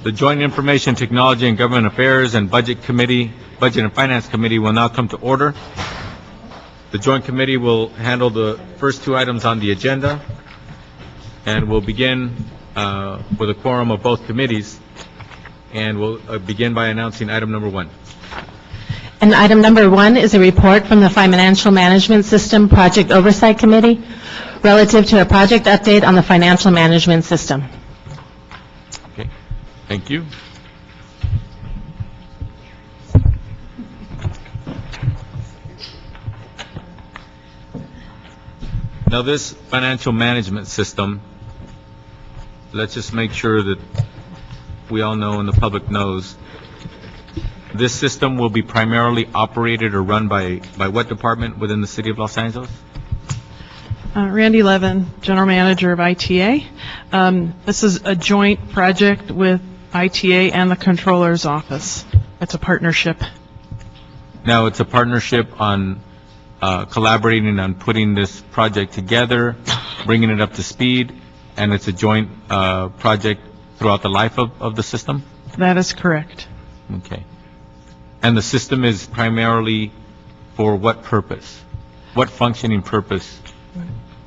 The Joint Information Technology and Government Affairs and Budget and Finance Committee will now come to order. The Joint Committee will handle the first two items on the agenda, and we'll begin with a quorum of both committees, and we'll begin by announcing item number one. And item number one is a report from the Financial Management System Project Oversight Committee relative to a project update on the financial management system. Okay, thank you. Now, this financial management system, let's just make sure that we all know and the public knows, this system will be primarily operated or run by what department within the City of Los Angeles? Randy Levin, General Manager of ITA. This is a joint project with ITA and the Controller's Office. It's a partnership. Now, it's a partnership on collaborating on putting this project together, bringing it up to speed, and it's a joint project throughout the life of the system? That is correct. Okay. And the system is primarily for what purpose? What functioning purpose?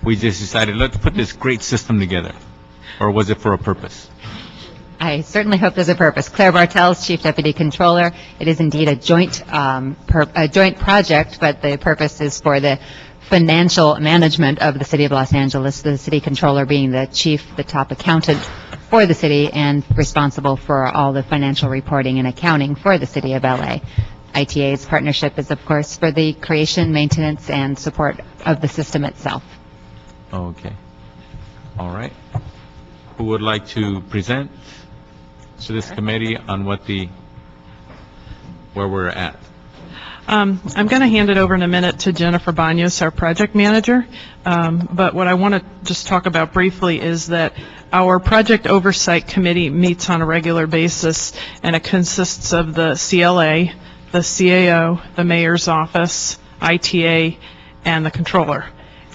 We just decided, let's put this great system together. Or was it for a purpose? I certainly hope there's a purpose. Claire Bartels, Chief Deputy Controller. It is indeed a joint project, but the purpose is for the financial management of the City of Los Angeles, the City Controller being the top accountant for the city and responsible for all the financial reporting and accounting for the City of LA. ITA's partnership is, of course, for the creation, maintenance, and support of the system itself. Okay. All right. Who would like to present to this committee on where we're at? I'm going to hand it over in a minute to Jennifer Banos, our project manager. But what I want to just talk about briefly is that our Project Oversight Committee meets on a regular basis, and it consists of the CLA, the CAO, the Mayor's Office, ITA, and the Controller.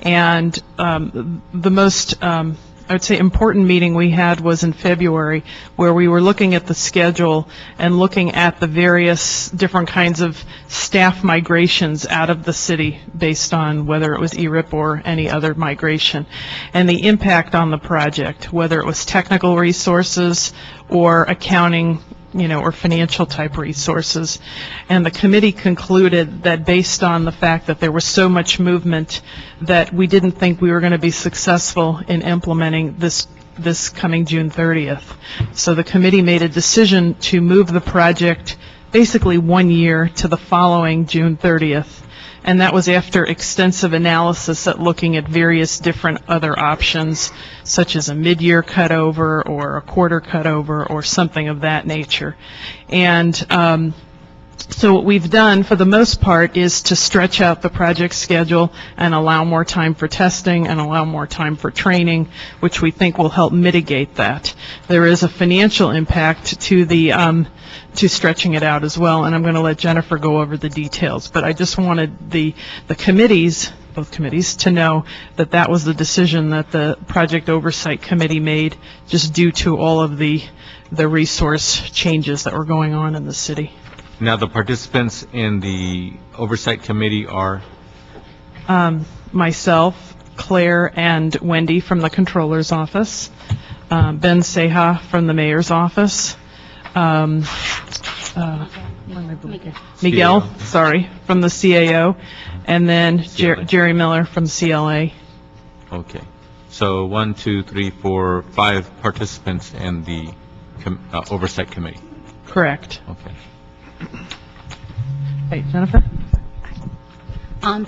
And the most I would say important meeting we had was in February, where we were looking at the schedule and looking at the various different kinds of staff migrations out of the city based on whether it was ERIP or any other migration, and the impact on the project, whether it was technical resources or accounting, or financial type resources. And the committee concluded that based on the fact that there was so much movement, that we didn't think we were going to be successful in implementing this coming June 30th. So the committee made a decision to move the project basically 1 year to the following June 30th. And that was after extensive analysis at looking at various different other options, such as a mid-year cutover or a quarter cutover or something of that nature. And so what we've done, for the most part, is to stretch out the project schedule and allow more time for testing and allow more time for training, which we think will help mitigate that. There is a financial impact to the to stretching it out as well, and I'm going to let Jennifer go over the details. But I just wanted the committees, both committees, to know that that was the decision that the Project Oversight Committee made, just due to all of the resource changes that were going on in the city. Now, the participants in the Oversight Committee are? Myself, Claire, and Wendy from the Controller's Office, Ben Seha from the Mayor's Office, Miguel, sorry, from the CAO, and then Jerry Miller from CLA. Okay. So 1, 2, 3, 4, 5 participants in the Oversight Committee. Correct. Okay. Hey, Jennifer?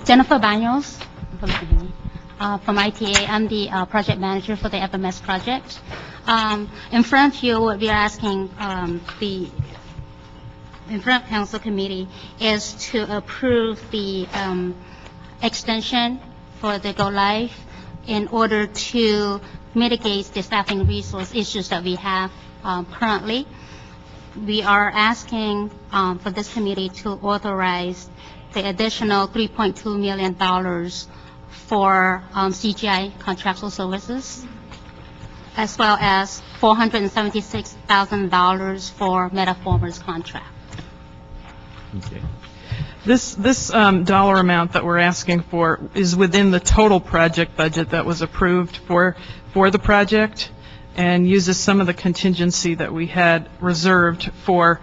Jennifer Banos from ITA. I'm the project manager for the FMS project. In front of you, what we are asking in front of Council Committee is to approve the extension for the go live in order to mitigate the staffing resource issues that we have currently. We are asking for this committee to authorize the additional $3.2 million for CGI contractual services, as well as $476,000 $100,000 for Metaformer's contract. Okay. This dollar amount that we're asking for is within the total project budget that was approved for the project, and uses some of the contingency that we had reserved for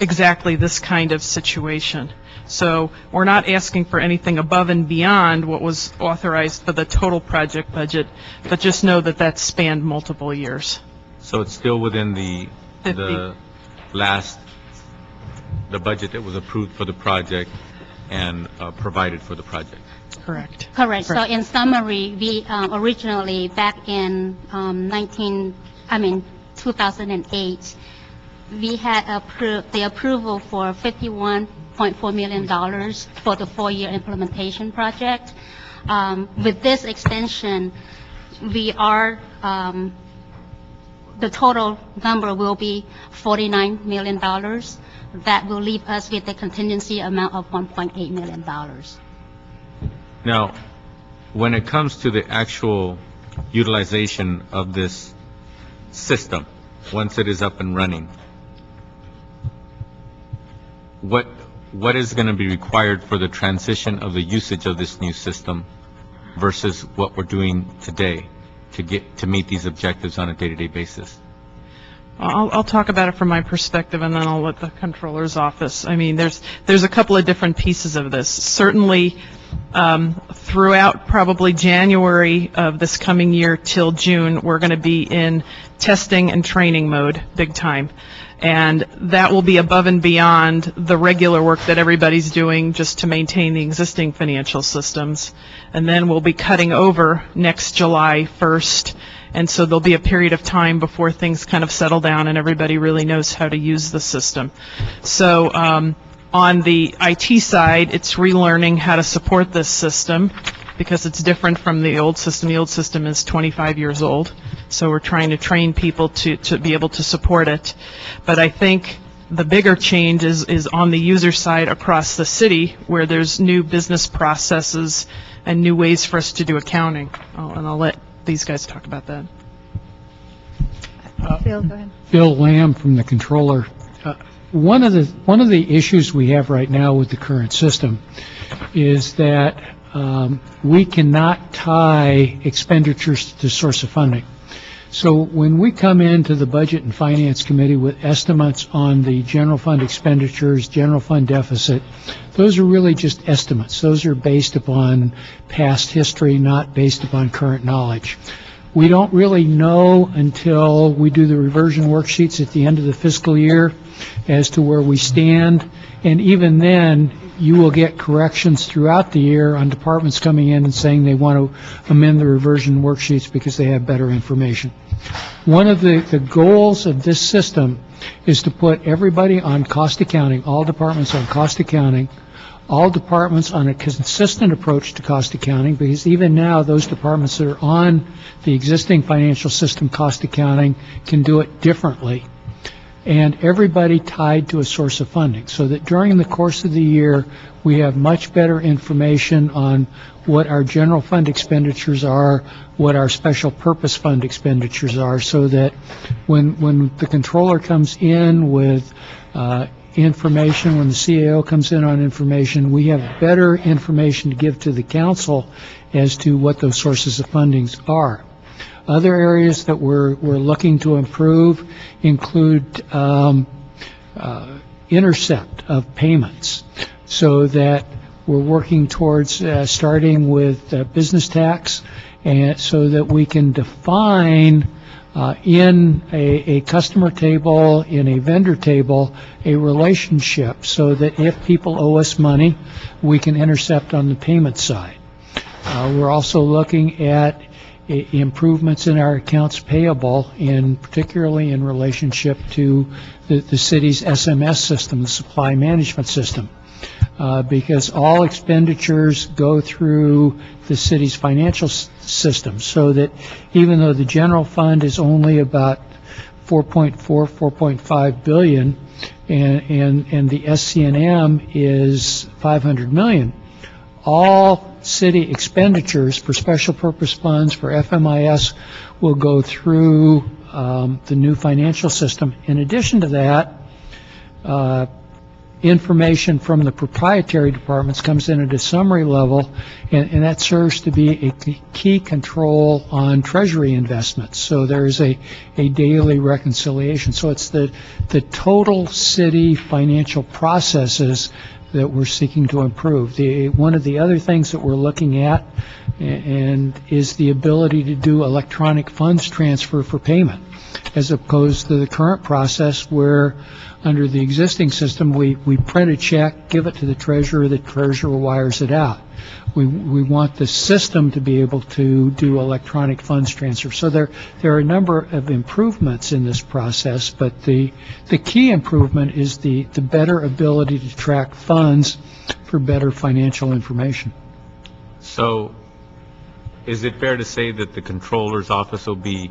exactly this kind of situation. So we're not asking for anything above and beyond what was authorized for the total project budget, but just know that that spanned multiple years. So it's still within the 50. the budget that was approved for the project and provided for the project? Correct. Correct. So in summary, we originally, back in 2008, we had approved the approval for $51.4 million for the 4-year implementation project. With this extension, we are, the total number will be $49 million. That will leave us with a contingency amount of $1.8 million. Now, when it comes to the actual utilization of this system, once it is up and running, what is going to be required for the transition of the usage of this new system versus what we're doing today to meet these objectives on a day-to-day basis? I'll talk about it from my perspective, and then I'll let the controller's office. I mean, there's a couple of different pieces of this. Certainly, throughout probably January of this coming year till June, we're going to be in testing and training mode, big time. And that will be above and beyond the regular work that everybody's doing just to maintain the existing financial systems. And then we'll be cutting over next July 1st. And so there'll be a period of time before things kind of settle down and everybody really knows how to use the system. So on the IT side, it's relearning how to support this system because it's different from the old system. The old system is 25 years old. So we're trying to train people to be able to support it. But I think the bigger change is on the user side across the city, where there's new business processes and new ways for us to do accounting. And I'll let these guys talk about that. Phil, go ahead. Bill Lamb from the controller. One of the issues we have right now with the current system is that we cannot tie expenditures to source of funding. So when we come into the Budget and Finance Committee with estimates on the general fund expenditures, general fund deficit, those are really just estimates. Those are based upon past history, not based upon current knowledge. We don't really know until we do the reversion worksheets at the end of the fiscal year as to where we stand. And even then, you will get corrections throughout the year on departments coming in and saying they want to amend the reversion worksheets because they have better information. One of the goals of this system is to put everybody on cost accounting, all departments on cost accounting, all departments on a consistent approach to cost accounting, because even now those departments that are on the existing financial system cost accounting can do it differently, and everybody tied to a source of funding, so that during the course of the year we have much better information on what our general fund expenditures are, what our special purpose fund expenditures are, so that when the controller comes in with information, when the CAO comes in on information, we have better information to give to the council as to what those sources of fundings are. Other areas that we're looking to improve include intercept of payments, so that we're working towards starting with business tax, and so that we can define in a customer table, in a vendor table, a relationship, so that if people owe us money, we can intercept on the payment side. We're also looking at improvements in our accounts payable, particularly in relationship to the city's SMS system, the supply management system, because all expenditures go through the city's financial system, so that even though the general fund is only about 4.5 billion, and the SC&M is 500 million, all city expenditures for special purpose funds, for FMIS, will go through the new financial system. In addition to that, information from the proprietary departments comes in at a summary level, and that serves to be a key control on Treasury investments. So there's a daily reconciliation. So it's the total city financial processes that we're seeking to improve. One of the other things that we're looking at and is the ability to do electronic funds transfer for payment, as opposed to the current process where under the existing system we print a check, give it to the treasurer wires it out. We want the system to be able to do electronic funds transfer. So there are a number of improvements in this process, but the key improvement is the better ability to track funds for better financial information. So is it fair to say that the controller's office will be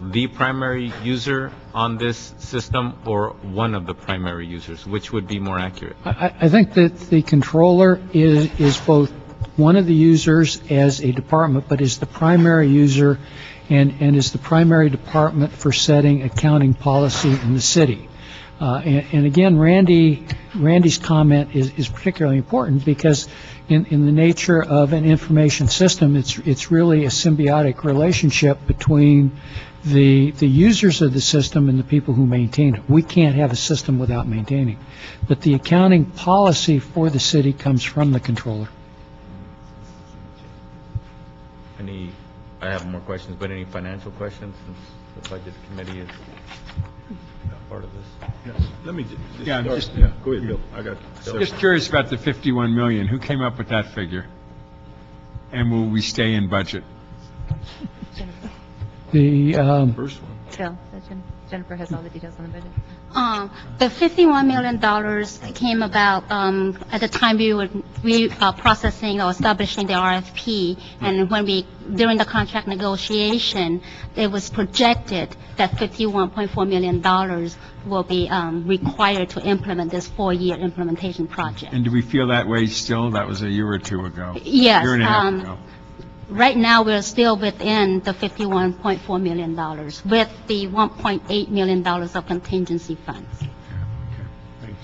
the primary user on this system or one of the primary users? Which would be more accurate? I think that the controller is both one of the users as a department, but is the primary user and is the primary department for setting accounting policy in the city. And again, Randy's comment is particularly important because in the nature of an information system, it's really a symbiotic relationship between the users of the system and the people who maintain it. We can't have a system without maintaining. But the accounting policy for the city comes from the controller. I have more questions, but any financial questions since the budget committee is part of this? Yes. Let me just go ahead, Bill. I got Just curious about the 51 million. Who came up with that figure? And will we stay in budget? The first one. Bill, Jennifer has all the details on the budget. The $51 million came about at the time we were processing or establishing the RFP, and during the contract negotiation, it was projected that $51.4 million will be required to implement this 4-year implementation project. And do we feel that way still? That was a year or two ago. Yes. Year and a half ago. Right now, we're still within the $51.4 million with the $1.8 million of contingency funds. Thanks.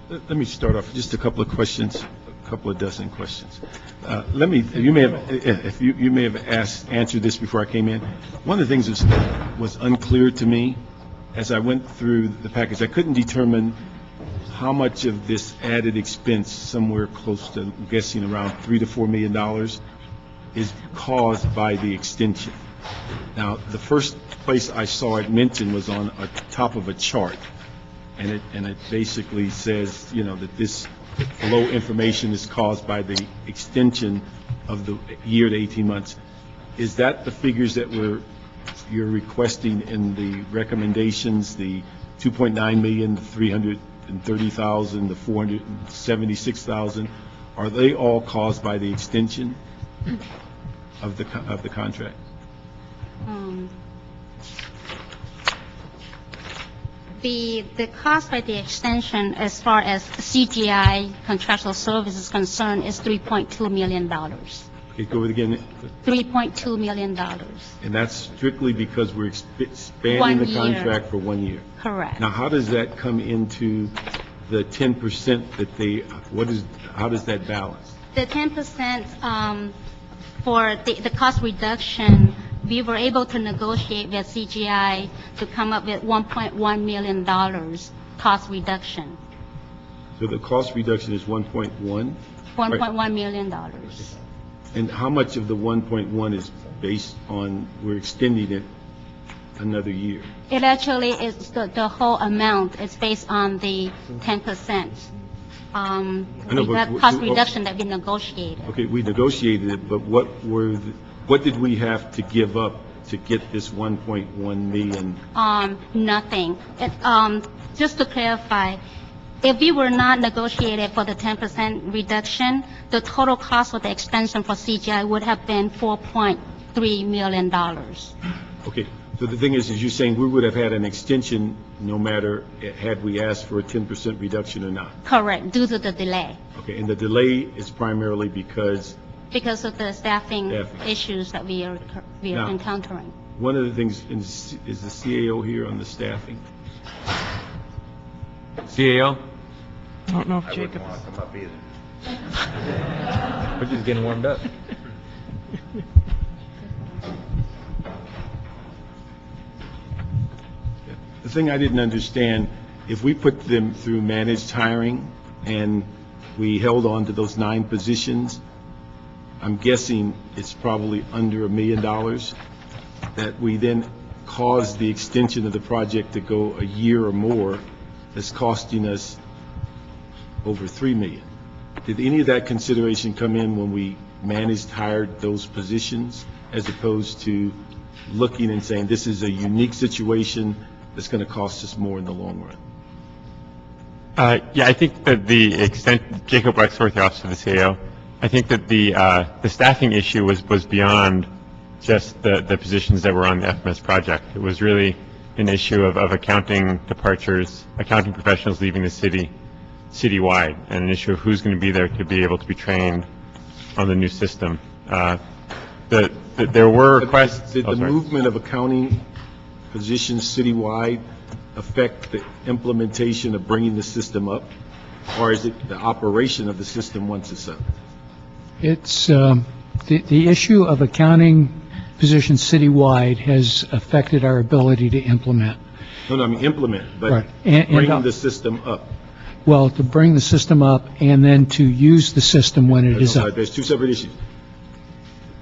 Let me start off with just a couple of questions, a couple of dozen questions. You may have answered this before I came in. One of the things that was unclear to me as I went through the package, I couldn't determine how much of this added expense, somewhere close to, I'm guessing around $3 to $4 million, is caused by the extension. Now, the first place I saw it mentioned was on a top of a chart, and it basically says, that this below information is caused by the extension of the year to 18 months. Is that the figures that you're requesting in the recommendations, the 2.9 million, the 330,000, the 476,000, are they all caused by the extension of the contract? The cost by the extension, as far as CGI contractual service is concerned, is $3.2 million. Okay, go it again. $3.2 million. And that's strictly because we're expanding 1 the year. contract for 1 year. Correct. Now, how does that come into the 10% that how does that balance? The 10% for the cost reduction, we were able to negotiate with CGI to come up with $1.1 million cost reduction. So the cost reduction is 1.1? $1.1 million. And how much of the 1.1 is based on we're extending it another year? It actually is the whole amount. It's based on the 10%. Cost reduction that we negotiated. Okay, we negotiated it, but what did we have to give up to get this 1.1 million? Nothing. Just to clarify, if we were not negotiated for the 10% reduction, the total cost of the extension for CGI would have been $4.3 million. Okay, so the thing is you're saying we would have had an extension no matter had we asked for a 10% reduction or not? Correct, due to the delay. Okay, and the delay is primarily because Because of the staffing Staffing. issues that we are Now- encountering. one of the things, is the CAO here on the staffing? CAO? I don't know if Jacob... We're just getting warmed up. The thing I didn't understand, if we put them through managed hiring and we held on to those 9 positions, I'm guessing it's probably under $1 million, that we then caused the extension of the project to go a year or more, that's costing us over $3 million. Did any of that consideration come in when we hired those positions, as opposed to looking and saying, this is a unique situation that's going to cost us more in the long run? Yeah, I think that the extent, Jacob Wexworth, the Office of the CAO, I think that the staffing issue was beyond just the positions that were on the FMS project. It was really an issue of accounting departures, accounting professionals leaving the citywide, and an issue of who's going to be there to be able to be trained on the new system. There were requests. Did the movement of accounting positions citywide affect the implementation of bringing the system up, or is it the operation of the system once it's up? It's, the issue of accounting positions citywide has affected our ability to implement. No, I mean implement, but Right. bringing the system up. Well, to bring the system up and then to use the system when it is up. There's 2 separate issues.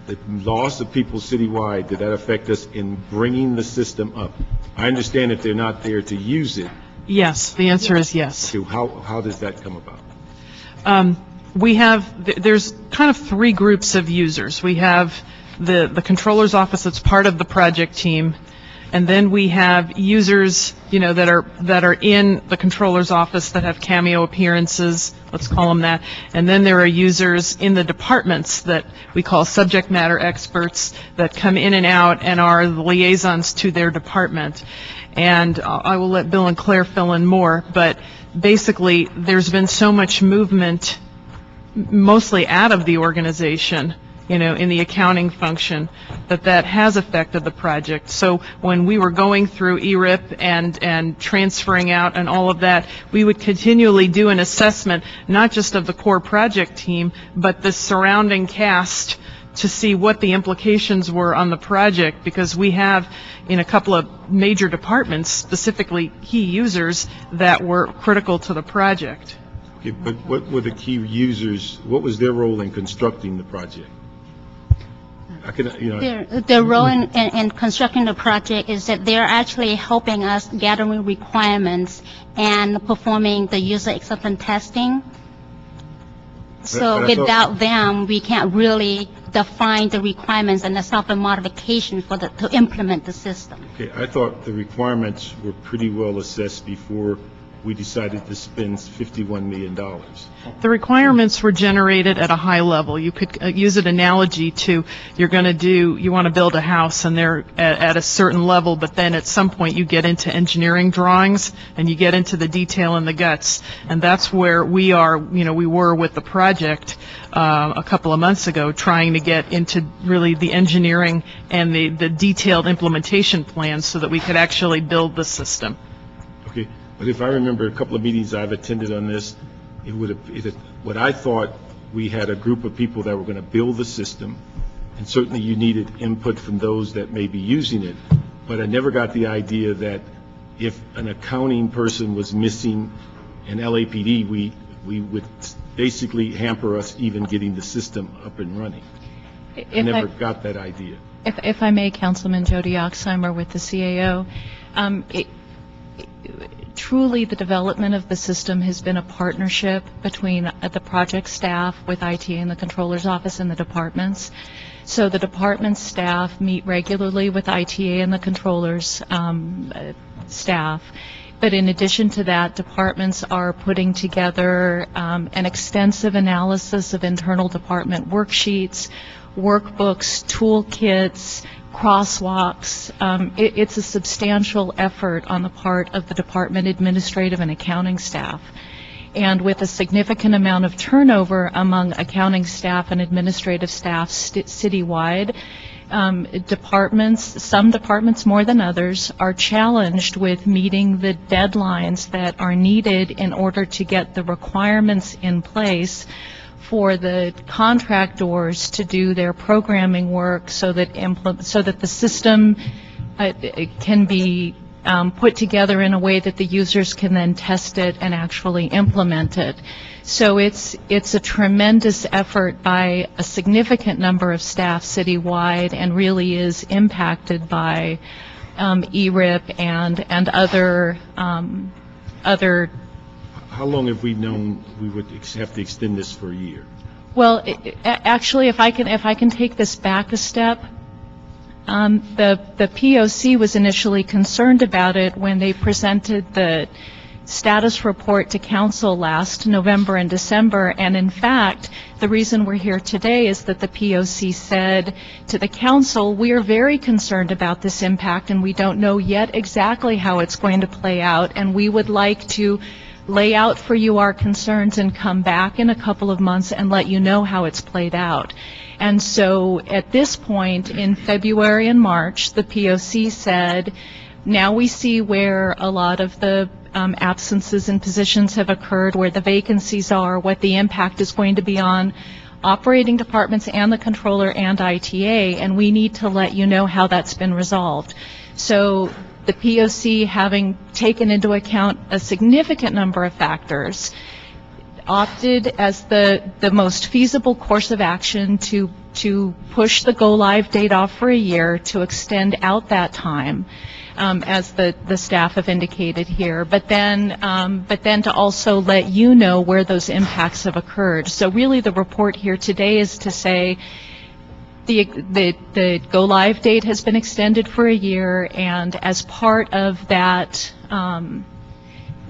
The loss of people citywide, did that affect us in bringing the system up? I understand if they're not there to use it. Yes, the answer is yes. So how does that come about? There's kind of 3 groups of users. We have the controller's office that's part of the project team, and then we have users, that are in the controller's office that have cameo appearances, let's call them that, and then there are users in the departments that we call subject matter experts that come in and out and are the liaisons to their department. And I will let Bill and Claire fill in more, but basically there's been so much movement, mostly out of the organization, in the accounting function, that has affected the project. So when we were going through ERIP and transferring out and all of that, we would continually do an assessment, not just of the core project team, but the surrounding cast, to see what the implications were on the project, because we have in a couple of major departments, specifically key users that were critical to the project. Okay, but what were the key users, what was their role in constructing the project? Their role in constructing the project is that they're actually helping us gathering requirements and performing the user acceptance testing. So without them, we can't really define the requirements and the software modification to implement the system. Okay, I thought the requirements were pretty well assessed before we decided to spend $51 million. The requirements were generated at a high level. You could use an analogy to you want to build a house and they're at a certain level, but then at some point you get into engineering drawings and you get into the detail and the guts. And that's where we were with the project a couple of months ago, trying to get into really the engineering and the detailed implementation plans so that we could actually build the system. Okay. But if I remember a couple of meetings I've attended on this, what I thought, we had a group of people that were going to build the system, and certainly you needed input from those that may be using it, but I never got the idea that if an accounting person was missing an LAPD, we would basically hamper us even getting the system up and running. I never got that idea. If I may, Councilman Jody Oxheimer with the CAO, truly the development of the system has been a partnership between the project staff with ITA and the controller's office and the departments. So the department staff meet regularly with ITA and the controller's staff. But in addition to that, departments are putting together an extensive analysis of internal department worksheets, workbooks, toolkits, crosswalks. It's a substantial effort on the part of the department administrative and accounting staff. And with a significant amount of turnover among accounting staff and administrative staff citywide, some departments more than others, are challenged with meeting the deadlines that are needed in order to get the requirements in place for the contractors to do their programming work so that the system can be put together in a way that the users can then test it and actually implement it. So it's a tremendous effort by a significant number of staff citywide, and really is impacted by ERIP and other. How long have we known we would have to extend this for a year? Well, actually, if I can take this back a step. The POC was initially concerned about it when they presented the status report to council last November and December, and in fact, the reason we're here today is that the POC said to the council, we are very concerned about this impact and we don't know yet exactly how it's going to play out, and we would like to lay out for you our concerns and come back in a couple of months and let you know how it's played out. And so at this point in February and March, the POC said, now we see where a lot of the absences in positions have occurred, where the vacancies are, what the impact is going to be on operating departments and the controller and ITA, and we need to let you know how that's been resolved. So the POC, having taken into account a significant number of factors, opted as the most feasible course of action to push the go-live date off for a year, to extend out that time, as the staff have indicated here, but then to also let you know where those impacts have occurred. So really the report here today is to say the go-live date has been extended for a year, and as part of that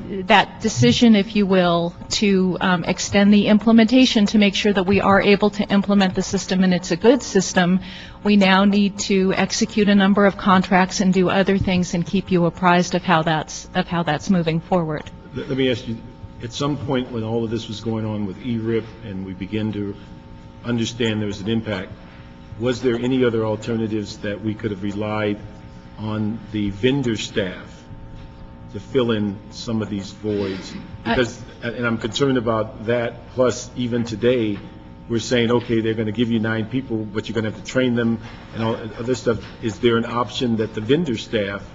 that decision, if you will, to extend the implementation to make sure that we are able to implement the system and it's a good system, we now need to execute a number of contracts and do other things and keep you apprised of how that's moving forward. Let me ask you, at some point when all of this was going on with ERIP and we began to understand there was an impact, was there any other alternatives that we could have relied on the vendor staff to fill in some of these voids? Because, and I'm concerned about that, plus even today, we're saying, okay, they're going to give you 9 people, but you're going to have to train them and all other stuff. Is there an option that the vendor staff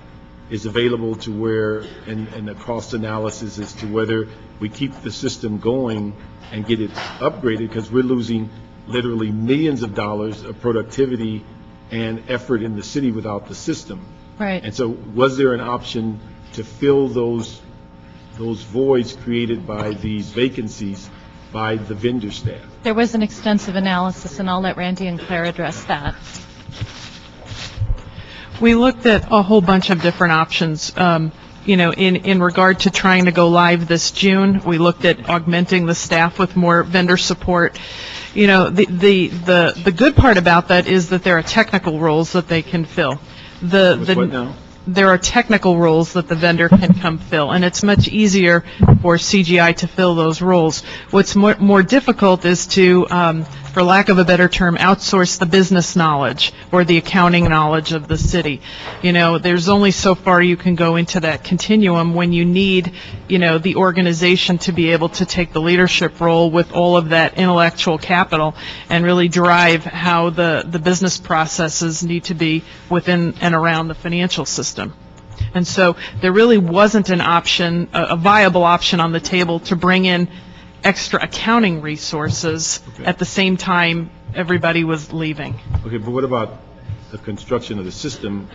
is available to where, and the cost analysis as to whether we keep the system going and get it upgraded, because we're losing literally millions of dollars of productivity and effort in the city without the system. Right. And so was there an option to fill those voids created by these vacancies by the vendor staff? There was an extensive analysis, and I'll let Randy and Claire address that. We looked at a whole bunch of different options. In regard to trying to go live this June, we looked at augmenting the staff with more vendor support. The good part about that is that there are technical roles that they can fill. What now? There are technical roles that the vendor can come fill, and it's much easier for CGI to fill those roles. What's more difficult is to, for lack of a better term, outsource the business knowledge or the accounting knowledge of the city. There's only so far you can go into that continuum when you need, the organization to be able to take the leadership role with all of that intellectual capital and really drive how the business processes need to be within and around the financial system. And so there really wasn't an option, a viable option on the table to bring in extra accounting resources at the same time everybody was leaving. Okay, but what about the construction of the system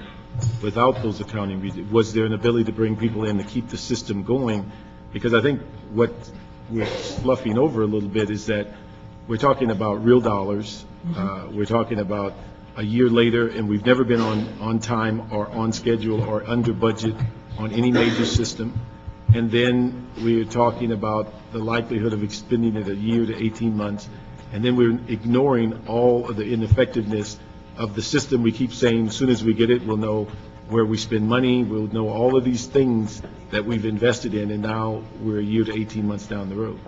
without those accounting reasons? Was there an ability to bring people in to keep the system going? Because I think what we're fluffing over a little bit is that we're talking about real dollars. We're talking about a year later, and we've never been on time or on schedule or under budget on any major system. And then we're talking about the likelihood of expending it a year to 18 months. And then we're ignoring all of the ineffectiveness of the system. We keep saying as soon as we get it, we'll know where we spend money. We'll know all of these things that we've invested in. And now we're a year to 18 months down the road.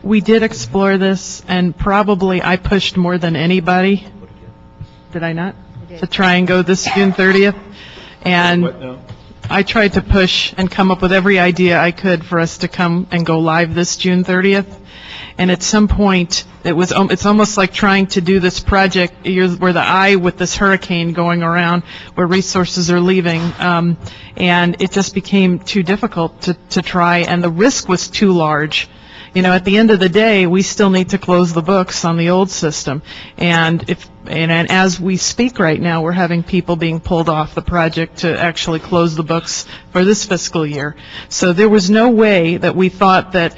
We did explore this, and probably I pushed more than anybody. Did I not? to try and go this June 30th. And What now? I tried to push and come up with every idea I could for us to come and go live this June 30th. And at some point, it's almost like trying to do this project, where the eye with this hurricane going around, where resources are leaving, and it just became too difficult to try, and the risk was too large. You know, at the end of the day, we still need to close the books on the old system. And as we speak right now, we're having people being pulled off the project to actually close the books for this fiscal year. So there was no way that we thought that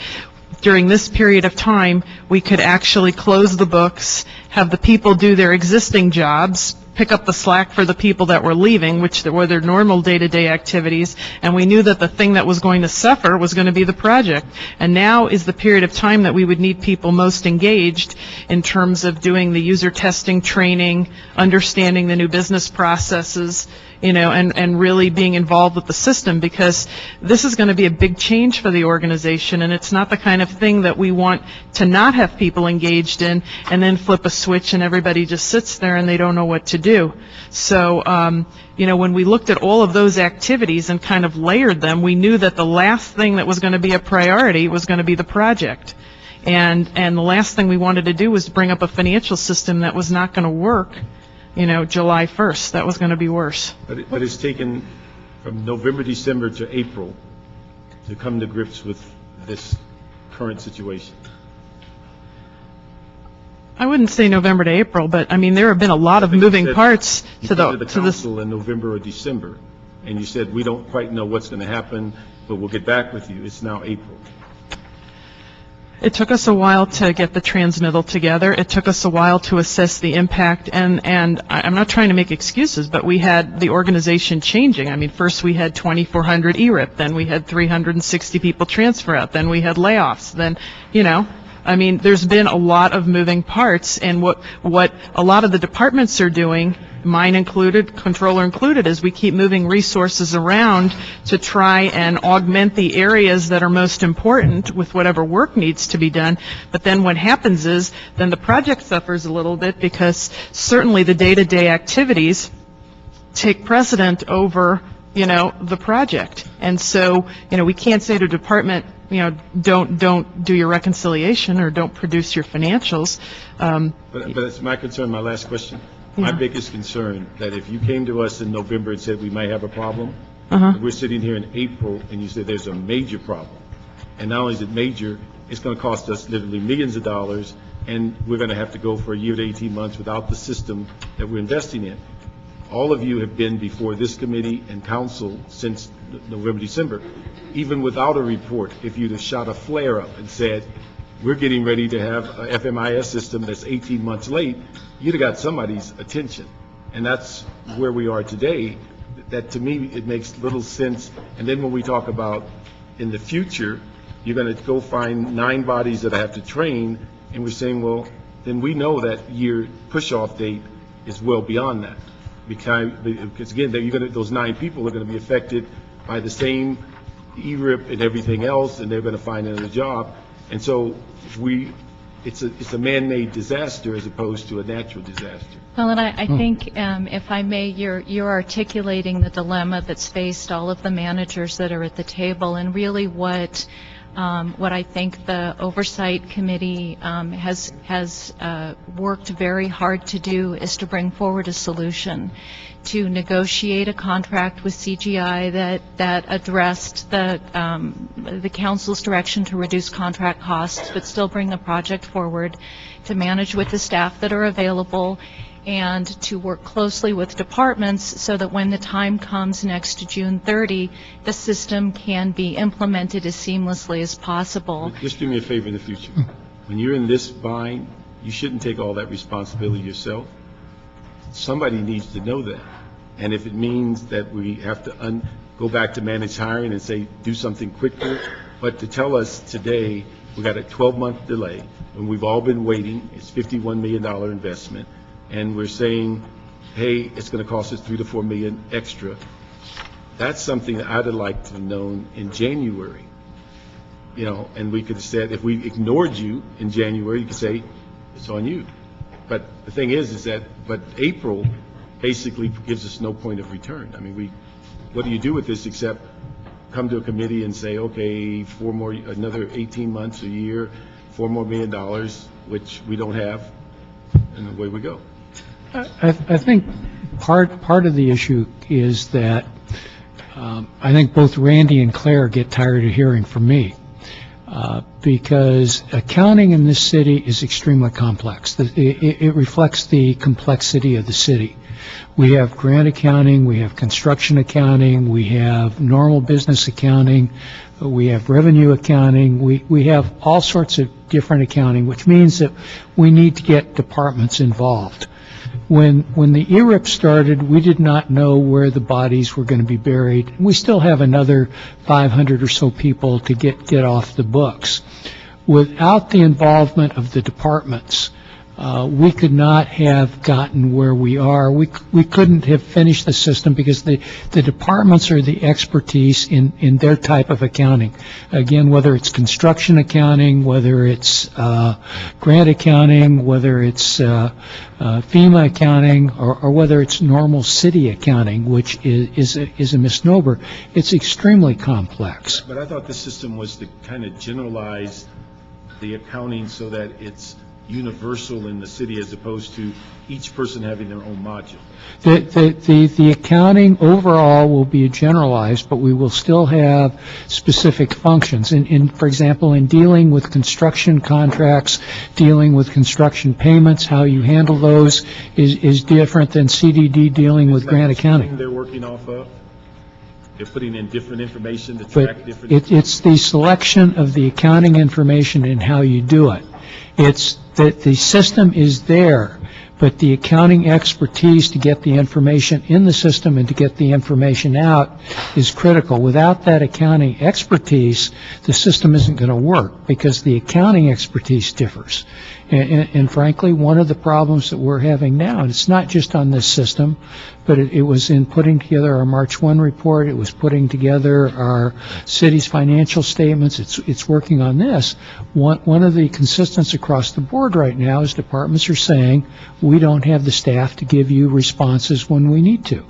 during this period of time, we could actually close the books, have the people do their existing jobs, pick up the slack for the people that were leaving, which were their normal day-to-day activities, and we knew that the thing that was going to suffer was going to be the project. And now is the period of time that we would need people most engaged in terms of doing the user testing, training, understanding the new business processes, you know, and really being involved with the system, because this is going to be a big change for the organization, and it's not the kind of thing that we want to not have people engaged in and then flip a switch and everybody just sits there and they don't know what to do. So, you know, when we looked at all of those activities and kind of layered them, we knew that the last thing that was going to be a priority was going to be the project. And the last thing we wanted to do was bring up a financial system that was not going to work, you know, July 1st. That was going to be worse. But it's taken from November, December to April to come to grips with this current situation. I wouldn't say November to April, but I mean, there have been a lot of moving parts You to came to the this. council in November or December, and you said, we don't quite know what's going to happen, but we'll get back with you. It's now April. It took us a while to get the transmittal together. It took us a while to assess the impact, and I'm not trying to make excuses, but we had the organization changing. I mean, first we had 2,400 ERIP, then we had 360 people transfer out, then we had layoffs, then, you know, I mean, there's been a lot of moving parts, and what a lot of the departments are doing, mine included, controller included, is we keep moving resources around to try and augment the areas that are most important with whatever work needs to be done. But then what happens is, then the project suffers a little bit, because certainly the day-to-day activities take precedent over, you know, the project. And so, you know, we can't say to a department, you know, don't do your reconciliation or don't produce your financials. But it's my concern, my last question. My biggest concern, that if you came to us in November and said we might have a problem, and we're sitting here in April and you said there's a major problem, and not only is it major, it's going to cost us literally millions of dollars, and we're going to have to go for a year to 18 months without the system that we're investing in. All of you have been before this committee and council since November, December. Even without a report, if you'd have shot a flare up and said, we're getting ready to have a FMIS system that's 18 months late, you'd have got somebody's attention. And that's where we are today. That, to me, it makes little sense. And then when we talk about in the future, you're going to go find 9 bodies that I have to train, and we're saying, well, then we know that year push-off date is well beyond that. Because again, those 9 people are going to be affected by the same ERIP and everything else, and they're going to find another job. And so it's a man-made disaster as opposed to a natural disaster. Well, and I think, if I may, you're articulating the dilemma that's faced all of the managers that are at the table, and really what I think the Oversight Committee has worked very hard to do is to bring forward a solution, to negotiate a contract with CGI that addressed the council's direction to reduce contract costs, but still bring the project forward, to manage with the staff that are available, and to work closely with departments so that when the time comes next June 30, the system can be implemented as seamlessly as possible. Just do me a favor in the future. When you're in this bind, you shouldn't take all that responsibility yourself. Somebody needs to know that. And if it means that we have to go back to managed hiring and say, do something quicker, but to tell us today, we got a 12-month delay, and we've all been waiting, it's $51 million investment, and we're saying, hey, it's going to cost us $3 to $4 million extra. That's something that I'd have liked to have known in January. You know, and we could have said, if we ignored you in January, you could say, it's on you. But the thing is that, but April, basically gives us no point of return. I mean, what do you do with this except come to a committee and say, okay, another 18 months, a year, $4 more million, which we don't have, and away we go. I think part of the issue is that I think both Randy and Claire get tired of hearing from me because accounting in this city is extremely complex. It reflects the complexity of the city. We have grant accounting, we have construction accounting, we have normal business accounting, we have revenue accounting, we have all sorts of different accounting, which means that we need to get departments involved. When the ERIP started, we did not know where the bodies were going to be buried. We still have another 500 or so people to get off the books. Without the involvement of the departments, we could not have gotten where we are. We couldn't have finished the system because the departments are the expertise in their type of accounting. Again, whether it's construction accounting, whether it's grant accounting, whether it's FEMA accounting, or whether it's normal city accounting, which is a misnomer, it's extremely complex. But I thought the system was to kind of generalize the accounting so that it's universal in the city as opposed to each person having their own module. The accounting overall will be generalized, but we will still have specific functions. For example, in dealing with construction contracts, dealing with construction payments, how you handle those is different than CDD dealing with grant accounting. They're working off of? They're putting in different information to track different... It's the selection of the accounting information and how you do it. It's that the system is there, but the accounting expertise to get the information in the system and to get the information out is critical. Without that accounting expertise, the system isn't going to work because the accounting expertise differs. And frankly, one of the problems that we're having now, and it's not just on this system, but it was in putting together our March 1 report, it was putting together our city's financial statements, it's working on this. One of the consistencies across the board right now is departments are saying, we don't have the staff to give you responses when we need to.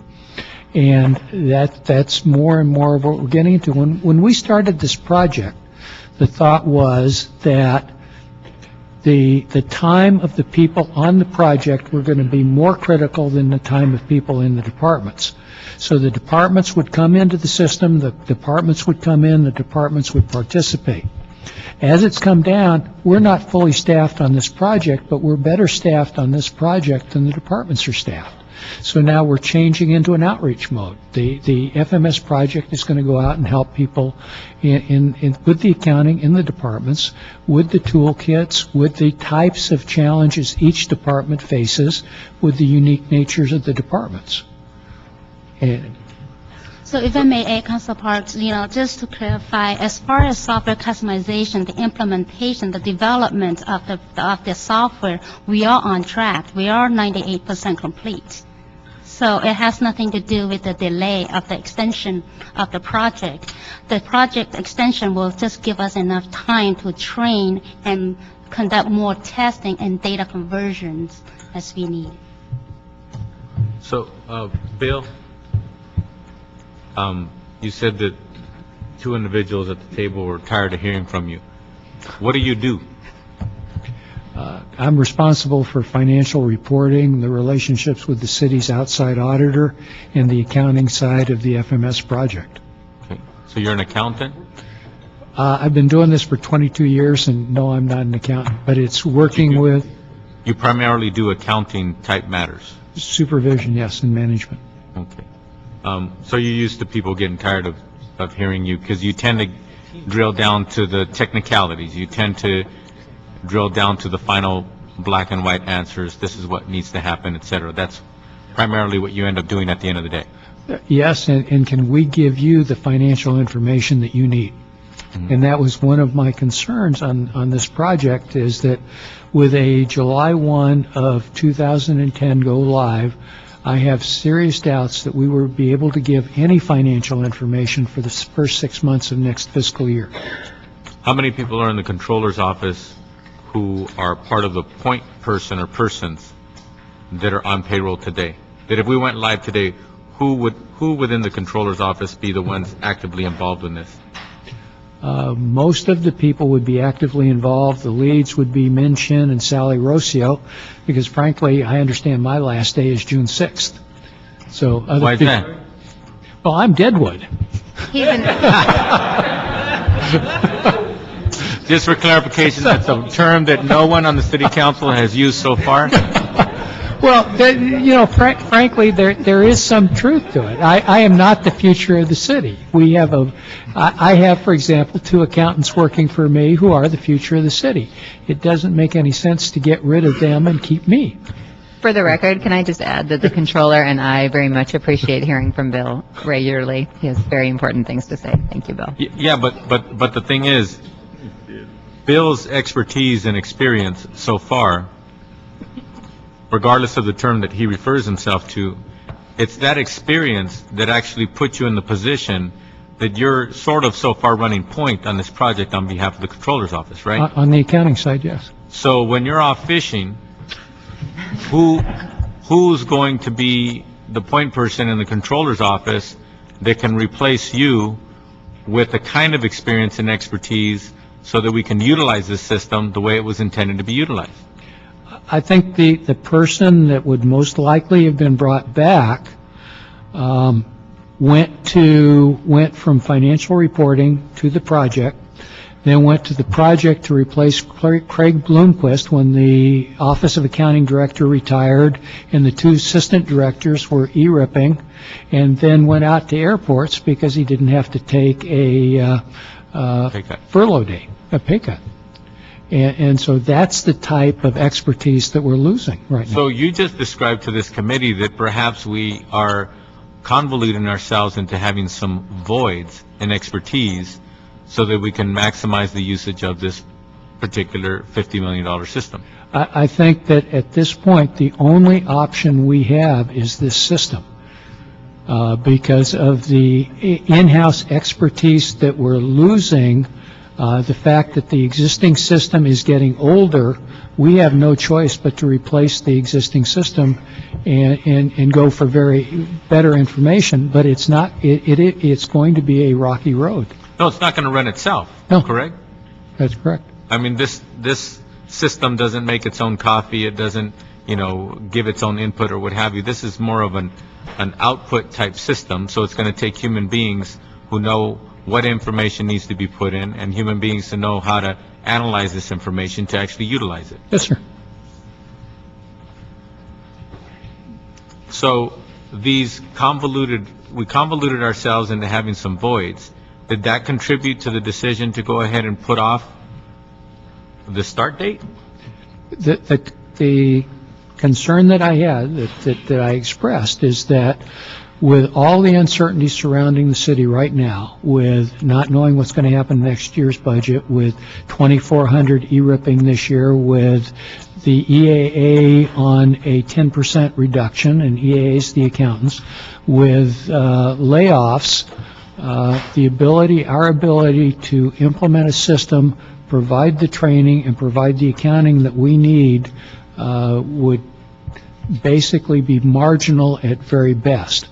And that's more and more of what we're getting into. When we started this project, the thought was that the time of the people on the project were going to be more critical than the time of people in the departments. So the departments would come into the system, the departments would come in, the departments would participate. As it's come down, we're not fully staffed on this project, but we're better staffed on this project than the departments are staffed. So now we're changing into an outreach mode. The FMS project is going to go out and help people with the accounting in the departments, with the toolkits, with the types of challenges each department faces, with the unique natures of the departments. So if I may add, Council Parks, just to clarify, as far as software customization, the implementation, the development of the software, we are on track. We are 98% complete. So it has nothing to do with the delay of the extension of the project. The project extension will just give us enough time to train and conduct more testing and data conversions as we need. So, Bill, you said that two individuals at the table were tired of hearing from you. What do you do? I'm responsible for financial reporting, the relationships with the city's outside auditor, and the accounting side of the FMS project. Okay. So you're an accountant? I've been doing this for 22 years, and no, I'm not an accountant, but it's working with... You primarily do accounting type matters? Supervision, yes, and management. Okay. So you're used to people getting tired of hearing you because you tend to drill down to the technicalities. You tend to drill down to the final black and white answers. This is what needs to happen, et cetera. That's primarily what you end up doing at the end of the day. Yes, and can we give you the financial information that you need? Mm-hmm. And that was one of my concerns on this project is that with a July 1 of 2010 go live, I have serious doubts that we will be able to give any financial information for the first 6 months of next fiscal year. How many people are in the controller's office who are part of the point person or persons that are on payroll today? that if we went live today, who within the controller's office be the ones actively involved in this? Most of the people would be actively involved. The leads would be Min Shin and Sally Rocio, because frankly, I understand my last day is June 6th. So other Why is people- that? Well, I'm Deadwood. Just for clarification, that's a term that no one on the city council has used so far. Well, frankly, there is some truth to it. I am not the future of the city. I have, for example, 2 accountants working for me who are the future of the city. It doesn't make any sense to get rid of them and keep me. For the record, can I just add that the controller and I very much appreciate hearing from Bill regularly. He has very important things to say. Thank you, Bill. Yeah, but the thing is, Bill's expertise and experience so far, regardless of the term that he refers himself to, it's that experience that actually puts you in the position that you're sort of so far running point on this project on behalf of the controller's office, right? On the accounting side, yes. So when you're off fishing, who's going to be the point person in the controller's office that can replace you with the kind of experience and expertise so that we can utilize this system the way it was intended to be utilized? I think the person that would most likely have been brought back went from financial reporting to the project, then went to the project to replace Craig Bloomquist when the Office of Accounting Director retired and the 2 assistant directors were e-ripping, and then went out to airports because he didn't have to take a furlough day, a pay cut. And so that's the type of expertise that we're losing right now. So you just described to this committee that perhaps we are convoluting ourselves into having some voids in expertise so that we can maximize the usage of this particular $50 million system. I think that at this point, the only option we have is this system. Because of the in-house expertise that we're losing, the fact that the existing system is getting older, we have no choice but to replace the existing system and go for better information, but it's not, it's going to be a rocky road. No, it's not going to run itself, No. correct? That's correct. I mean, this system doesn't make its own coffee, it doesn't, give its own input or what have you. This is more of an output type system, so it's going to take human beings who know what information needs to be put in, and human beings to know how to analyze this information to actually utilize it. Yes, sir. So we convoluted ourselves into having some voids. Did that contribute to the decision to go ahead and put off the start date? The concern that I had, that I expressed, is that with all the uncertainty surrounding the city right now, with not knowing what's going to happen next year's budget, with 2,400 e-ripping this year, with the EAA on a 10% reduction, and EAA's the accountants, with layoffs, our ability to implement a system, provide the training, and provide the accounting that we need would basically be marginal at very best.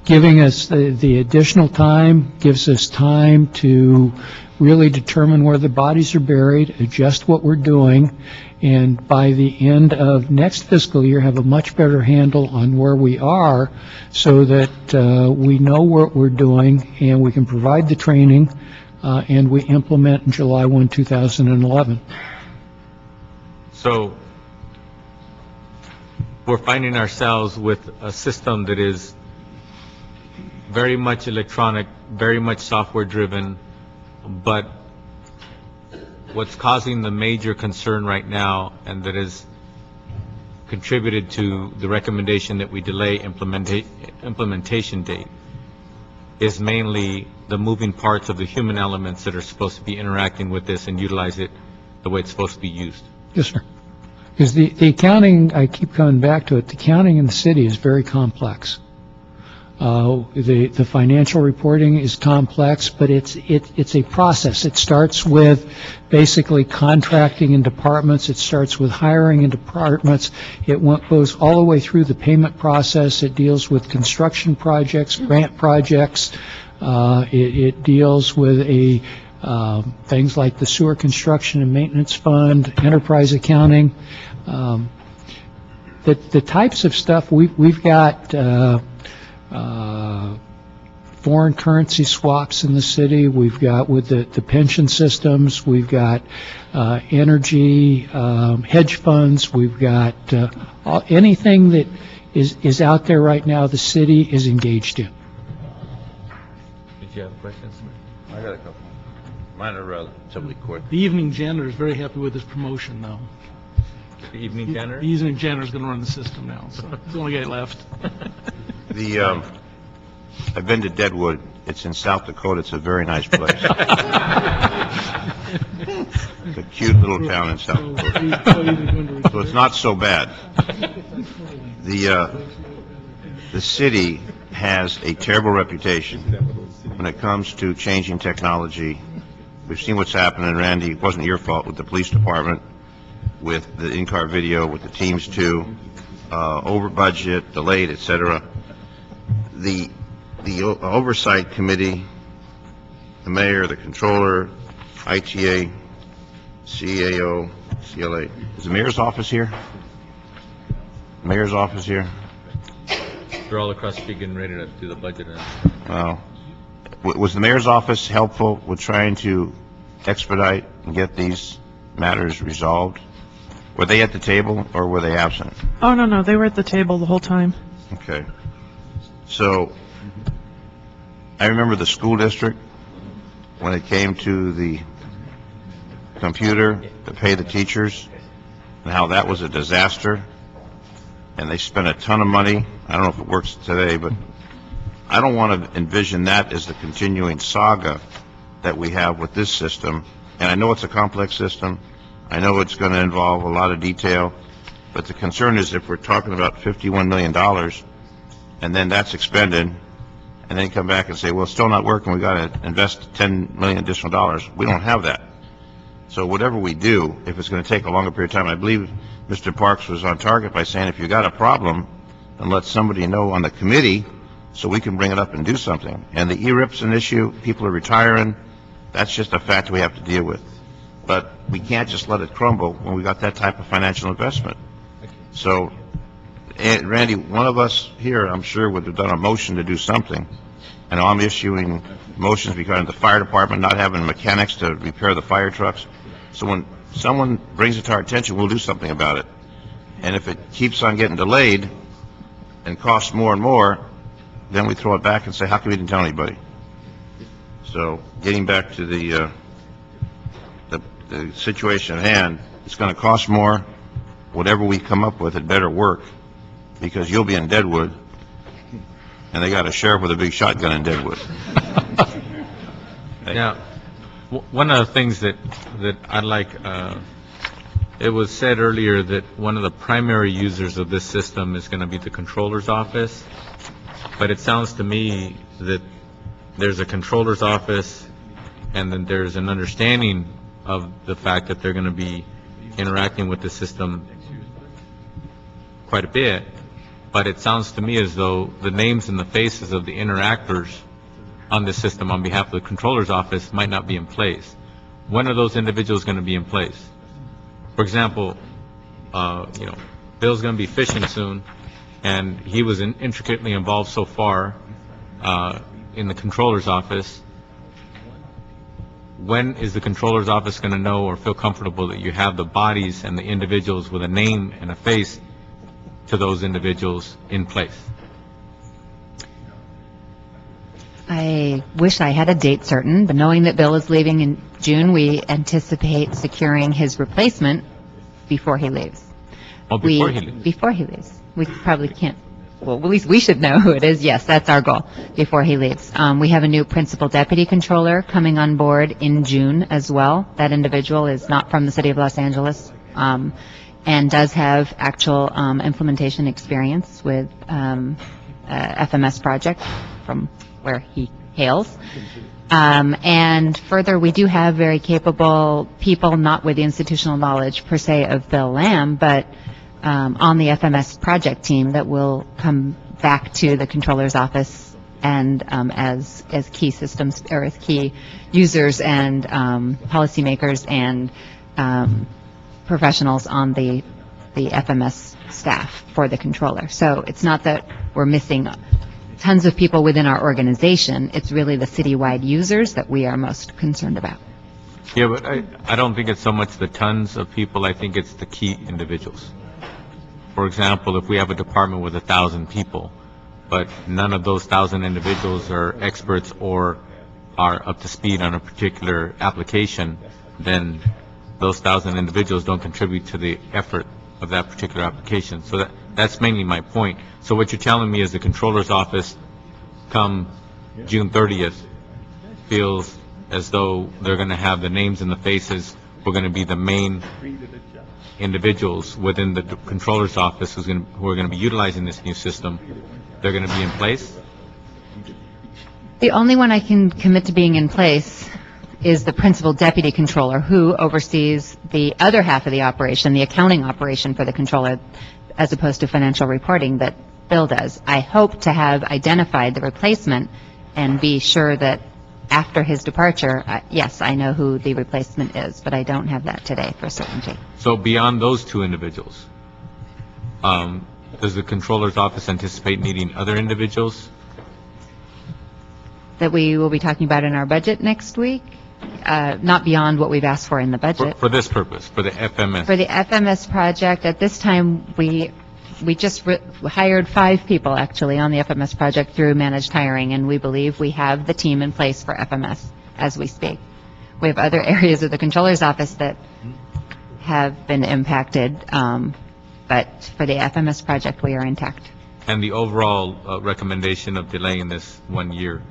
Giving us the additional time gives us time to really determine where the bodies are buried, adjust what we're doing, and by the end of next fiscal year have a much better handle on where we are so that we know what we're doing and we can provide the training and we implement in July 1, 2011. So we're finding ourselves with a system that is very much electronic, very much software driven, but what's causing the major concern right now, and that has contributed to the recommendation that we delay implementation date, is mainly the moving parts of the human elements that are supposed to be interacting with this and utilize it the way it's supposed to be used. Yes, sir. Because the accounting, I keep coming back to it, the accounting in the city is very complex. The financial reporting is complex, but it's a process. It starts with basically contracting in departments. It starts with hiring in departments. It goes all the way through the payment process. It deals with construction projects, grant projects. It deals with things like the sewer construction and maintenance fund, enterprise accounting. The types of stuff we've got. Foreign currency swaps in the city. We've got with the pension systems. We've got energy, hedge funds. We've got anything that is out there right now the city is engaged in. Did you have questions? I got a couple. Mine are relatively quick. The evening janitor is very happy with his promotion now. The evening janitor? The evening janitor is going to run the system now, so it's the only guy left. I've been to Deadwood. It's in South Dakota. It's a very nice place. It's a cute little town in South Dakota. So it's not so bad. The city has a terrible reputation when it comes to changing technology. We've seen what's happening, Randy. It wasn't your fault with the police department, with the in-car video, with the Teams 2, over budget, delayed, etc. The Oversight Committee, the mayor, the controller, ITA, CAO, CLA. Is the mayor's office here? Mayor's office here? They're all across the street getting ready to do the budget. Was the mayor's office helpful with trying to expedite and get these matters resolved? Were they at the table or were they absent? Oh, no, they were at the table the whole time. Okay. So, I remember the school district, when it came to the computer to pay the teachers, and how that was a disaster, and they spent a ton of money. I don't know if it works today, but I don't want to envision that as the continuing saga that we have with this system. And I know it's a complex system. I know it's going to involve a lot of detail, but the concern is if we're talking about $51 million, and then that's expended, and then come back and say, well, it's still not working, we've got to invest $10 million additional dollars. We don't have that. So whatever we do, if it's going to take a longer period of time, I believe Mr. Parks was on target by saying if you got a problem, then let somebody know on the committee so we can bring it up and do something. And the ERIP's an issue, people are retiring, that's just a fact we have to deal with. But we can't just let it crumble when we got that type of financial investment. So, Randy, one of us here, I'm sure, would have done a motion to do something. And I'm issuing motions regarding the fire department not having mechanics to repair the fire trucks. So when someone brings it to our attention, we'll do something about it. And if it keeps on getting delayed and costs more and more, then we throw it back and say, how come we didn't tell anybody? So getting back to the situation at hand, it's going to cost more. Whatever we come up with, it better work, because you'll be in Deadwood, and they got a sheriff with a big shotgun in Deadwood. Now, one of the things that I'd like, it was said earlier that one of the primary users of this system is going to be the controller's office, but it sounds to me that there's a controller's office, and then there's an understanding of the fact that they're going to be interacting with the system quite a bit, but it sounds to me as though the names and the faces of the interactors on the system on behalf of the controller's office might not be in place. When are those individuals going to be in place? For example, Bill's going to be fishing soon, and he was intricately involved so far in the controller's office. When is the controller's office going to know or feel comfortable that you have the bodies and the individuals with a name and a face to those individuals in place? I wish I had a date certain, but knowing that Bill is leaving in June, we anticipate securing his replacement before he leaves. Oh, before he leaves? Before he leaves. We probably can't, well, at least we should know who it is. Yes, that's our goal, before he leaves. We have a new principal deputy controller coming on board in June as well. That individual is not from the city of Los Angeles, and does have actual implementation experience with FMS project from where he hails. And further, we do have very capable people, not with the institutional knowledge per se of Bill Lamb, but on the FMS project team that will come back to the controller's office and as key systems or as key users and policymakers and professionals on the FMS staff for the controller. So it's not that we're missing tons of people within our organization. It's really the citywide users that we are most concerned about. Yeah, but I don't think it's so much the tons of people, I think it's the key individuals. For example, if we have a department with 1,000 people, but none of those 1,000 individuals are experts or are up to speed on a particular application, then those 1,000 individuals don't contribute to the effort of that particular application. So that's mainly my point. So what you're telling me is the controller's office come June 30th feels as though they're going to have the names and the faces. We're going to be the main individuals within the controller's office who are going to be utilizing this new system. They're going to be in place? The only one I can commit to being in place is the principal deputy controller, who oversees the other half of the operation, the accounting operation for the controller, as opposed to financial reporting that Bill does. I hope to have identified the replacement and be sure that after his departure, yes, I know who the replacement is, but I don't have that today for certainty. So beyond those two individuals, does the controller's office anticipate needing other individuals? That we will be talking about in our budget next week? Not beyond what we've asked for in the budget. For this purpose, for the FMS? For the FMS project, at this time, we just hired 5 people, actually, on the FMS project through managed hiring, and we believe we have the team in place for FMS as we speak. We have other areas of the controller's office that have been impacted, but for the FMS project, we are intact. And the overall recommendation of delaying this 1 year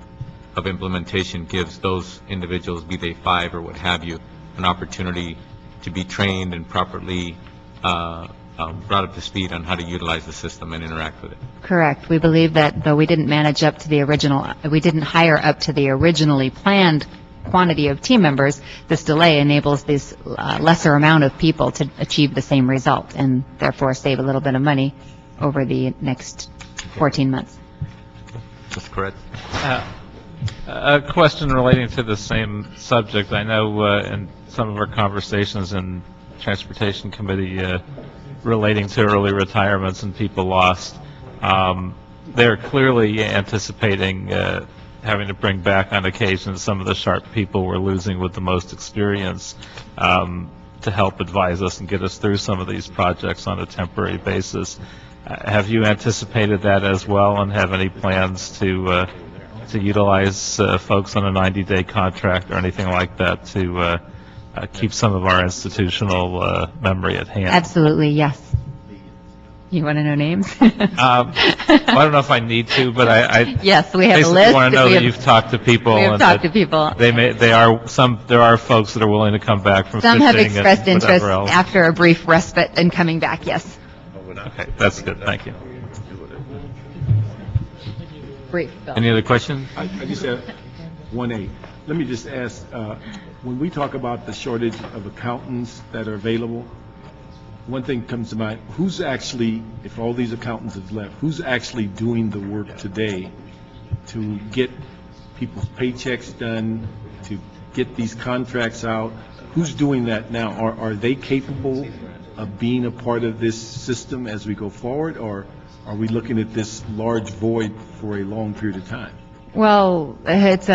of implementation gives those individuals, be they 5 or what have you, an opportunity to be trained and properly brought up to speed on how to utilize the system and interact with it. Correct. We believe that though we didn't manage up to the original, we didn't hire up to the originally planned quantity of team members, this delay enables this lesser amount of people to achieve the same result and therefore save a little bit of money over the next 14 months. That's correct. A question relating to the same subject. I know in some of our conversations in Transportation Committee relating to early retirements and people lost, they're clearly anticipating having to bring back on occasion some of the sharp people we're losing with the most experience to help advise us and get us through some of these projects on a temporary basis. Have you anticipated that as well, and have any plans to utilize folks on a 90-day contract or anything like that to keep some of our institutional memory at hand? Absolutely, yes. You want to know names? I don't know if I need to, but I yes, we have a basically list. want to know that you've talked to people. We have and talked that to people. There are folks that are willing to come back from Some fishing have and expressed interest whatever else. after a brief respite and coming back, yes. Okay, that's good. Thank you. Brief, Bill. Any other questions? I just have 1A. Let me just ask, when we talk about the shortage of accountants that are available, one thing comes to mind, who's actually, if all these accountants have left, who's actually doing the work today to get people's paychecks done, to get these contracts out? Who's doing that now? Are they capable of being a part of this system as we go forward, or are we looking at this large void for a long period of time? Well, it's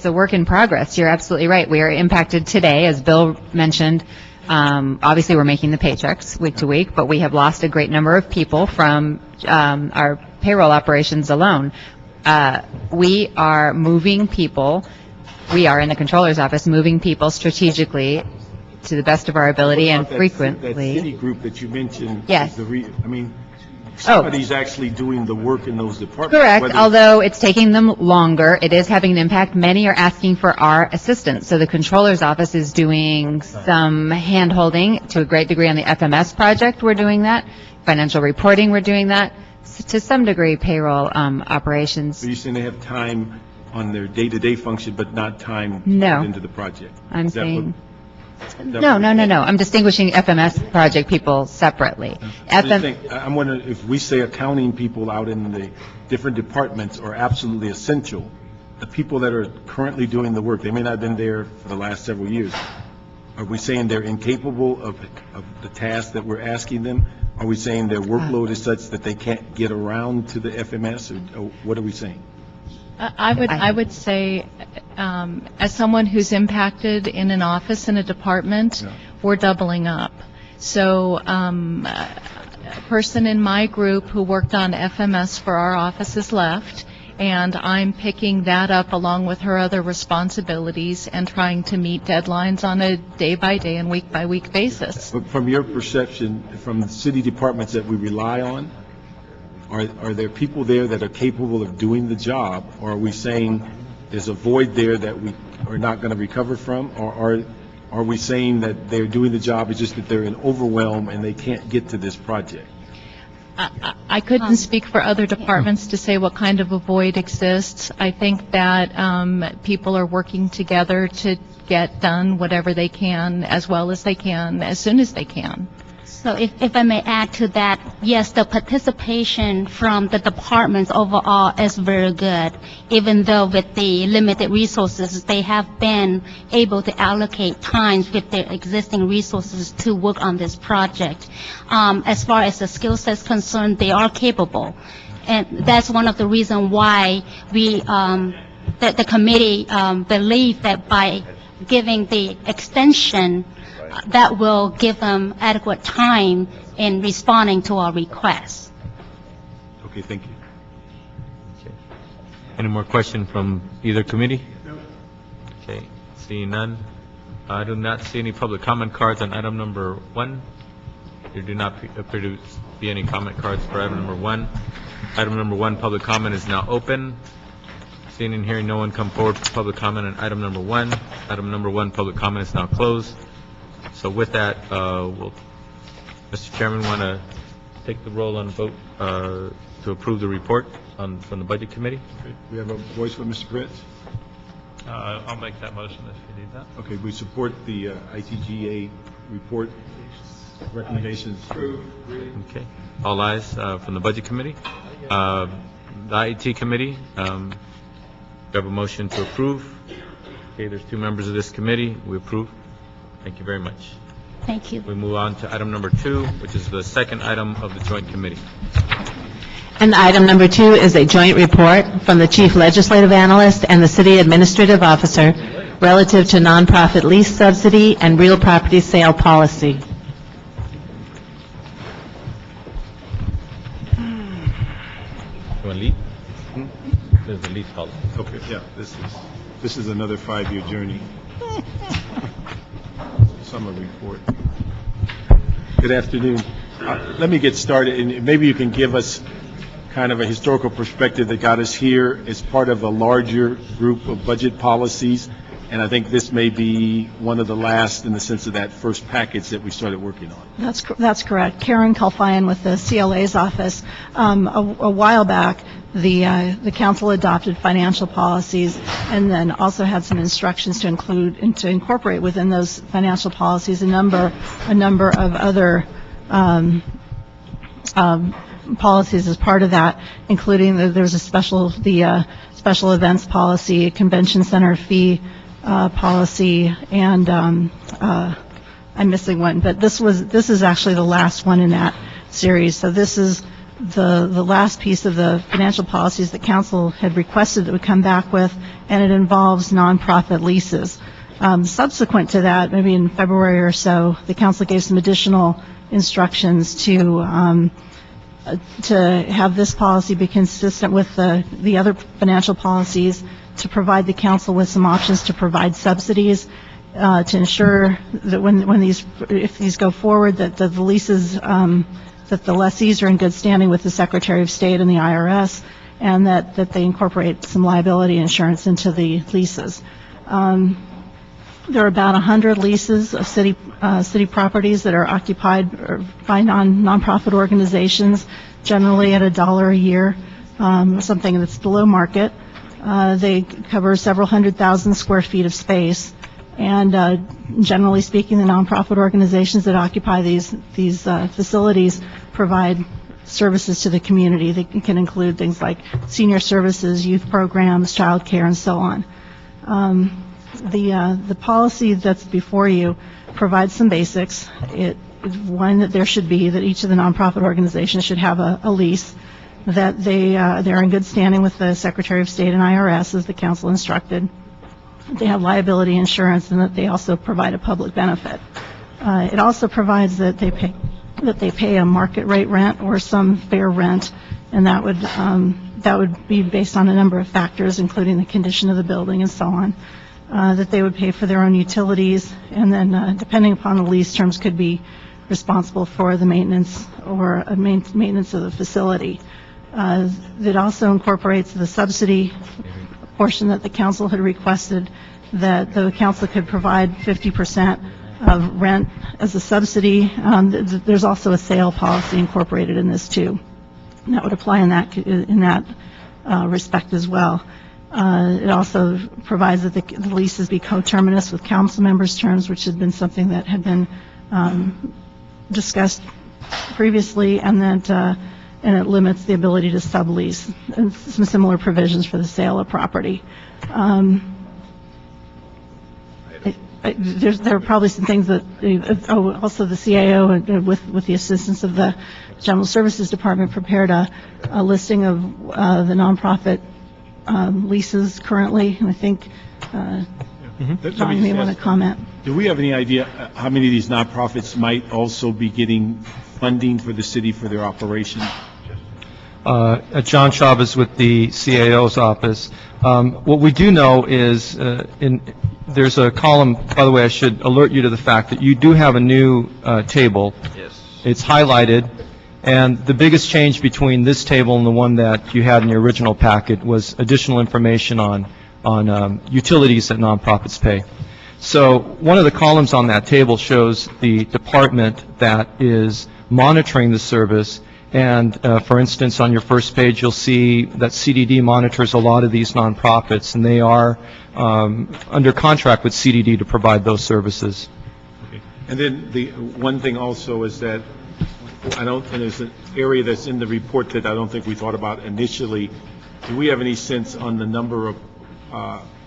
a work in progress. You're absolutely right. We are impacted today, as Bill mentioned. Obviously, we're making the paychecks week to week, but we have lost a great number of people from our payroll operations alone. We are moving people. We are in the controller's office moving people strategically to the best of our ability and frequently. That city group that you mentioned. Yes. Somebody's actually doing the work in those departments. Correct, although it's taking them longer, it is having an impact. Many are asking for our assistance. So the controller's office is doing some hand-holding to a great degree on the FMS project. We're doing that. Financial reporting, we're doing that. To some degree, payroll operations. So you're saying they have time on their day-to-day function, but not time No. put into the project? I'm Is that saying, what- no. I'm distinguishing FMS project people separately. I'm wondering if we say accounting people out in the different departments are absolutely essential, the people that are currently doing the work, they may not have been there for the last several years. Are we saying they're incapable of the task that we're asking them? Are we saying their workload is such that they can't get around to the FMS, or what are we saying? I would say, as someone who's impacted in an office in a department, we're doubling up. So a person in my group who worked on FMS for our office has left, and I'm picking that up along with her other responsibilities and trying to meet deadlines on a day-by-day and week-by-week basis. But from your perception, from the city departments that we rely on, are there people there that are capable of doing the job, or are we saying there's a void there that we are not going to recover from, or are we saying that they're doing the job, it's just that they're in overwhelm and they can't get to this project? I couldn't speak for other departments to say what kind of a void exists. I think that people are working together to get done whatever they can, as well as they can, as soon as they can. So if I may add to that, yes, the participation from the departments overall is very good. Even though with the limited resources, they have been able to allocate time with their existing resources to work on this project. As far as the skill set is concerned, they are capable. And that's one of the reasons why we, the committee believe that by giving the extension, that will give them adequate time in responding to our requests. Okay, thank you. Any more questions from either committee? No. Okay, seeing none. I do not see any public comment cards on item number 1. There do not appear to be any comment cards for item number 1. Item number 1, public comment is now open. Seeing and hearing no one come forward for public comment on item number 1. Item number 1, public comment is now closed. So with that, Mr. Chairman, want to take the roll on vote to approve the report from the Budget Committee? Okay. We have a voice for Mr. Pritz? I'll make that motion if you need that. Okay, we support the ITGA report recommendations. Okay. All ayes from the Budget Committee. The IT Committee, we have a motion to approve. Okay, there's 2 members of this committee. We approve. Thank you very much. Thank you. We move on to item number 2, which is the second item of the Joint Committee. And item number 2 is a joint report from the Chief Legislative Analyst and the City Administrative Officer relative to nonprofit lease subsidy and real property sale policy. You want to lead? There's the lease policy. Okay, yeah, this is another 5-year journey. Summer report. Good afternoon. Let me get started, and maybe you can give us kind of a historical perspective that got us here as part of a larger group of budget policies, and I think this may be one of the last in the sense of that first package that we started working on. That's correct. Karen Kalfayan with the CLA's office. A while back, the council adopted financial policies and then also had some instructions to include and to incorporate within those financial policies a number of other policies as part of that, including there's a special events policy, convention center fee policy, and I'm missing one, but this is actually the last one in that series. So this is the last piece of the financial policies that council had requested that we come back with, and it involves nonprofit leases. Subsequent to that, maybe in February or so, the council gave some additional instructions to have this policy be consistent with the other financial policies, to provide the council with some options to provide subsidies, to ensure that if these go forward, that the leases, that the lessees are in good standing with the Secretary of State and the IRS, and that they incorporate some liability insurance into the leases. There are about 100 leases of city properties that are occupied by nonprofit organizations, generally at $1 a year, something that's below market. They cover several 100,000 square feet of space, and generally speaking, the nonprofit organizations that occupy these facilities provide services to the community. They can include things like senior services, youth programs, child care, and so on. The policy that's before you provides some basics. One, that there should be, that each of the nonprofit organizations should have a lease, that they're in good standing with the Secretary of State and IRS, as the council instructed. They have liability insurance, and that they also provide a public benefit. It also provides that they pay a market rate rent or some fair rent, and that would be based on a number of factors, including the condition of the building and so on. That they would pay for their own utilities, and then depending upon the lease terms, could be responsible for the maintenance or maintenance of the facility. That also incorporates the subsidy portion that the council had requested, that the council could provide 50% of rent as a subsidy. There's also a sale policy incorporated in this too. And that would apply in that respect as well. It also provides that the leases be coterminous with council members' terms, which had been something that had been discussed previously, and it limits the ability to sublease, and some similar provisions for the sale of property. There are probably some things that, also the CAO, with the assistance of the General Services Department, prepared a listing of the nonprofit leases currently, and I think John may want to comment. Do we have any idea how many of these nonprofits might also be getting funding for the city for their operation? John Chavez with the CAO's office. What we do know is there's a column, by the way, I should alert you to the fact that you do have a new table. Yes. It's highlighted, and the biggest change between this table and the one that you had in your original packet was additional information on utilities that nonprofits pay. So one of the columns on that table shows the department that is monitoring the service. And for instance, on your first page, you'll see that CDD monitors a lot of these nonprofits, and they are under contract with CDD to provide those services. Okay. And then the one thing also is that and there's an area that's in the report that I don't think we thought about initially. Do we have any sense on the number of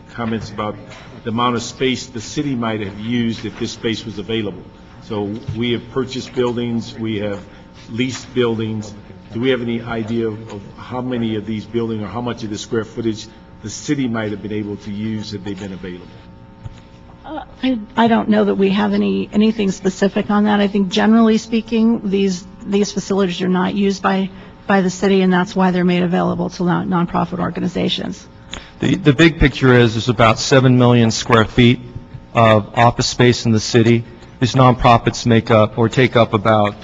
comments about the amount of space the city might have used if this space was available? So we have purchased buildings, we have leased buildings. Do we have any idea of how many of these buildings or how much of the square footage the city might have been able to use had they been available? I don't know that we have anything specific on that. I think generally speaking, these facilities are not used by the city, and that's why they're made available to nonprofit organizations. The big picture is there's about 7 million square feet of office space in the city. These nonprofits make up or take up about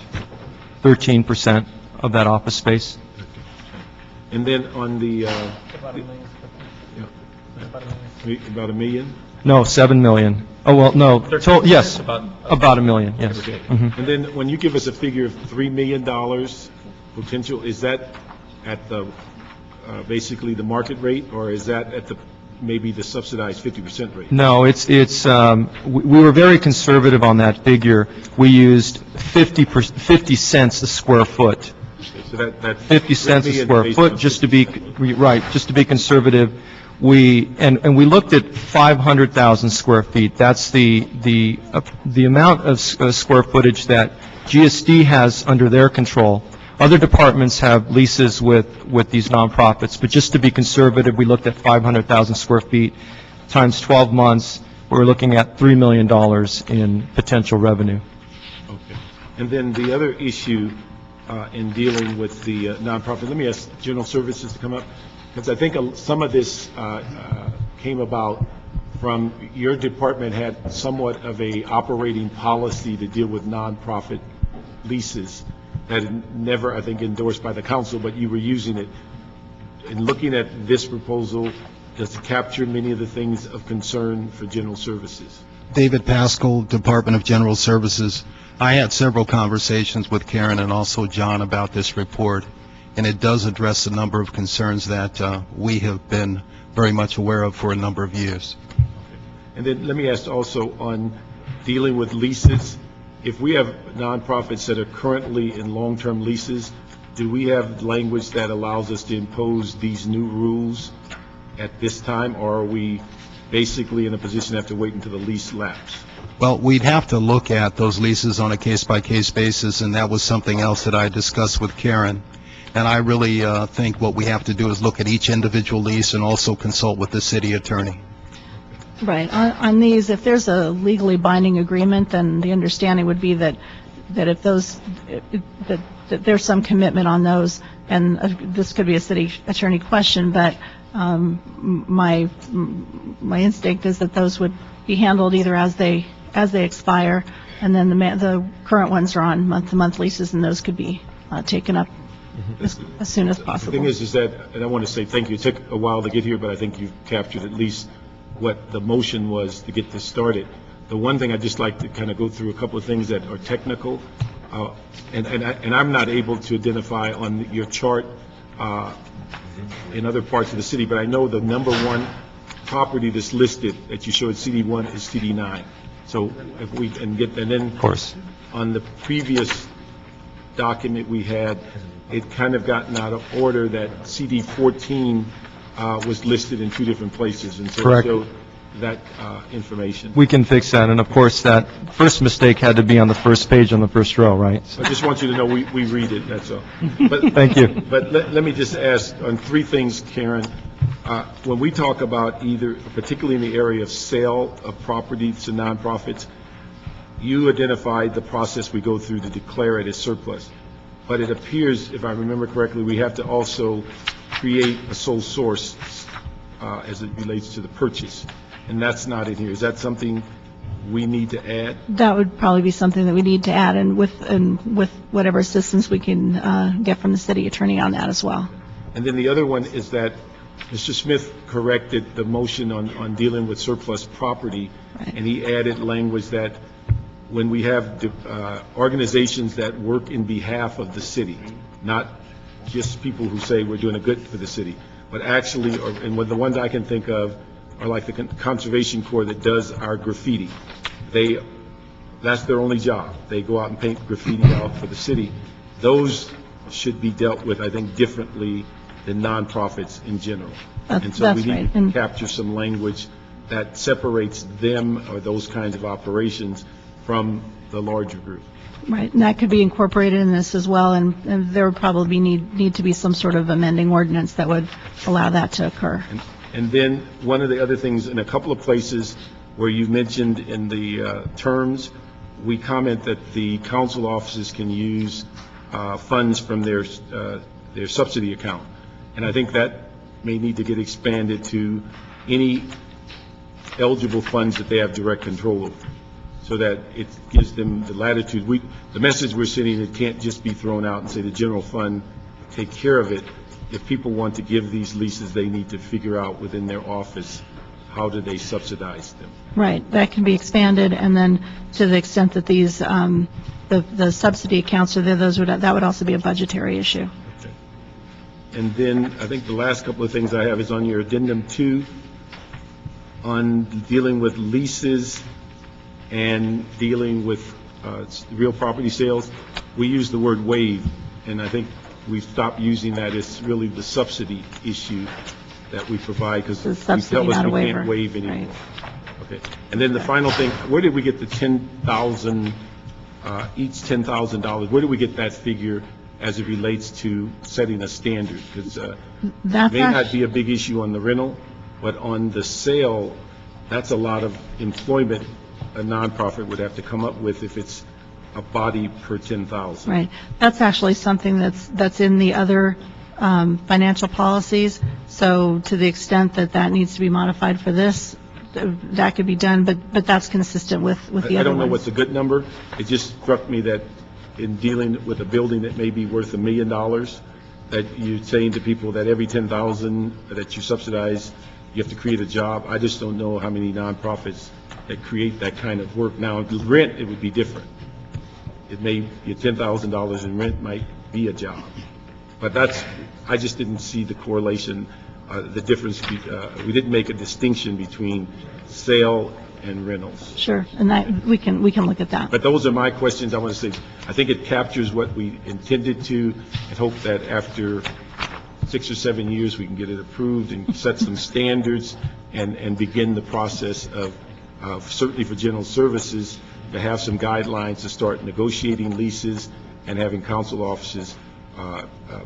13% of that office space. And then on the about a million? No, 7 million. Oh, well, no. Yes, about a million, yes. Okay. Mm-hmm. And then when you give us a figure of $3 million potential, is that at the basically the market rate, or is that at the maybe the subsidized 50% rate? No, we were very conservative on that figure. We used 50 cents a square foot. So that 50 cents a square foot, just to be conservative. We looked at 500,000 square feet. That's the amount of square footage that GSD has under their control. Other departments have leases with these nonprofits, but just to be conservative, we looked at 500,000 square feet times 12 months. We're looking at $3 million in potential revenue. Okay. And then the other issue in dealing with the nonprofit, let me ask General Services to come up, because I think some of this came about from your department had somewhat of a operating policy to deal with nonprofit leases that never, I think, endorsed by the council, but you were using it. In looking at this proposal, does it capture many of the things of concern for General Services? David Pascal, Department of General Services. I had several conversations with Karen and also John about this report, and it does address a number of concerns that we have been very much aware of for a number of years. And then let me ask also on dealing with leases. If we have nonprofits that are currently in long-term leases, do we have language that allows us to impose these new rules at this time, or are we basically in a position to have to wait until the lease lapse? Well, we'd have to look at those leases on a case-by-case basis, and that was something else that I discussed with Karen. And I really think what we have to do is look at each individual lease and also consult with the city attorney. Right. On these, if there's a legally binding agreement, then the understanding would be that if those, that there's some commitment on those, and this could be a city attorney question, but my instinct is that those would be handled either as they expire, and then the current ones are on month-to-month leases, and those could be taken up as soon as possible. The thing is that, and I want to say thank you, it took a while to get here, but I think you've captured at least what the motion was to get this started. The one thing I'd just like to kind of go through a couple of things that are technical, and I'm not able to identify on your chart in other parts of the city, but I know the number one property that's listed that you showed CD1 is CD9. So if we can get, and then of course on the previous document we had, it kind of gotten out of order that CD14 was listed in two different places, and so Correct. it showed that information. We can fix that, and of course, that first mistake had to be on the first page on the first row, right? I just want you to know we read it, that's all. But, Thank you. But let me just ask on three things, Karen. When we talk about either, particularly in the area of sale of property to nonprofits, you identified the process we go through to declare it as surplus. But it appears, if I remember correctly, we have to also create a sole source as it relates to the purchase. And that's not in here. Is that something we need to add? That would probably be something that we need to add, and with whatever assistance we can get from the city attorney on that as well. And then the other one is that Mr. Smith corrected the motion on dealing with surplus property, and he added language that when we have organizations that work in behalf of the city, not just people who say we're doing a good for the city, but actually, and the ones I can think of are like the Conservation Corps that does our graffiti. That's their only job. They go out and paint graffiti out for the city. Those should be dealt with, I think, differently than nonprofits in general. And so we need to capture some language that separates them or those kinds of operations from the larger group. Right, and that could be incorporated in this as well, and there would probably need to be some sort of amending ordinance that would allow that to occur. And then one of the other things, in a couple of places where you mentioned in the terms, we comment that the council offices can use funds from their subsidy account. And I think that may need to get expanded to any eligible funds that they have direct control over, so that it gives them the latitude. The message we're sending, it can't just be thrown out and say the general fund take care of it. If people want to give these leases, they need to figure out within their office, how do they subsidize them? Right, that can be expanded, and then to the extent that these, the subsidy accounts are there, that would also be a budgetary issue. Okay. And then I think the last couple of things I have is on your addendum 2 on dealing with leases and dealing with real property sales. We use the word waive, and I think we've stopped using that. It's really the subsidy issue that we provide, because we tell us we can't waive anymore. Right. Okay. And then the final thing, where did we get the 10,000, each $10,000? Where did we get that figure as it relates to setting a standard? Because it may not be a big issue on the rental, but on the sale, that's a lot of employment a nonprofit would have to come up with if it's a body per 10,000. Right. That's actually something that's in the other financial policies. So to the extent that needs to be modified for this, that could be done, but that's consistent with the other ones. I don't know what's a good number. It just struck me that in dealing with a building that may be worth $1 million, that you're saying to people that every 10,000 that you subsidize, you have to create a job. I just don't know how many nonprofits that create that kind of work. Now, the rent, it would be different. It may be $10,000 in rent might be a job. But I just didn't see the correlation, the difference. We didn't make a distinction between sale and rentals. Sure, and we can look at that. But those are my questions. I want to say, I think it captures what we intended to, and hope that after 6 or 7 years, we can get it approved and set some standards and begin the process of certainly for general services, to have some guidelines to start negotiating leases and having council offices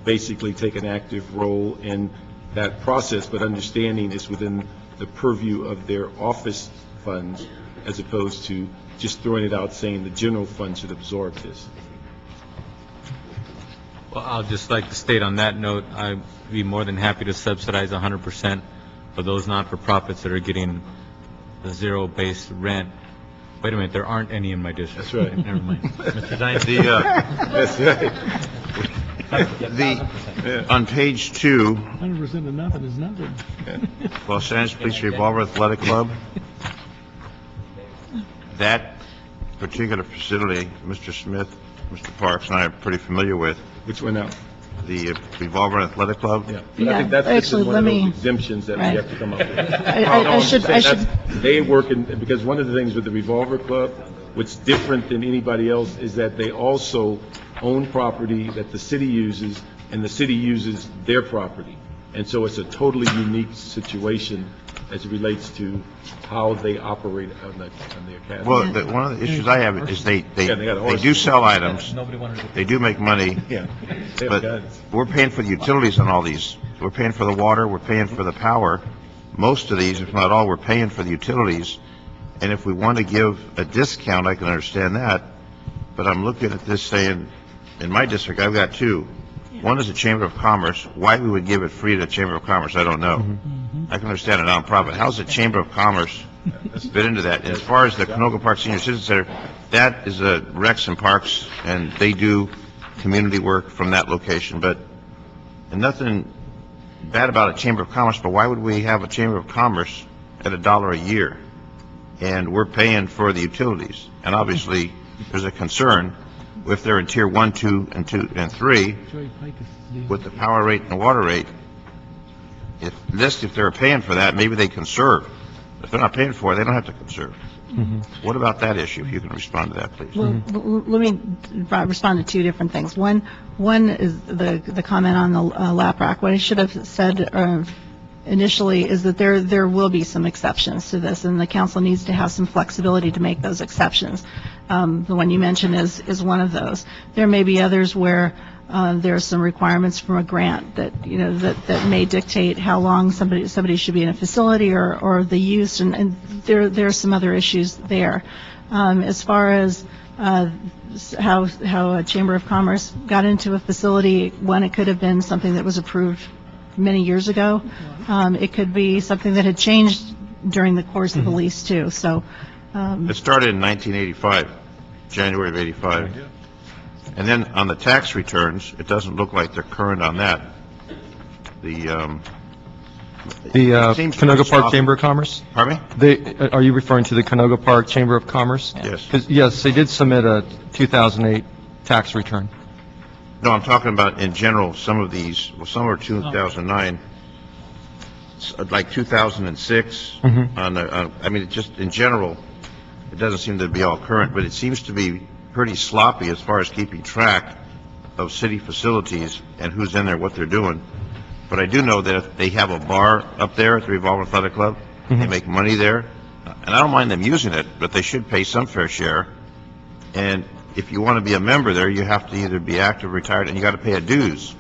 basically take an active role in that process, but understanding it's within the purview of their office funds, as opposed to just throwing it out saying the general fund should absorb this. Well, I'll just like to state on that note, I'd be more than happy to subsidize 100% for those not-for-profits that are getting the zero-based rent. Wait a minute, there aren't any in my district. That's right. Never mind. Mr. Dines? That's right. On page 2, 100% of nothing is nothing. Los Angeles Police Revolver Athletic Club, that particular facility, Mr. Smith, Mr. Parks, and I are pretty familiar with. Which one now? The Revolver Athletic Club? Yeah. But I think that's actually, one of those exemptions that we have to come up with. I should. They work in, because one of the things with the Revolver Club, what's different than anybody else is that they also own property that the city uses, and the city uses their property. And so it's a totally unique situation as it relates to how they operate on the academy. Well, one of the issues I have is they do sell items, they do make money, Yeah. but we're paying for the utilities on all these. We're paying for the water, we're paying for the power. Most of these, if not all, we're paying for the utilities. And if we want to give a discount, I can understand that. But I'm looking at this saying, in my district, I've got two. One is the Chamber of Commerce. Why we would give it free to the Chamber of Commerce, I don't know. I can understand a nonprofit. How's the Chamber of Commerce fit into that? And as far as the Canoga Park Senior Citizen Center, that is a Recs and Parks, and they do community work from that location. But and nothing bad about a Chamber of Commerce, but why would we have a Chamber of Commerce at $1 a year? And we're paying for the utilities. And obviously, there's a concern if they're in tier 1, 2, and 3, with the power rate and the water rate. If they're paying for that, maybe they conserve. If they're not paying for it, they don't have to conserve. What about that issue? If you can respond to that, please. Well, let me respond to two different things. One is the comment on the lap rack. What I should have said initially is that there will be some exceptions to this, and the council needs to have some flexibility to make those exceptions. The one you mentioned is one of those. There may be others where there are some requirements from a grant that that may dictate how long somebody should be in a facility or the use, and there are some other issues there. As far as how a Chamber of Commerce got into a facility, one, it could have been something that was approved many years ago. It could be something that had changed during the course of the lease too. So it started in 1985, January of 85. And then on the tax returns, it doesn't look like they're current on that. The Canoga Park Chamber of Commerce? Pardon me? Are you referring to the Canoga Park Chamber of Commerce? Yes. Yes, they did submit a 2008 tax return. No, I'm talking about in general, some of these, well, some are 2009, like 2006. I mean, just in general, it doesn't seem to be all current, but it seems to be pretty sloppy as far as keeping track of city facilities and who's in there, what they're doing. But I do know that if they have a bar up there at the Revolver Athletic Club, they make money there, and I don't mind them using it, but they should pay some fair share. And if you want to be a member there, you have to either be active, retired, and you got to pay a dues.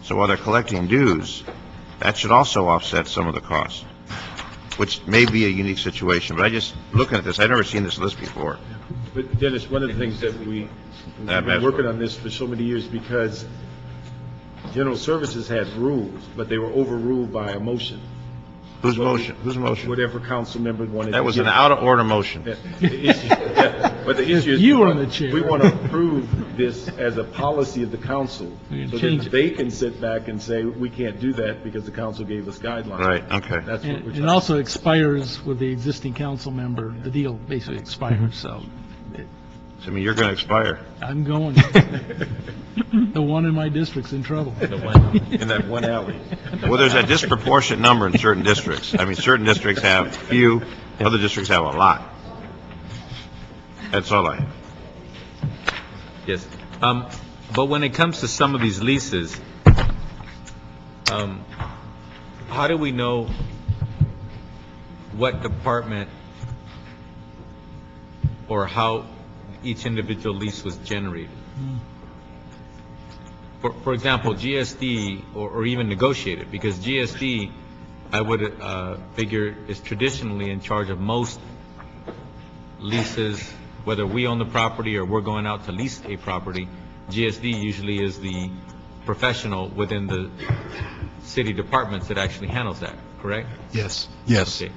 So while they're collecting dues, that should also offset some of the costs, which may be a unique situation. But I just, looking at this, I've never seen this list before. But Dennis, one of the things that we've been working on this for so many years, because General Services had rules, but they were overruled by a motion. Whose motion? Whose motion? Whatever council member wanted to That was give. an out-of-order motion. The But the issue is, You were in the chair. we want to approve this as a policy of the council, We so change that it. they can sit back and say, we can't do that because the council gave us guidelines. Right, okay. That's what we're And trying. it also expires with the existing council member. The deal basically expires, so I mean, you're going to expire. I'm going. The one in my district's in trouble. In that one alley. Well, there's a disproportionate number in certain districts. I mean, certain districts have few, other districts have a lot. That's all I have. Yes. But when it comes to some of these leases, how do we know what department or how each individual lease was generated? For example, GSD or even negotiated, because GSD, I would figure, is traditionally in charge of most leases, whether we own the property or we're going out to lease a property. GSD usually is the professional within the city departments that actually handles that, correct? Yes. Yes. Okay.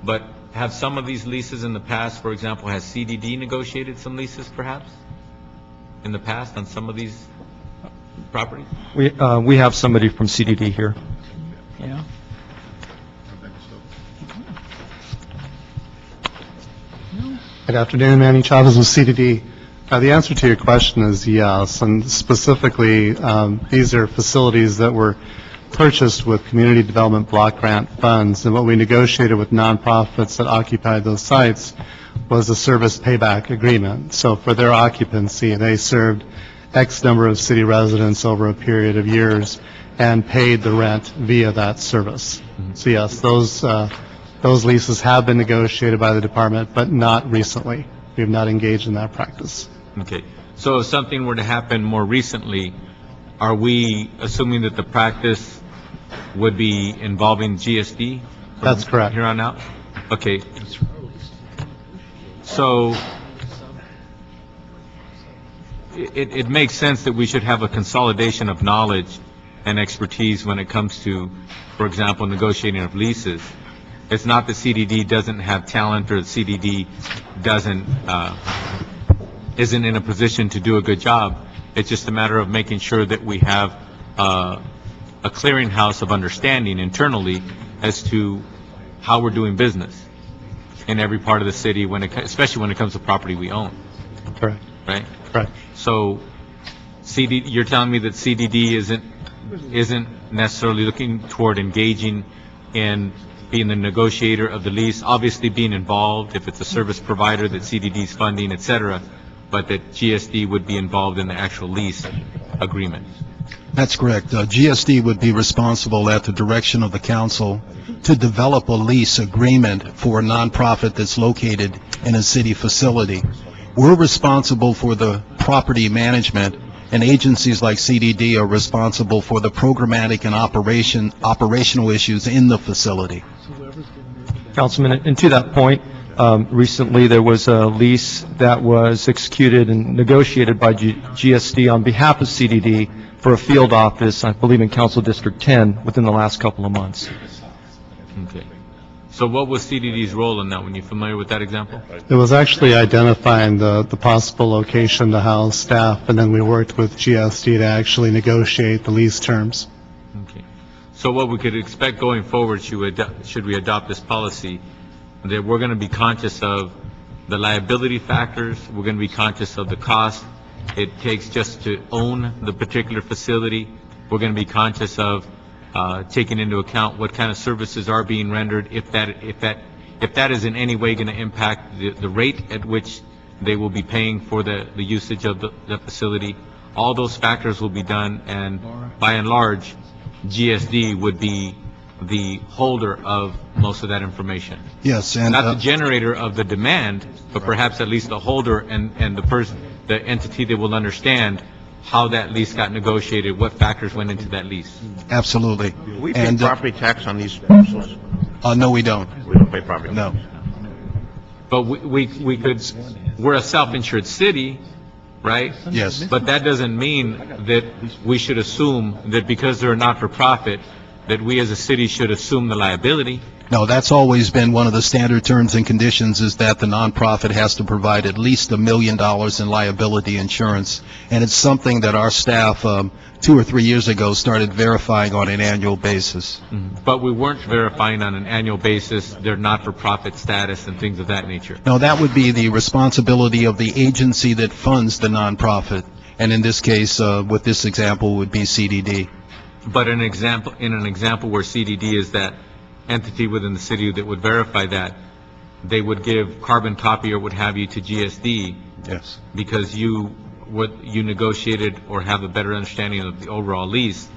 But have some of these leases in the past, for example, has CDD negotiated some leases perhaps in the past on some of these properties? We have somebody from CDD here. Yeah. Good afternoon, Manny Chavez with CDD. The answer to your question is yes, and specifically, these are facilities that were purchased with community development block grant funds, and what we negotiated with nonprofits that occupied those sites was a service payback agreement. So for their occupancy, they served X number of city residents over a period of years and paid the rent via that service. So yes, those leases have been negotiated by the department, but not recently. We have not engaged in that practice. Okay. So if something were to happen more recently, are we assuming that the practice would be involving GSD? That's correct. Here on out? Okay. So it makes sense that we should have a consolidation of knowledge and expertise when it comes to, for example, negotiating of leases. It's not that CDD doesn't have talent or CDD isn't in a position to do a good job. It's just a matter of making sure that we have a clearinghouse of understanding internally as to how we're doing business in every part of the city, especially when it comes to property we own. Correct. Right? Correct. So you're telling me that CDD isn't necessarily looking toward engaging in being the negotiator of the lease, obviously being involved if it's a service provider that CDD's funding, et cetera, but that GSD would be involved in the actual lease agreement. That's correct. GSD would be responsible at the direction of the council to develop a lease agreement for a nonprofit that's located in a city facility. We're responsible for the property management, and agencies like CDD are responsible for the programmatic and operational issues in the facility. Councilman, and to that point, recently there was a lease that was executed and negotiated by GSD on behalf of CDD for a field office, I believe in Council District 10, within the last couple of months. Okay. So what was CDD's role in that one? You familiar with that example? It was actually identifying the possible location to house staff, and then we worked with GSD to actually negotiate the lease terms. Okay. So what we could expect going forward, should we adopt this policy, that we're going to be conscious of the liability factors, we're going to be conscious of the cost it takes just to own the particular facility, we're going to be conscious of taking into account what kind of services are being rendered, if that is in any way going to impact the rate at which they will be paying for the usage of the facility. All those factors will be done, and by and large, GSD would be the holder of most of that information. Yes, and not the generator of the demand, but perhaps at least the holder and the entity that will understand how that lease got negotiated, what factors went into that lease. Absolutely. Do we pay property tax on these parcels? No, we don't. We don't pay property tax? No. But we're a self-insured city, right? Yes. But that doesn't mean that we should assume that because they're a not-for-profit, that we as a city should assume the liability. No, that's always been one of the standard terms and conditions, is that the nonprofit has to provide at least $1 million in liability insurance. And it's something that our staff, 2 or 3 years ago, started verifying on an annual basis. But we weren't verifying on an annual basis their not-for-profit status and things of that nature. No, that would be the responsibility of the agency that funds the nonprofit. And in this case, with this example, would be CDD. But in an example where CDD is that entity within the city that would verify that, they would give carbon copy or what have you to GSD. Yes. Because you negotiated or have a better understanding of the overall lease.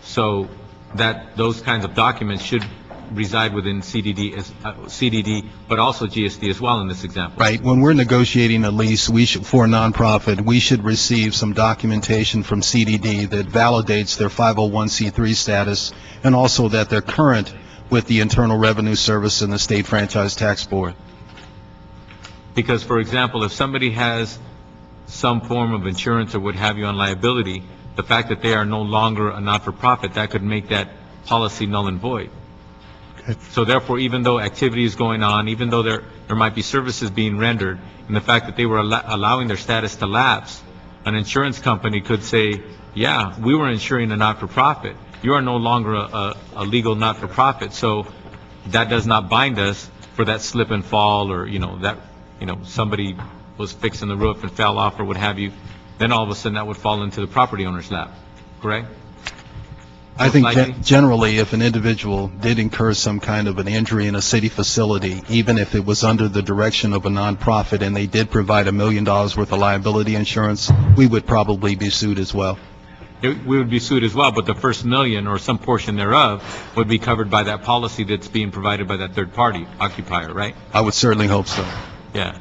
So that those kinds of documents should reside within CDD, but also GSD as well in this example. Right. When we're negotiating a lease, for a nonprofit, we should receive some documentation from CDD that validates their 501c3 status, and also that they're current with the Internal Revenue Service and the State Franchise Tax Board. Because, for example, if somebody has some form of insurance or what have you on liability, the fact that they are no longer a not-for-profit, that could make that policy null and void. Okay. So therefore, even though activity is going on, even though there might be services being rendered, and the fact that they were allowing their status to lapse, an insurance company could say, yeah, we were insuring a not-for-profit. You are no longer a legal not-for-profit, so that does not bind us for that slip and fall, or, somebody was fixing the roof and fell off or what have you. Then all of a sudden that would fall into the property owner's lap, correct? I think generally, if an individual did incur some kind of an injury in a city facility, even if it was under the direction of a nonprofit and they did provide $1 million worth of liability insurance, we would probably be sued as well. We would be sued as well, but the first $1 million or some portion thereof would be covered by that policy that's being provided by that third party occupier, right? I would certainly hope so. Yeah.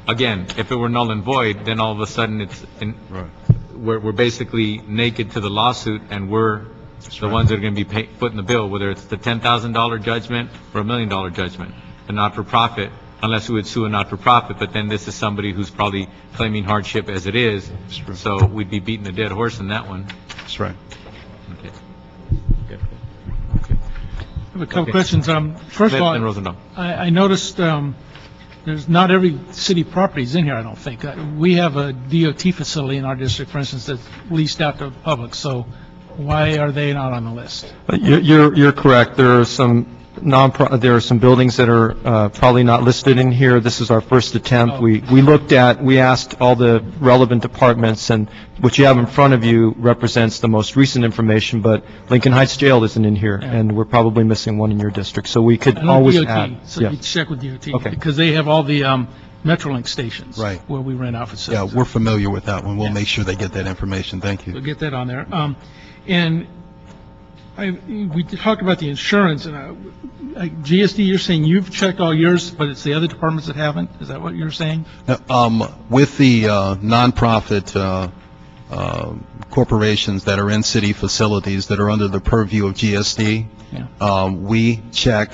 Again, if it were null and void, then all of a sudden we're basically naked to the lawsuit, and we're the ones that are going to be footing the bill, whether it's the $10,000 judgment or $1 million judgment. The not-for-profit, unless we would sue a not-for-profit, but then this is somebody who's probably claiming hardship as it is, so we'd be beating a dead horse in that one. That's right. Okay. I have a couple questions. First of all, I noticed there's not every city properties in here, I don't think. We have a DOT facility in our district, for instance, that's leased out to the public, so why are they not on the list? You're correct. There are some buildings that are probably not listed in here. This is our first attempt. We asked all the relevant departments, and what you have in front of you represents the most recent information, but Lincoln Heights Jail isn't in here, and we're probably missing one in your district, so we could always DOT, add. So you check with DOT, because they have all the Metrolink stations where we rent out facilities. Yeah, we're familiar with that one. We'll make sure they get that information. Thank you. We'll get that on there. And we talked about the insurance, and GSD, you're saying you've checked all yours, but it's the other departments that haven't? Is that what you're saying? With the nonprofit corporations that are in city facilities that are under the purview of GSD, we check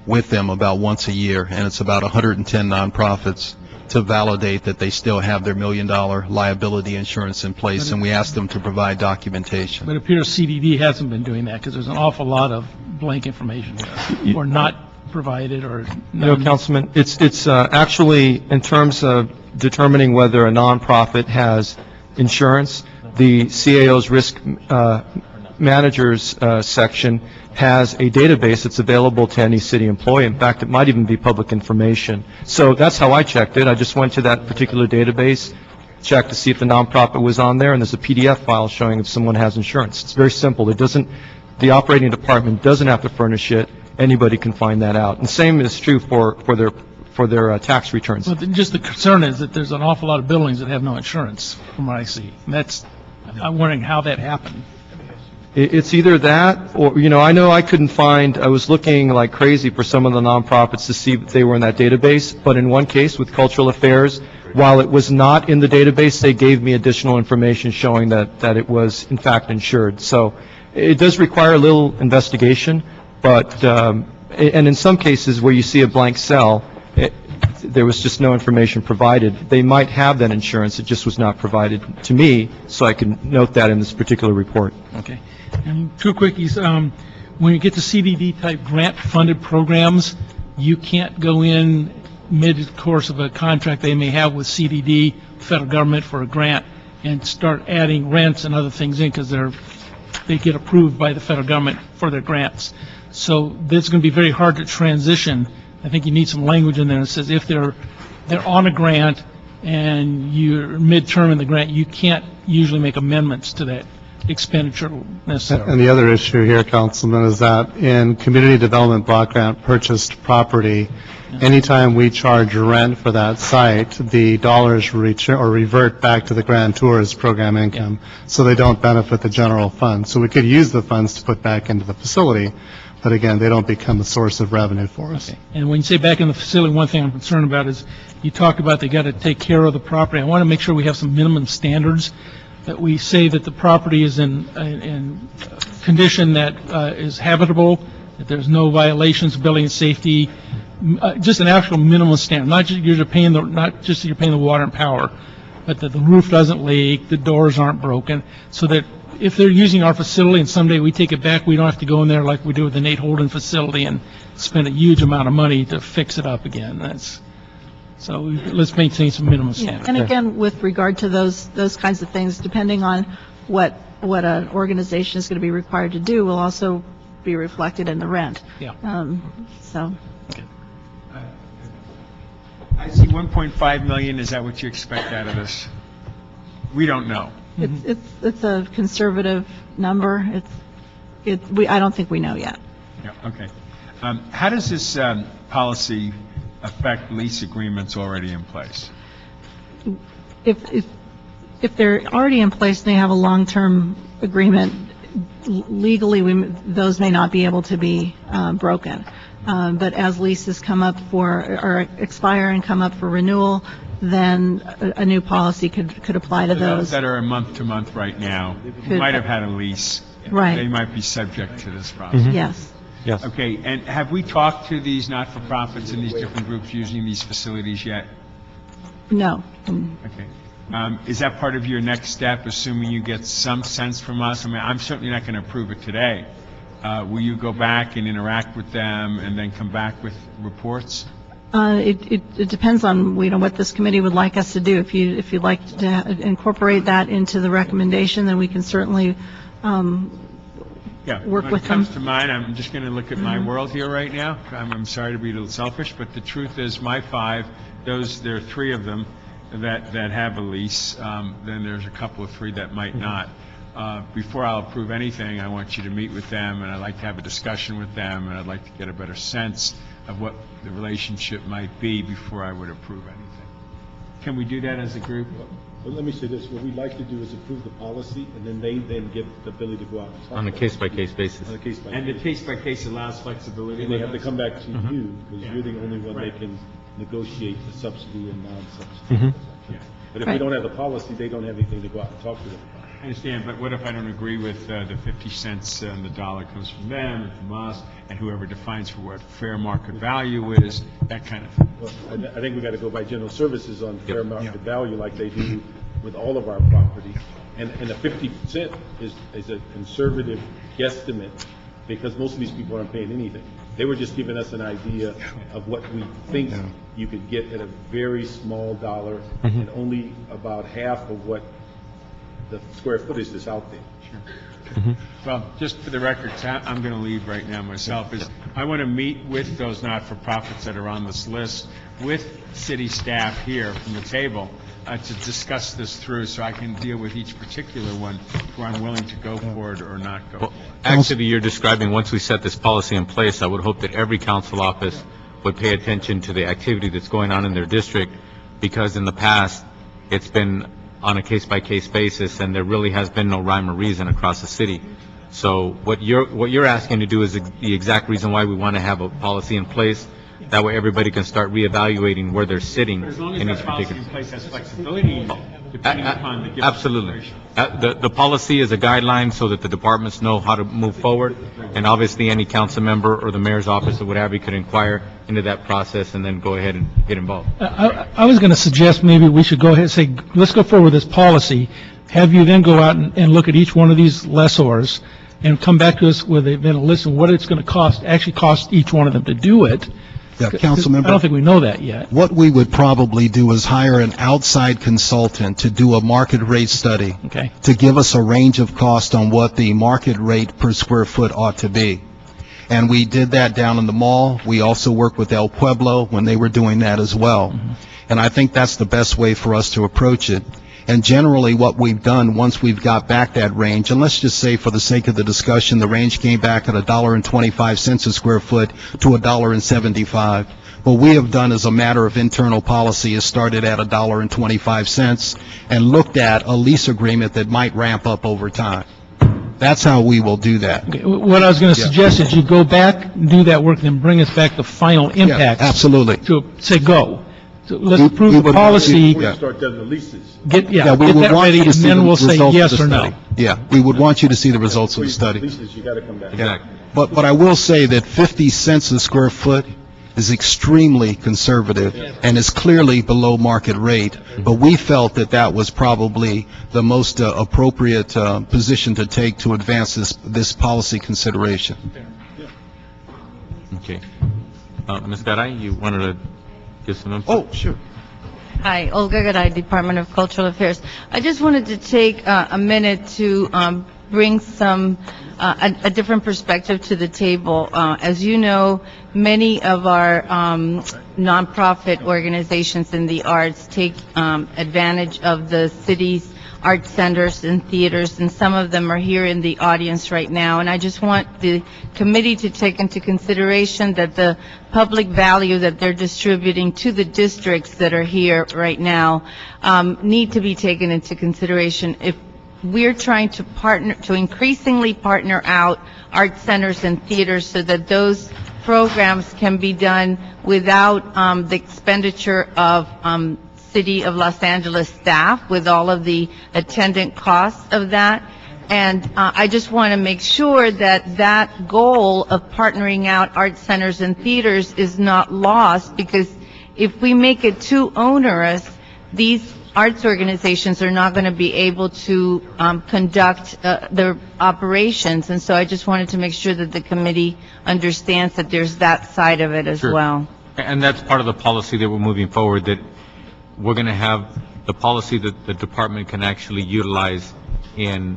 with them about once a year, and it's about 110 nonprofits to validate that they still have their $1 million liability insurance in place, and we ask them to provide documentation. But it appears CDD hasn't been doing that, because there's an awful lot of blank information there, or not provided, or... Councilman, it's actually, in terms of determining whether a nonprofit has insurance, the CAO's risk managers section has a database that's available to any city employee. In fact, it might even be public information. So that's how I checked it. I just went to that particular database, checked to see if the nonprofit was on there, and there's a PDF file showing if someone has insurance. It's very simple. The operating department doesn't have to furnish it. Anybody can find that out. And the same is true for their tax returns. But just the concern is that there's an awful lot of buildings that have no insurance, from what I see. And I'm wondering how that happened. It's either that, or, I know I was looking like crazy for some of the nonprofits to see if they were in that database, but in one case with Cultural Affairs, while it was not in the database, they gave me additional information showing that it was in fact insured. So it does require a little investigation, but, and in some cases where you see a blank cell, there was just no information provided. They might have that insurance, it just was not provided to me, so I can note that in this particular report. Okay. And two quickies. when you get to CDD-type grant-funded programs, you can't go in mid-course of a contract they may have with CDD, federal government, for a grant, and start adding rents and other things in, because they get approved by the federal government for their grants. So it's going to be very hard to transition. I think you need some language in there that says if they're on a grant and you're midterm in the grant, you can't usually make amendments to that expenditure necessarily. And the other issue here, Councilman, is that in community development block grant purchased property, anytime we charge rent for that site, the dollars revert back to the grantor as program income, so they don't benefit the general fund. So we could use the funds to put back into the facility, but again, they don't become a source of revenue for us. Okay. And when you say back in the facility, one thing I'm concerned about is you talked about they got to take care of the property. I want to make sure we have some minimum standards, that we say that the property is in condition that is habitable, that there's no violations of building and safety, just an actual minimum standard, not just you're paying the water and power, but that the roof doesn't leak, the doors aren't broken, so that if they're using our facility and someday we take it back, we don't have to go in there like we do with the Nate Holden facility and spend a huge amount of money to fix it up again. So let's maintain some minimum standards. And again, with regard to those kinds of things, depending on what an organization is going to be required to do, will also be reflected in the rent. Yeah. So. I see 1.5 million. Is that what you expect out of this? We don't know. It's a conservative number. I don't think we know yet. Yeah, okay. How does this policy affect lease agreements already in place? If they're already in place and they have a long-term agreement, legally, those may not be able to be broken. But as leases come up or expire and come up for renewal, then a new policy could apply to those. That are a month-to-month right now, who might have had a lease. Right. They might be subject to this process. Yes. Yes. Okay, and have we talked to these not-for-profits and these different groups using these facilities yet? No. Okay. Is that part of your next step, assuming you get some sense from us? I mean, I'm certainly not going to approve it today. Will you go back and interact with them and then come back with reports? It depends on, what this committee would like us to do. If you'd like to incorporate that into the recommendation, then we can certainly work with them. When it comes to mine, I'm just going to look at my world here right now. I'm sorry to be a little selfish, but the truth is my 5, there are 3 of them that have a lease. Then there's a couple of 3 that might not. Before I'll approve anything, I want you to meet with them, and I'd like to have a discussion with them, and I'd like to get a better sense of what the relationship might be before I would approve anything. Can we do that as a group? Well, let me say this. What we'd like to do is approve the policy, and then they get the ability to go out and talk. On a case-by-case basis. On a case-by-case. And the case-by-case allows flexibility. And they have to come back to you, because you're the only one that can negotiate the subsidy and non-subsidy. But if we don't have a policy, they don't have anything to go out and talk to them about. I understand, but what if I don't agree with the 50 cents on the dollar comes from them and from us, and whoever defines for what fair market value is, that kind of thing? Well, I think we got to go by general services on fair market value like they do with all of our property. And the 50% is a conservative guesstimate, because most of these people aren't paying anything. They were just giving us an idea of what we think you could get at a very small dollar, and only about half of what the square footage that's out there. Sure. Well, just for the record, I'm going to leave right now myself, is I want to meet with those not-for-profits that are on this list, with city staff here from the table, to discuss this through, so I can deal with each particular one where I'm willing to go for it or not go for it. Actually, you're describing, once we set this policy in place, I would hope that every council office would pay attention to the activity that's going on in their district, because in the past, it's been on a case-by-case basis, and there really has been no rhyme or reason across the city. So what you're asking to do is the exact reason why we want to have a policy in place. That way everybody can start reevaluating where they're sitting But as long as in that each policy particular. in place has flexibility in it, depending upon the given Absolutely. situation. The policy is a guideline so that the departments know how to move forward, and obviously any council member or the mayor's office or whatever could inquire into that process and then go ahead and get involved. I was going to suggest maybe we should go ahead and say, let's go forward with this policy, have you then go out and look at each one of these lessors and come back to us with a list of what it's going to actually cost each one of them to do it. Yeah, Councilmember. I don't think we know that yet. What we would probably do is hire an outside consultant to do a market rate study. Okay. To give us a range of cost on what the market rate per square foot ought to be. And we did that down in the mall. We also worked with El Pueblo when they were doing that as well. Mm-hmm. And I think that's the best way for us to approach it. And generally what we've done once we've got back that range, and let's just say for the sake of the discussion, the range came back at $1.25 a square foot to $1.75. What we have done as a matter of internal policy is started at $1.25 and looked at a lease agreement that might ramp up over time. That's how we will do that. Okay. What I was going to suggest is you go back, do that work, then bring us back the final impact. Absolutely. To say go. So let's approve the policy. Before you start doing the leases. Get we that would want ready, you to and see then the we'll say results of yes the or no. study. Yeah, we would want you to see the results of the study. Leases, you got to come back. Exactly. But I will say that 50 cents a square foot is extremely conservative and is clearly below market rate. But we felt that that was probably the most appropriate position to take to advance this policy consideration. Okay. Ms. Garay, you wanted to give some input? Oh, sure. Hi, Olga Garay, Department of Cultural Affairs. I just wanted to take a minute to bring a different perspective to the table. As you know, many of our nonprofit organizations in the arts take advantage of the city's art centers and theaters, and some of them are here in the audience right now. And I just want the committee to take into consideration that the public value that they're distributing to the districts that are here right now need to be taken into consideration. If we're trying to increasingly partner out art centers and theaters so that those programs can be done without the expenditure of City of Los Angeles staff, with all of the attendant costs of that. And I just want to make sure that that goal of partnering out art centers and theaters is not lost, because if we make it too onerous, these arts organizations are not going to be able to conduct their operations. And so I just wanted to make sure that the committee understands that there's that side of it as well. And that's part of the policy that we're moving forward, that we're going to have the policy that the department can actually utilize in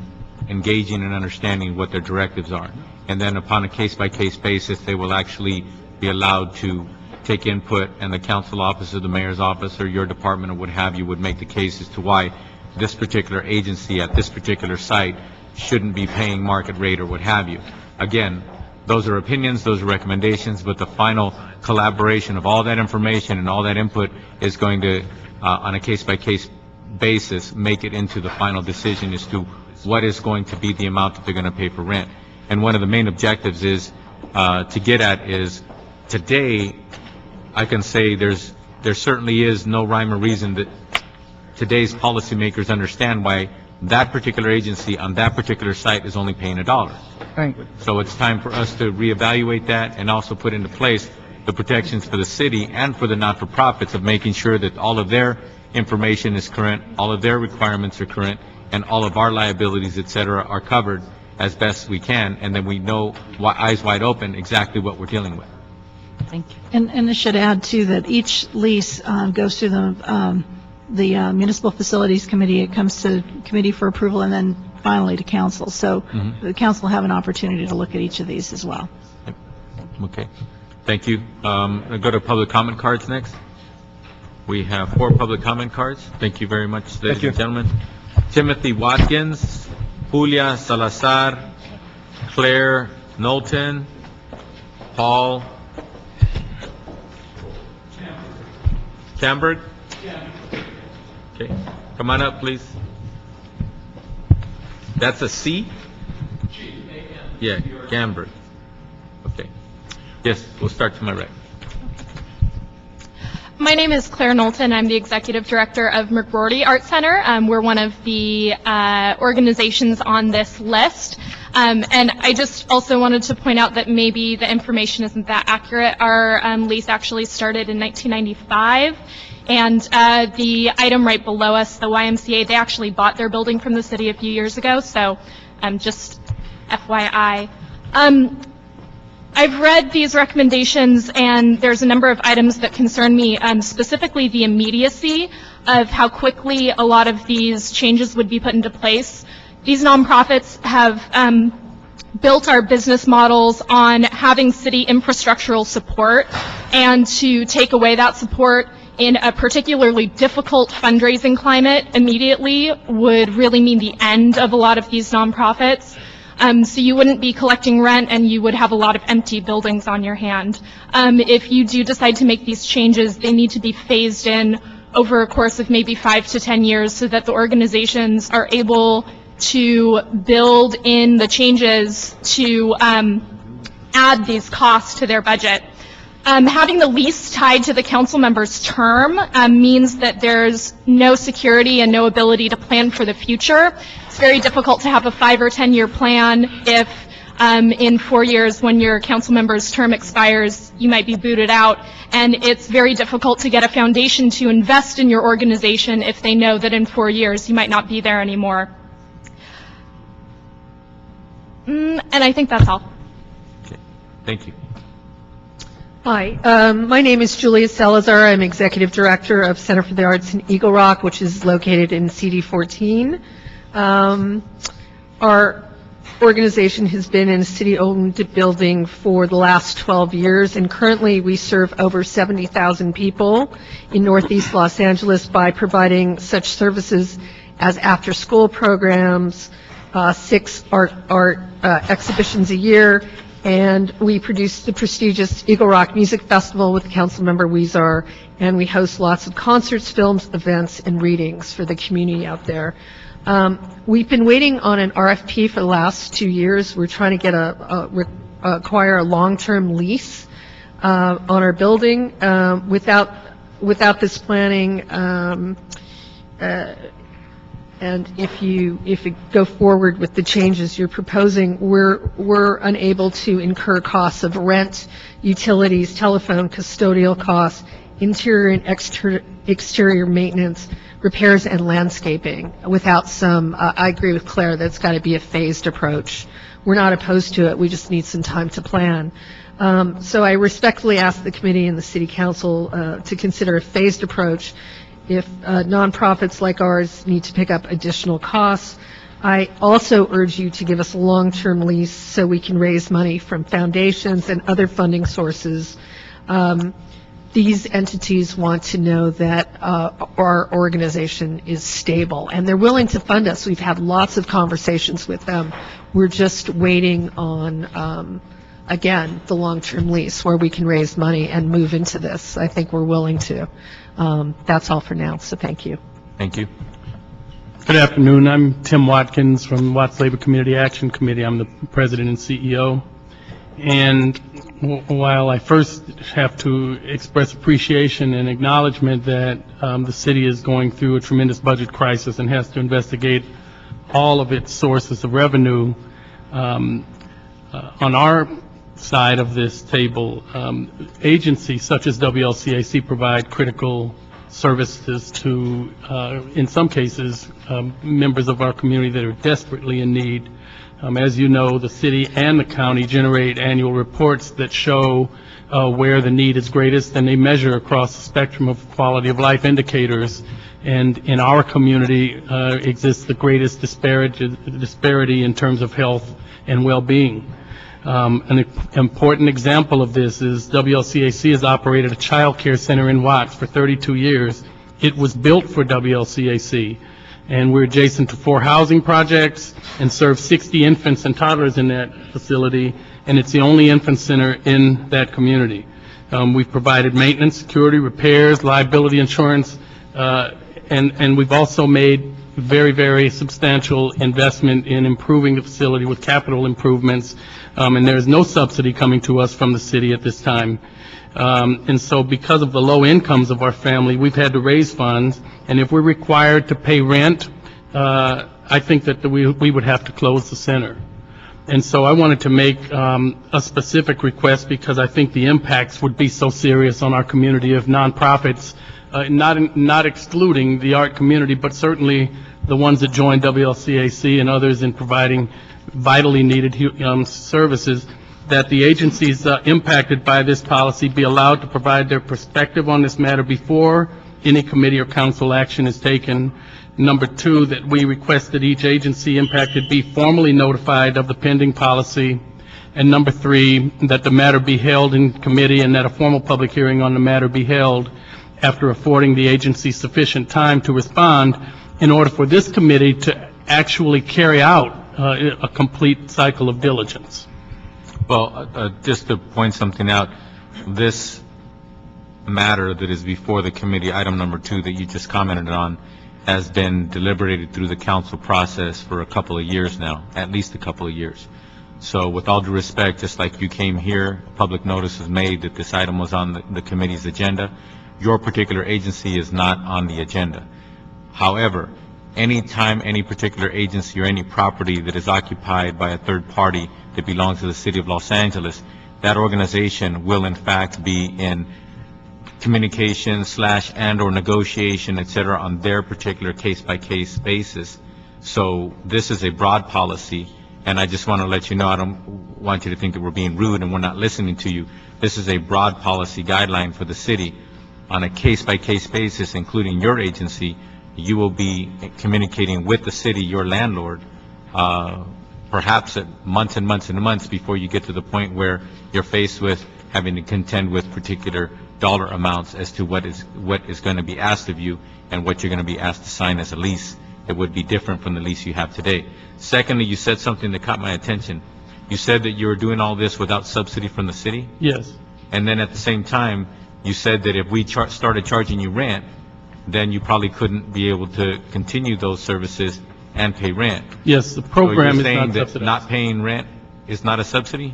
engaging and understanding what their directives are. And then upon a case-by-case basis, they will actually be allowed to take input, and the council office or the mayor's office or your department or what have you would make the case as to why this particular agency at this particular site shouldn't be paying market rate or what have you. Again, those are opinions, those are recommendations, but the final collaboration of all that information and all that input is going to, on a case-by-case basis, make it into the final decision as to what is going to be the amount that they're going to pay for rent. And one of the main objectives is, to get at is, today, I can say there certainly is no rhyme or reason that today's policymakers understand why that particular agency on that particular site is only paying $1. Right. So it's time for us to reevaluate that and also put into place the protections for the city and for the not-for-profits of making sure that all of their information is current, all of their requirements are current, and all of our liabilities, et cetera, are covered as best we can, and then we know, eyes wide open, exactly what we're dealing with. Thank you. And I should add, too, that each lease goes through the Municipal Facilities Committee. It comes to committee for approval and then finally to council. So the council will have an opportunity to look at each of these as well. Okay. Thank you. I'll go to public comment cards next. We have 4 public comment cards. Thank you very much, ladies and gentlemen. Timothy Watkins, Julia Salazar, Claire Knowlton, Paul Camberg? Okay. Come on up, please. That's a C? Yeah, Camberg. Okay. Yes, we'll start to my right. My name is Claire Knowlton. I'm the Executive Director of McRory Art Center. We're one of the organizations on this list. And I just also wanted to point out that maybe the information isn't that accurate. Our lease actually started in 1995. And the item right below us, the YMCA, they actually bought their building from the city a few years ago. So just FYI. I've read these recommendations, and there's a number of items that concern me, specifically the immediacy of how quickly a lot of these changes would be put into place. These nonprofits have built our business models on having city infrastructural support, and to take away that support in a particularly difficult fundraising climate immediately would really mean the end of a lot of these nonprofits. So you wouldn't be collecting rent, and you would have a lot of empty buildings on your hand. If you do decide to make these changes, they need to be phased in over a course of maybe 5 to 10 years so that the organizations are able to build in the changes to add these costs to their budget. Having the lease tied to the council member's term means that there's no security and no ability to plan for the future. It's very difficult to have a 5 or 10-year plan if in 4 years, when your council member's term expires, you might be booted out. And it's very difficult to get a foundation to invest in your organization if they know that in 4 years you might not be there anymore. And I think that's all. Thank you. Hi, my name is Julia Salazar. I'm Executive Director of Center for the Arts in Eagle Rock, which is located in CD 14. Our organization has been in a city-owned building for the last 12 years, and currently we serve over 70,000 people in Northeast Los Angeles by providing such services as after-school programs, 6 art exhibitions a year, and we produce the prestigious Eagle Rock Music Festival with Councilmember Weezer, and we host lots of concerts, films, events, and readings for the community out there. We've been waiting on an RFP for the last 2 years. We're trying to acquire a long-term lease on our building. Without this planning, and if you go forward with the changes you're proposing, we're unable to incur costs of rent, utilities, telephone, custodial costs, interior and exterior maintenance, repairs, and landscaping. Without some, I agree with Claire that it's got to be a phased approach. We're not opposed to it. We just need some time to plan. So I respectfully ask the committee and the city council to consider a phased approach. If nonprofits like ours need to pick up additional costs, I also urge you to give us a long-term lease so we can raise money from foundations and other funding sources. These entities want to know that our organization is stable, and they're willing to fund us. We've had lots of conversations with them. We're just waiting on, again, the long-term lease where we can raise money and move into this. I think we're willing to. That's all for now, so thank you. Thank you. Good afternoon. I'm Tim Watkins from Watts Labor Community Action Committee. I'm the president and CEO. And while I first have to express appreciation and acknowledgement that the city is going through a tremendous budget crisis and has to investigate all of its sources of revenue, on our side of this table, agencies such as WLCAC provide critical services to, in some cases, members of our community that are desperately in need. As you know, the city and the county generate annual reports that show where the need is greatest, and they measure across the spectrum of quality of life indicators. And in our community exists the greatest disparity in terms of health and well-being. An important example of this is WLCAC has operated a child care center in Watts for 32 years. It was built for WLCAC, and we're adjacent to 4 housing projects and serve 60 infants and toddlers in that facility, and it's the only infant center in that community. We've provided maintenance, security, repairs, liability insurance, and we've also made very, very substantial investment in improving the facility with capital improvements, and there is no subsidy coming to us from the city at this time. And so because of the low incomes of our family, we've had to raise funds, and if we're required to pay rent, I think that we would have to close the center. And so I wanted to make a specific request because I think the impacts would be so serious on our community of nonprofits, not excluding the art community, but certainly the ones that join WLCAC and others in providing vitally needed services, that the agencies impacted by this policy be allowed to provide their perspective on this matter before any committee or council action is taken. Number 2, that we request that each agency impacted be formally notified of the pending policy. And number 3, that the matter be held in committee and that a formal public hearing on the matter be held after affording the agency sufficient time to respond in order for this committee to actually carry out a complete cycle of diligence. Well, just to point something out, this matter that is before the committee, item number 2 that you just commented on, has been deliberated through the council process for a couple of years now, at least a couple of years. So with all due respect, just like you came here, public notice was made that this item was on the committee's agenda. Your particular agency is not on the agenda. However, anytime any particular agency or any property that is occupied by a third party that belongs to the city of Los Angeles, that organization will in fact be in communication / and or negotiation, et cetera, on their particular case-by-case basis. So this is a broad policy, and I just want to let you know, I don't want you to think that we're being rude and we're not listening to you. This is a broad policy guideline for the city. On a case-by-case basis, including your agency, you will be communicating with the city, your landlord, perhaps at months and months and months before you get to the point where you're faced with having to contend with particular dollar amounts as to what is going to be asked of you and what you're going to be asked to sign as a lease. It would be different from the lease you have today. Secondly, you said something that caught my attention. You said that you were doing all this without subsidy from the city? Yes. And then at the same time, you said that if we started charging you rent, then you probably couldn't be able to continue those services and pay rent. Yes, the program is not So you're saying that subsidized. not paying rent is not a subsidy?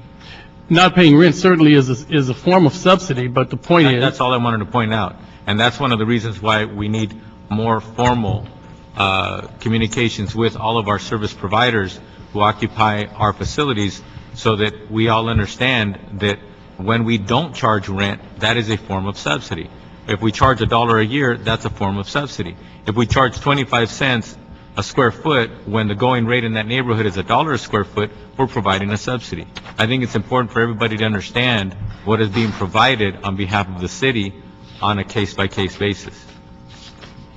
Not paying rent certainly is a form of subsidy, but the point is... That's all I wanted to point out. And that's one of the reasons why we need more formal communications with all of our service providers who occupy our facilities so that we all understand that when we don't charge rent, that is a form of subsidy. If we charge $1 a year, that's a form of subsidy. If we charge 25 cents a square foot when the going rate in that neighborhood is $1 a square foot, we're providing a subsidy. I think it's important for everybody to understand what is being provided on behalf of the city on a case-by-case basis.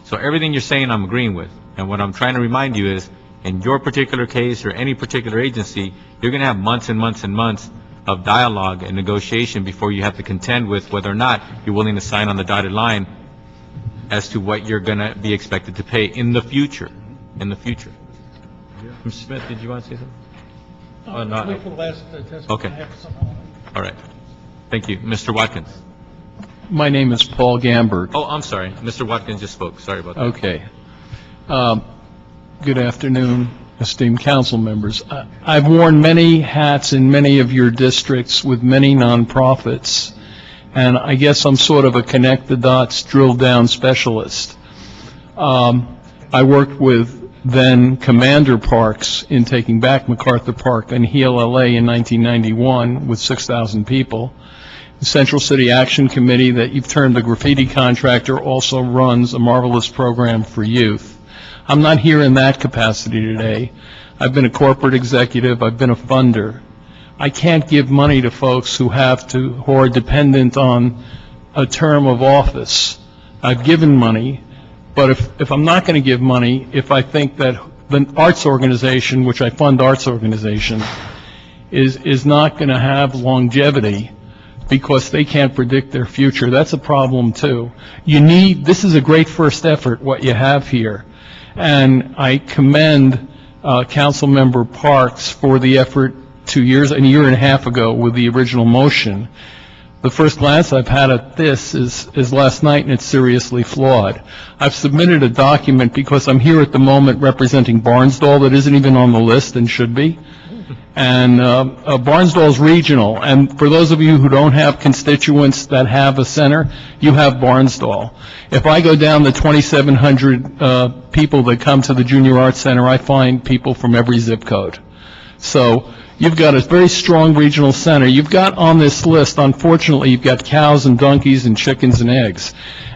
So everything you're saying I'm agreeing with. And what I'm trying to remind you is, in your particular case or any particular agency, you're going to have months and months and months of dialogue and negotiation before you have to contend with whether or not you're willing to sign on the dotted line as to what you're going to be expected to pay in the future. In the future. Mr. Smith, did you want to say something? Oh, not. Okay. All right. Thank you. Mr. Watkins. My name is Paul Gambert. Oh, I'm sorry. Mr. Watkins just spoke. Sorry about that. Okay. Good afternoon, esteemed council members. I've worn many hats in many of your districts with many nonprofits, and I guess I'm sort of a connect-the-dots, drill-down specialist. I worked with then Commander Parks in taking back MacArthur Park and Heal LA in 1991 with 6,000 people. The Central City Action Committee that you've termed the graffiti contractor also runs a marvelous program for youth. I'm not here in that capacity today. I've been a corporate executive. I've been a funder. I can't give money to folks who are dependent on a term of office. I've given money, but if I'm not going to give money, if I think that the arts organization, which I fund arts organization, is not going to have longevity because they can't predict their future, that's a problem too. This is a great first effort, what you have here. And I commend Councilmember Parks for the effort a year and a half ago with the original motion. The first glance I've had at this is last night, and it's seriously flawed. I've submitted a document because I'm here at the moment representing Barnsdall that isn't even on the list and should be. And Barnsdall's regional. And for those of you who don't have constituents that have a center, you have Barnsdall. If I go down the 2,700 people that come to the Junior Arts Center, I find people from every zip code. So you've got a very strong regional center. You've got on this list, unfortunately, you've got cows and donkeys and chickens and eggs.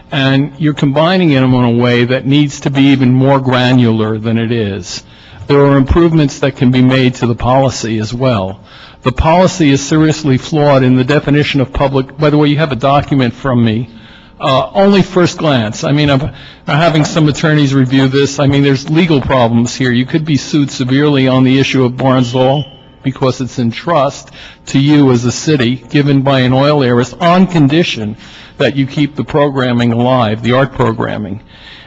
And you're combining them in a way that needs to be even more granular than it is. there are improvements that can be made to the policy as well. The policy is seriously flawed in the definition of public. By the way, you have a document from me. Only first glance. I mean, I'm having some attorneys review this. I mean, there's legal problems here. You could be sued severely on the issue of Barnesville because it's in trust to you as a city, given by an oil heiress, on condition that you keep the programming alive, the art programming.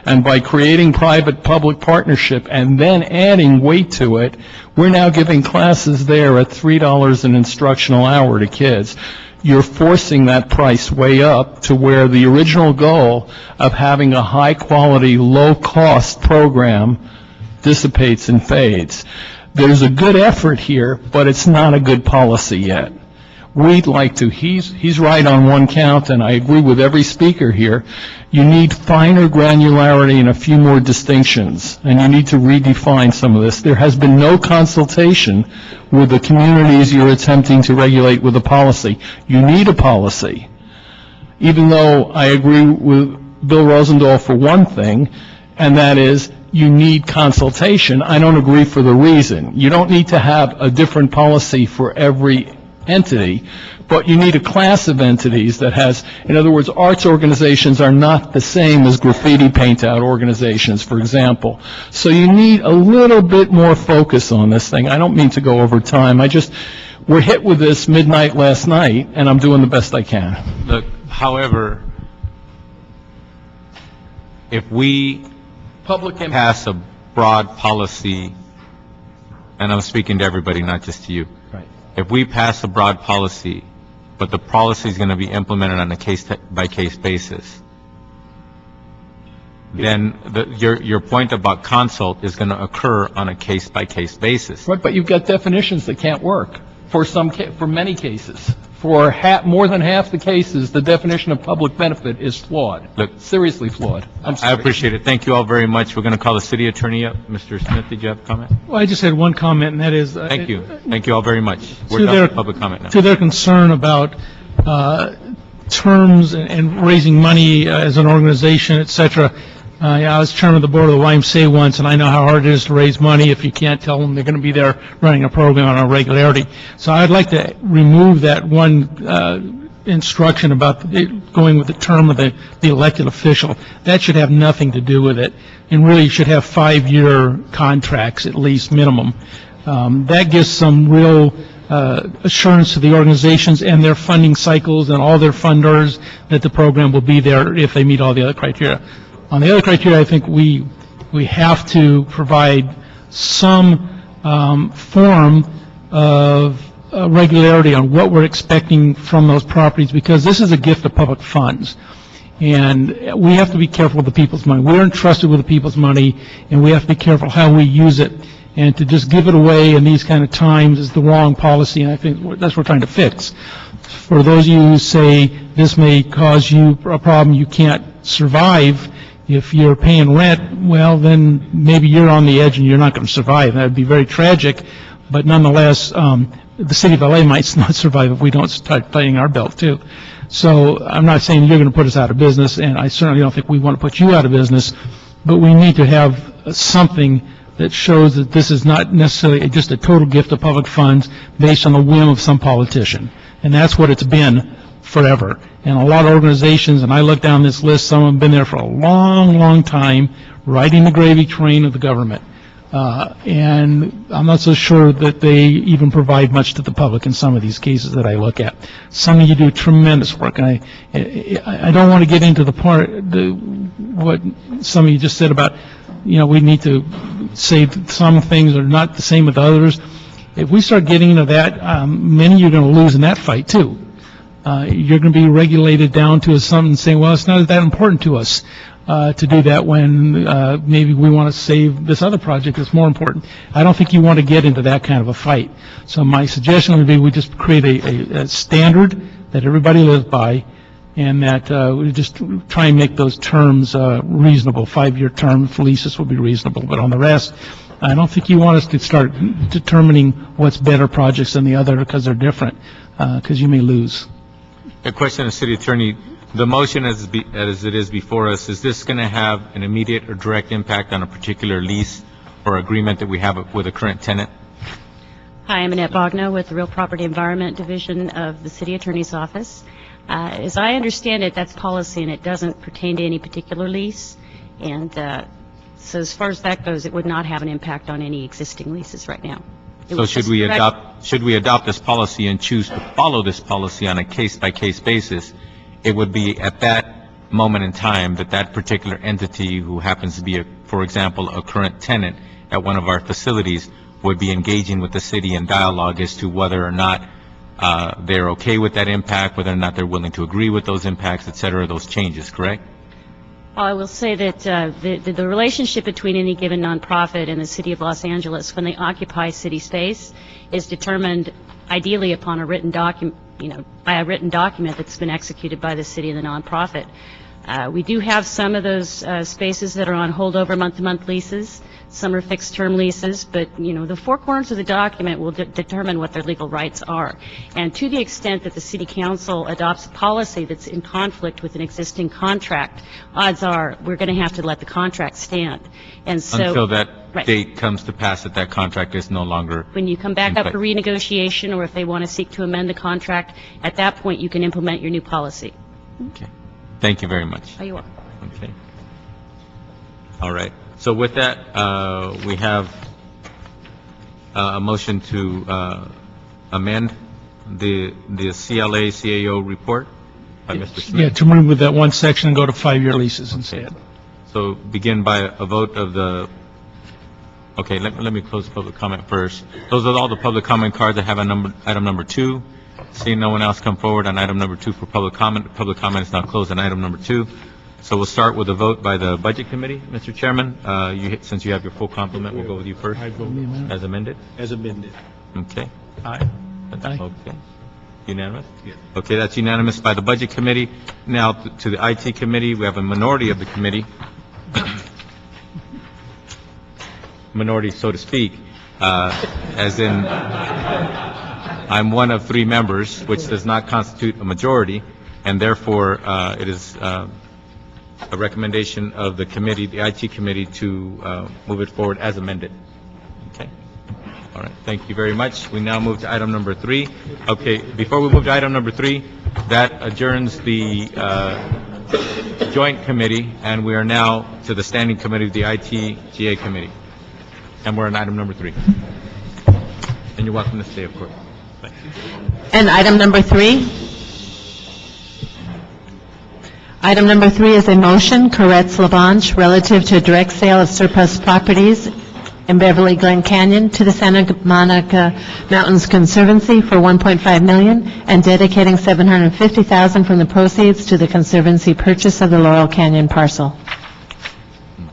And by creating private-public partnership and then adding weight to it, we're now giving classes there at $3 an instructional hour to kids. You're forcing that price way up to where the original goal of having a high-quality, low-cost program dissipates and fades. There's a good effort here, but it's not a good policy yet. We'd like to, he's right on one count, and I agree with every speaker here. You need finer granularity and a few more distinctions, and you need to redefine some of this. There has been no consultation with the communities you're attempting to regulate with a policy. You need a policy. Even though I agree with Bill Rosendahl for one thing, and that is you need consultation, I don't agree for the reason. You don't need to have a different policy for every entity, but you need a class of entities that has, in other words, arts organizations are not the same as graffiti paint-out organizations, for example. So you need a little bit more focus on this thing. I don't mean to go over time. We're hit with this midnight last night, and I'm doing the best I can. Look, however, if we pass a broad policy, and I'm speaking to everybody, not just to you. Right. If we pass a broad policy, but the policy is going to be implemented on a case-by-case basis, then your point about consult is going to occur on a case-by-case basis. Right, but you've got definitions that can't work for many cases. For more than half the cases, the definition of public benefit is flawed. Look, seriously flawed. I'm sorry. I appreciate it. Thank you all very much. We're going to call the city attorney up. Mr. Smith, did you have a comment? Well, I just had one comment, and that is... Thank you. Thank you all very much. We're done with public comment now. To their concern about terms and raising money as an organization, et cetera, I was chairman of the board of the YMCA once, and I know how hard it is to raise money if you can't tell them they're going to be there running a program on a regularity. So I'd like to remove that one instruction about going with the term of the elected official. That should have nothing to do with it, and really should have 5-year contracts at least minimum. That gives some real assurance to the organizations and their funding cycles and all their funders that the program will be there if they meet all the other criteria. On the other criteria, I think we have to provide some form of regularity on what we're expecting from those properties, because this is a gift of public funds. And we have to be careful with the people's money. We're entrusted with the people's money, and we have to be careful how we use it. And to just give it away in these kind of times is the wrong policy, and I think that's what we're trying to fix. For those of you who say this may cause you a problem you can't survive, if you're paying rent, well, then maybe you're on the edge and you're not going to survive. That would be very tragic, but nonetheless, the city of LA might not survive if we don't start tightening our belt, too. So I'm not saying you're going to put us out of business, and I certainly don't think we want to put you out of business, but we need to have something that shows that this is not necessarily just a total gift of public funds based on the whim of some politician. And that's what it's been forever. And a lot of organizations, and I look down this list, some of them have been there for a long, long time, riding the gravy train of the government. And I'm not so sure that they even provide much to the public in some of these cases that I look at. Some of you do tremendous work, and I don't want to get into the part, what some of you just said about, we need to say that some things are not the same with others. If we start getting into that, many of you are going to lose in that fight, too. You're going to be regulated down to something saying, well, it's not that important to us to do that when maybe we want to save this other project that's more important. I don't think you want to get into that kind of a fight. So my suggestion would be we just create a standard that everybody lives by, and that we just try and make those terms reasonable. 5-year term for leases will be reasonable, but on the rest, I don't think you want us to start determining what's better projects than the other because they're different, because you may lose. A question to the city attorney. The motion as it is before us, is this going to have an immediate or direct impact on a particular lease, or agreement that we have with a current tenant? Hi, I'm Annette Bogno with the Real Property Environment Division of the City Attorney's Office. As I understand it, that's policy and it doesn't pertain to any particular lease. And so as far as that goes, it would not have an impact on any existing leases right now. So should we adopt this policy and choose to follow this policy on a case-by-case basis, it would be at that moment in time that that particular entity who happens to be, for example, a current tenant at one of our facilities would be engaging with the city in dialogue as to whether or not they're okay with that impact, whether or not they're willing to agree with those impacts, et cetera, those changes, correct? Well, I will say that the relationship between any given nonprofit and the City of Los Angeles when they occupy city space is determined ideally upon a written document, by a written document that's been executed by the city and the nonprofit. We do have some of those spaces that are on holdover month-to-month leases. Some are fixed-term leases, but, the four corners of the document will determine what their legal rights are. And to the extent that the City Council adopts a policy that's in conflict with an existing contract, odds are we're going to have to let the contract stand. And so, until that right. date comes to pass that that contract is no longer. When you come back up for renegotiation, or if they want to seek to amend the contract, at that point you can implement your new policy. Okay. Thank you very much. Oh, you're welcome. Okay. All right. So with that, we have a motion to amend the CLA CAO report by Mr. Smith. Yeah, to remove that one section and go to 5-year leases instead. So begin by a vote of the, okay, let me close public comment first. Those are all the public comment cards that have item number 2. Seeing no one else come forward on item number 2 for public comment. Public comment is now closed on item number 2. So we'll start with a vote by the Budget Committee. Mr. Chairman, since you have your full complement, we'll go with you first. I vote As amended? as amended. Okay. Aye. Okay. Unanimous? Yes. Okay, that's unanimous by the Budget Committee. Now, to the IT Committee, we have a minority of the committee. Minority, so to speak, as in I'm one of 3 members, which does not constitute a majority, and therefore it is a recommendation of the committee, the IT Committee, to move it forward as amended. Okay. All right. Thank you very much. We now move to item number 3. Okay. Before we move to item number 3, that adjourns the Joint Committee, and we are now to the Standing Committee of the IT-GA Committee. And we're on item number 3. And you're welcome to stay, of course. Thank you. And item number 3? Item number 3 is a motion, Koretz-Labange, relative to a direct sale of surplus properties in Beverly Glen Canyon to the Santa Monica Mountains Conservancy for $1.5 million and dedicating $750,000 from the proceeds to the Conservancy purchase of the Laurel Canyon parcel.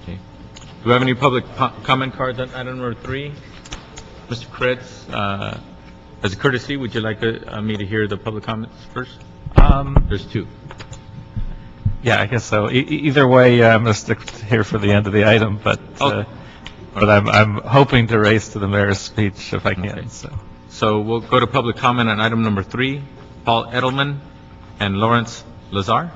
Okay. Do we have any public comment cards on item number 3? Mr. Koretz, as a courtesy, would you like me to hear the public comments first? There's 2. Yeah, I guess so. Either way, I'm going to stick here for the end of the item, but I'm hoping to race to the mayor's speech if I can. Okay. So we'll go to public comment on item number 3. Paul Edelman and Lawrence Lazar.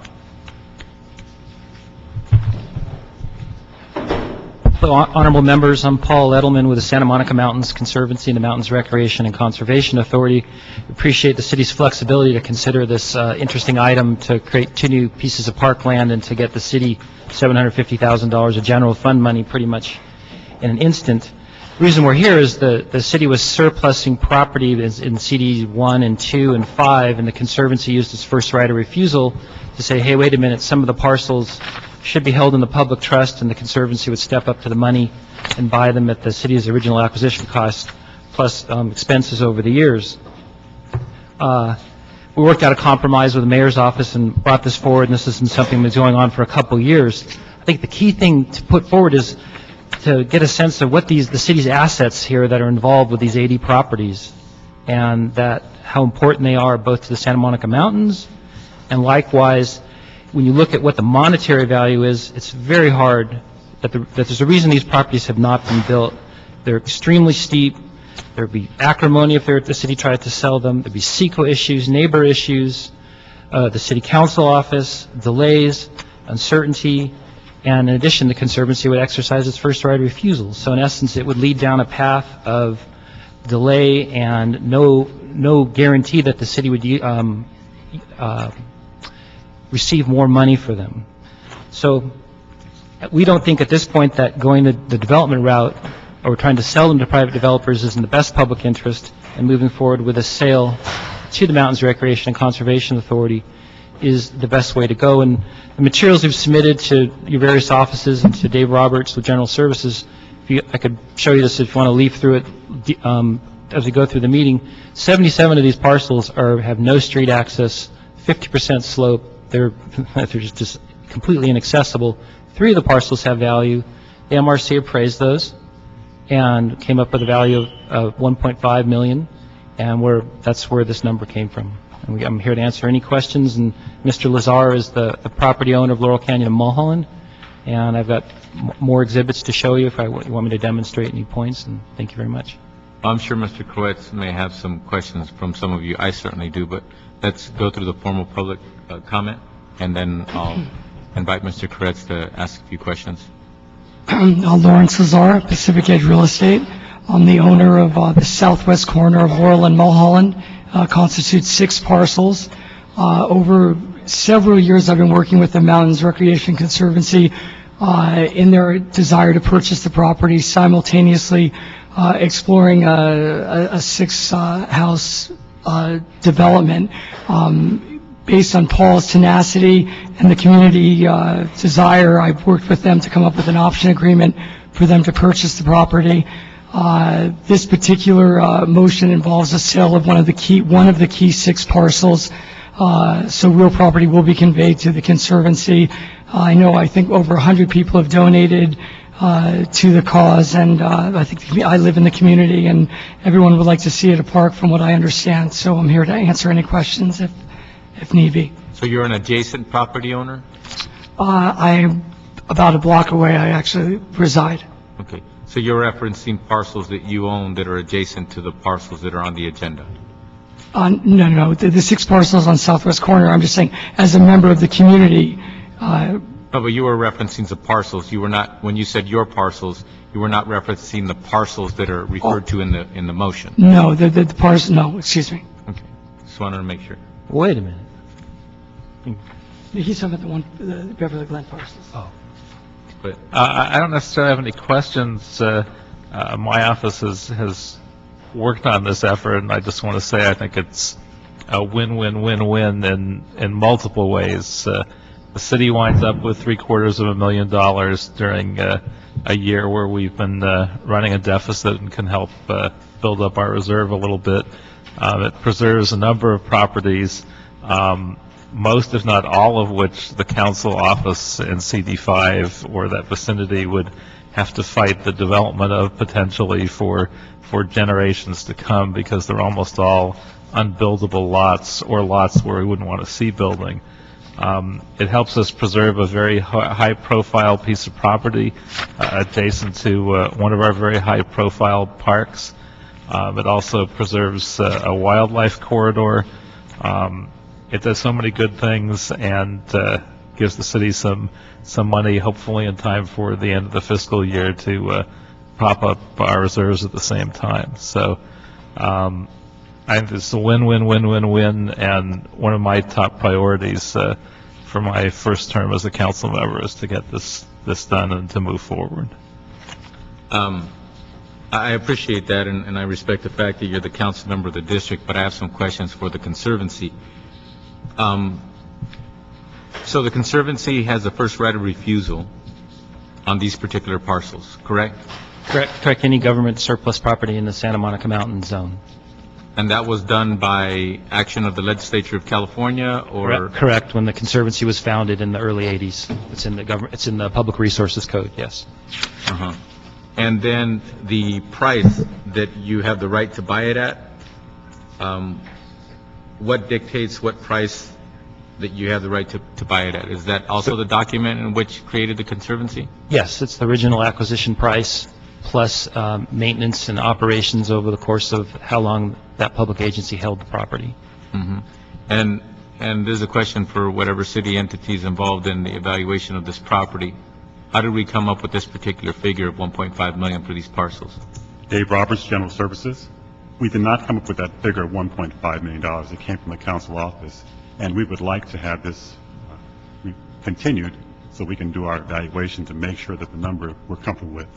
Hello, honorable members. I'm Paul Edelman with the Santa Monica Mountains Conservancy and the Mountains Recreation and Conservation Authority. Appreciate the city's flexibility to consider this interesting item to create 2 new pieces of parkland and to get the city $750,000 of general fund money pretty much in an instant. The reason we're here is the city was surplusing property in CD 1 and 2 and 5, and the Conservancy used its first right of refusal to say, hey, wait a minute, some of the parcels should be held in the public trust, and the Conservancy would step up to the money and buy them at the city's original acquisition cost, plus expenses over the years. We worked out a compromise with the mayor's office and brought this forward, and this has been something that's going on for a couple years. I think the key thing to put forward is to get a sense of what the city's assets here that are involved with these 80 properties, and that how important they are both to the Santa Monica Mountains, and likewise, when you look at what the monetary value is, it's very hard that there's a reason these properties have not been built. They're extremely steep. There would be acrimony if the city tried to sell them. There would be CEQA issues, neighbor issues, the city council office, delays, uncertainty, And in addition, the Conservancy would exercise its first right of refusal. So in essence, it would lead down a path of delay and no guarantee that the city would receive more money for them. So we don't think at this point that going the development route or trying to sell them to private developers is in the best public interest, and moving forward with a sale to the Mountains Recreation and Conservation Authority is the best way to go. And the materials we've submitted to your various offices and to Dave Roberts with General Services, I could show you this if you want to leaf through it as we go through the meeting. 77 of these parcels have no street access, 50% slope. They're just completely inaccessible. 3 of the parcels have value. The MRC appraised those and came up with a value of $1.5 million, and that's where this number came from. And I'm here to answer any questions, and Mr. Lazar is the property owner of Laurel Canyon and Mulholland, and I've got more exhibits to show you if you want me to demonstrate any points, and thank you very much. I'm sure Mr. Kowetz may have some questions from some of you. I certainly do, but let's go through the formal public comment, and then I'll invite Mr. Kowetz to ask a few questions. Lawrence Lazar, Pacific Edge Real Estate. I'm the owner of the southwest corner of Laurel and Mulholland. Constitutes 6 parcels. Over several years, I've been working with the Mountains Recreation Conservancy in their desire to purchase the property, simultaneously exploring a 6-house development. Based on Paul's tenacity and the community desire, I've worked with them to come up with an option agreement for them to purchase the property. This particular motion involves a sale of one of the key 6 parcels. So real property will be conveyed to the Conservancy. I think over 100 people have donated to the cause, and I think I live in the community, and everyone would like to see it a park from what I understand. So I'm here to answer any questions if need be. So you're an adjacent property owner? I'm about a block away. I actually reside. Okay. So you're referencing parcels that you own that are adjacent to the parcels that are on the agenda? No. The 6 parcels on southwest corner, I'm just saying, as a member of the community. No, but you were referencing the parcels. You were not, when you said your parcels, you were not referencing the parcels that are referred to in the motion? No, the parcel, no, excuse me. Okay. Just wanted to make sure. Wait a minute. He's talking about the Beverly Glen parcels. Oh. But I don't necessarily have any questions. My office has worked on this effort, and I just want to say I think it's a win-win-win-win in multiple ways. The city winds up with $750,000 during a year where we've been running a deficit and can help build up our reserve a little bit. It preserves a number of properties, most, if not all, of which the council office in CD5 or that vicinity would have to fight the development of potentially for generations to come, because they're almost all unbuildable lots or lots where we wouldn't want to see building. It helps us preserve a very high-profile piece of property adjacent to one of our very high-profile parks. It also preserves a wildlife corridor. It does so many good things, and gives the city some money, hopefully in time for the end of the fiscal year, to prop up our reserves at the same time. So I think it's a win-win-win-win-win, and one of my top priorities for my first term as a council member is to get this done and to move forward. I appreciate that, and I respect the fact that you're the council member of the district, but I have some questions for the Conservancy. So the Conservancy has the first right of refusal on these particular parcels, correct? Correct. Any government surplus property in the Santa Monica Mountain Zone. And that was done by action of the Legislature of California, or? Correct. When the Conservancy was founded in the early 80s. It's in the Public Resources Code, yes. Uh-huh. And then the price that you have the right to buy it at, what dictates what price that you have the right to buy it at? Is that also the document in which created the Conservancy? Yes, it's the original acquisition price plus maintenance and operations over the course of how long that public agency held the property. Mm-hmm. And there's a question for whatever city entities involved in the evaluation of this property. How did we come up with this particular figure of 1.5 million for these parcels? Dave Roberts, General Services. We did not come up with that figure of $1.5 million. It came from the council office, and we would like to have this continued so we can do our evaluation to make sure that the number we're comfortable with.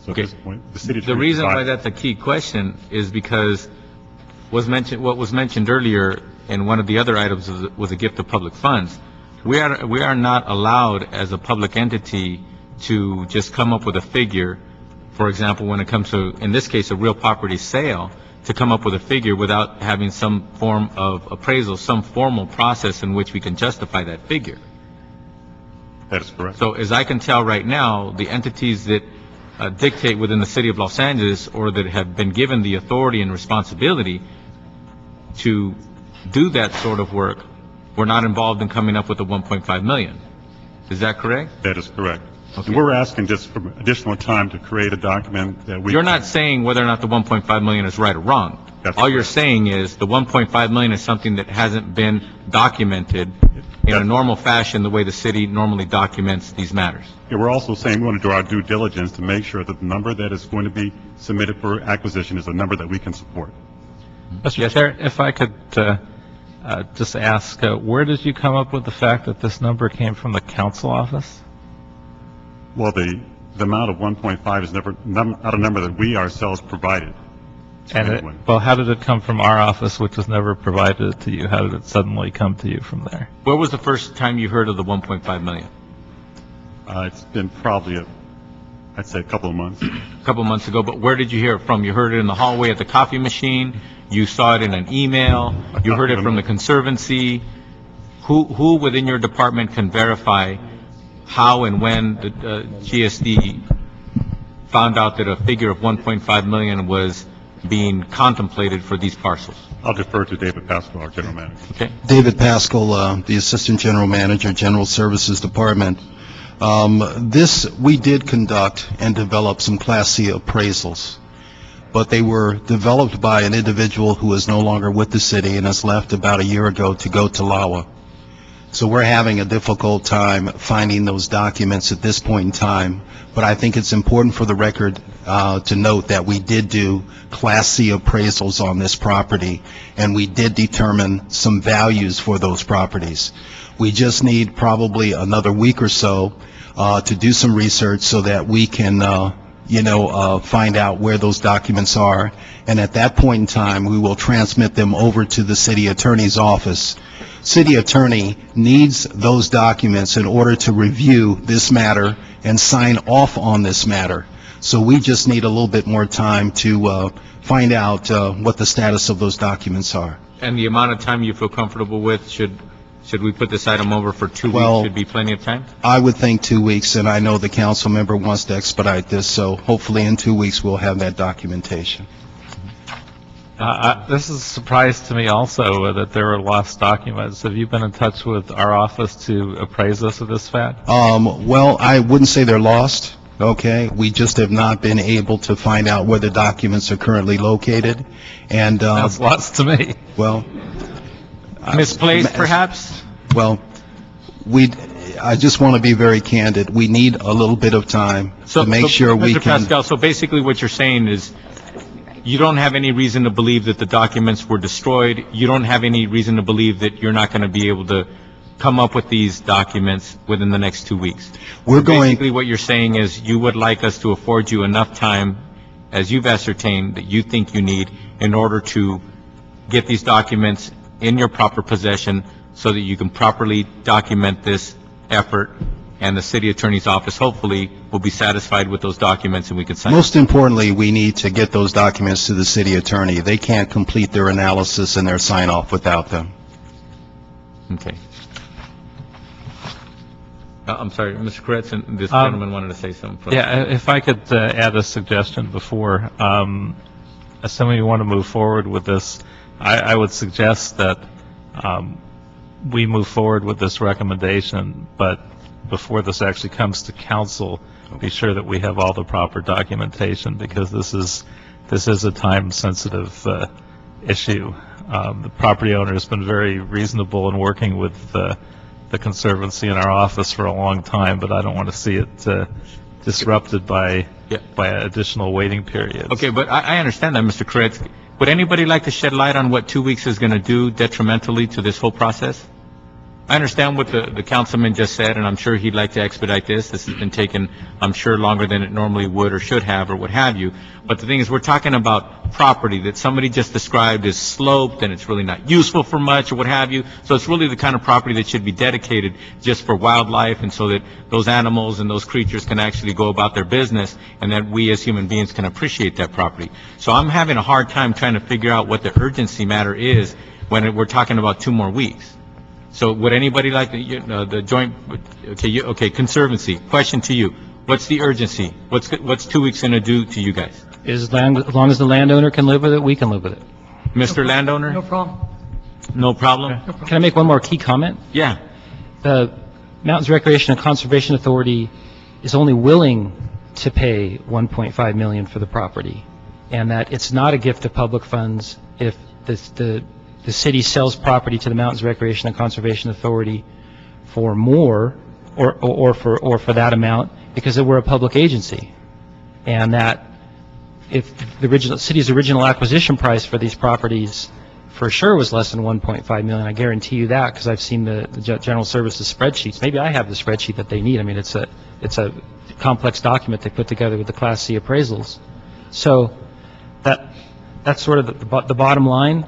So at this point, the city The reason why that's a key question is because what was mentioned earlier in one of the other items was a gift of public funds. We are not allowed as a public entity to just come up with a figure, for example, when it comes to, in this case, a real property sale, to come up with a figure without having some form of appraisal, some formal process in which we can justify that figure. That is correct. So as I can tell right now, the entities that dictate within the city of Los Angeles or that have been given the authority and responsibility to do that sort of work were not involved in coming up with the 1.5 million. Is that correct? That is correct. Okay. And we're asking just for additional time to create a document that we... You're not saying whether or not the 1.5 million is right or wrong. All you're saying is the 1.5 million is something that hasn't been documented in a normal fashion the way the city normally documents these matters. Yeah, we're also saying we want to do our due diligence to make sure that the number that is going to be submitted for acquisition is a number that we can support. Mr. Chair, if I could just ask, where did you come up with the fact that this number came from the council office? Well, the amount of 1.5 is not a number that we ourselves provided. And well, how did it come from our office, which was never provided to you? How did it suddenly come to you from there? Where was the first time you heard of the 1.5 million? It's been probably, I'd say, a couple of months. A couple of months ago, but where did you hear it from? You heard it in the hallway at the coffee machine? You saw it in an email? You heard it from the Conservancy? Who within your department can verify how and when the GSD found out that a figure of 1.5 million was being contemplated for these parcels? I'll defer to David Pascal, our General Manager. Okay. David Pascal, the Assistant General Manager, General Services Department. We did conduct and develop some Class C appraisals, but they were developed by an individual who is no longer with the city and has left about a year ago to go to LAWA. So we're having a difficult time finding those documents at this point in time, but I think it's important for the record to note that we did do Class C appraisals on this property, and we did determine some values for those properties. We just need probably another week or so to do some research so that we can, find out where those documents are, and at that point in time, we will transmit them over to the city attorney's office. City attorney needs those documents in order to review this matter and sign off on this matter. So we just need a little bit more time to find out what the status of those documents are. And the amount of time you feel comfortable with, should we put this item over for 2 weeks? Should be plenty of time? I would think 2 weeks, and I know the council member wants to expedite this, so hopefully in 2 weeks we'll have that documentation. This is a surprise to me also that there were lost documents. Have you been in touch with our office to appraise us of this fact? Well, I wouldn't say they're lost, okay? We just have not been able to find out where the documents are currently located, and... That's lost to me. Well... Misplaced, perhaps? Well, I just want to be very candid. We need a little bit of time to make sure we can... Mr. Pascal, so basically what you're saying is you don't have any reason to believe that the documents were destroyed. You don't have any reason to believe that you're not going to be able to come up with these documents within the next 2 weeks. Basically what you're saying is you would like us to afford you enough time, as you've ascertained, that you think you need in order to get these documents in your proper possession so that you can properly document this effort, and the city attorney's office hopefully will be satisfied with those documents and we can sign. Most importantly, we need to get those documents to the city attorney. They can't complete their analysis and their sign-off without them. Okay. I'm sorry, Mr. Kretz, and this gentleman wanted to say something. Yeah, if I could add a suggestion before, assuming you want to move forward with this, I would suggest that we move forward with this recommendation, but before this actually comes to council, be sure that we have all the proper documentation, because this is a time-sensitive issue. The property owner has been very reasonable in working with the Conservancy in our office for a long time, but I don't want to see it disrupted by additional waiting periods. Okay, but I understand that, Mr. Kretz. Would anybody like to shed light on what 2 weeks is going to do detrimentally to this whole process? I understand what the councilman just said, and I'm sure he'd like to expedite this. This has been taken, I'm sure, longer than it normally would or should have or what have you. But the thing is, we're talking about property that somebody just described as sloped and it's really not useful for much or what have you. So it's really the kind of property that should be dedicated just for wildlife and so that those animals and those creatures can actually go about their business and that we as human beings can appreciate that property. So I'm having a hard time trying to figure out what the urgency matter is when we're talking about 2 more weeks. So would anybody like the joint, okay, Conservancy, question to you. What's the urgency? What's 2 weeks going to do to you guys? As long as the landowner can live with it, we can live with it. Mr. Landowner? No problem. No problem? Can I make one more key comment? Yeah. The Mountains Recreation and Conservation Authority is only willing to pay $1.5 million for the property, and that it's not a gift of public funds if the city sells property to the Mountains Recreation and Conservation Authority for more or for that amount because we're a public agency, and that if the city's original acquisition price for these properties for sure was less than $1.5 million, I guarantee you that because I've seen the General Services spreadsheets. Maybe I have the spreadsheet that they need. I mean, it's a complex document they put together with the Class C appraisals. So that's sort of the bottom line.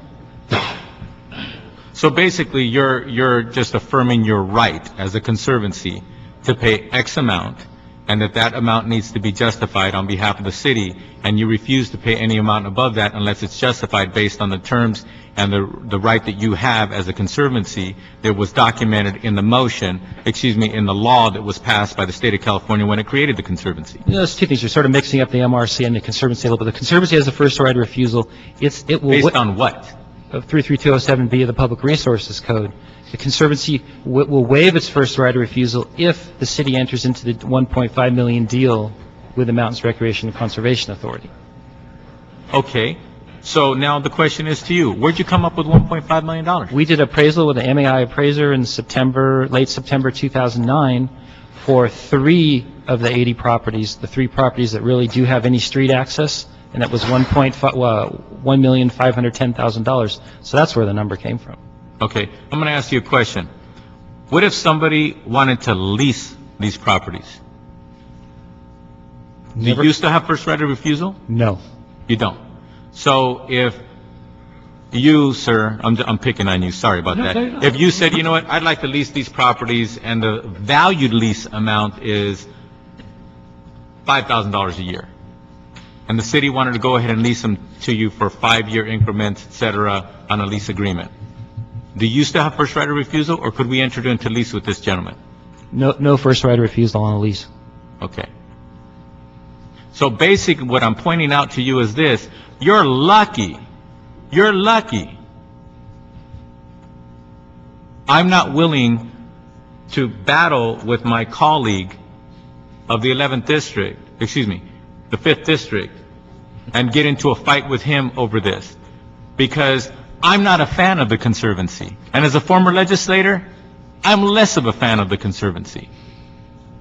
So basically, you're just affirming your right as a Conservancy to pay X amount, and that amount needs to be justified on behalf of the city, and you refuse to pay any amount above that unless it's justified based on the terms and the right that you have as a Conservancy that was documented in the motion, in the law that was passed by the state of California when it created the Conservancy. Those two things, you're sort of mixing up the MRC and the Conservancy a little bit. The Conservancy has the first right of refusal. It will based on what? 33207B of the Public Resources Code. The Conservancy will waive its first right of refusal if the city enters into the $1.5 million deal with the Mountains Recreation and Conservation Authority. Okay. So now the question is to you. Where'd you come up with $1.5 million? We did appraisal with the MAI appraiser in late September 2009 for 3 of the 80 properties, the 3 properties that really do have any street access, and that was $1,510,000. So that's where the number came from. Okay, I'm going to ask you a question. What if somebody wanted to lease these properties? Do you still have first right of refusal? No. You don't. So if you, sir, I'm picking on you, sorry about that. If you said, you know what, I'd like to lease these properties and the valued lease amount is $5,000 a year, and the city wanted to go ahead and lease them to you for 5-year increments, et cetera, on a lease agreement, do you still have first right of refusal, or could we enter into lease with this gentleman? No first right of refusal on a lease. Okay. So basically what I'm pointing out to you is this. You're lucky. I'm not willing to battle with my colleague of the 11th district, the 5th district, and get into a fight with him over this, because I'm not a fan of the Conservancy. And as a former legislator, I'm less of a fan of the Conservancy.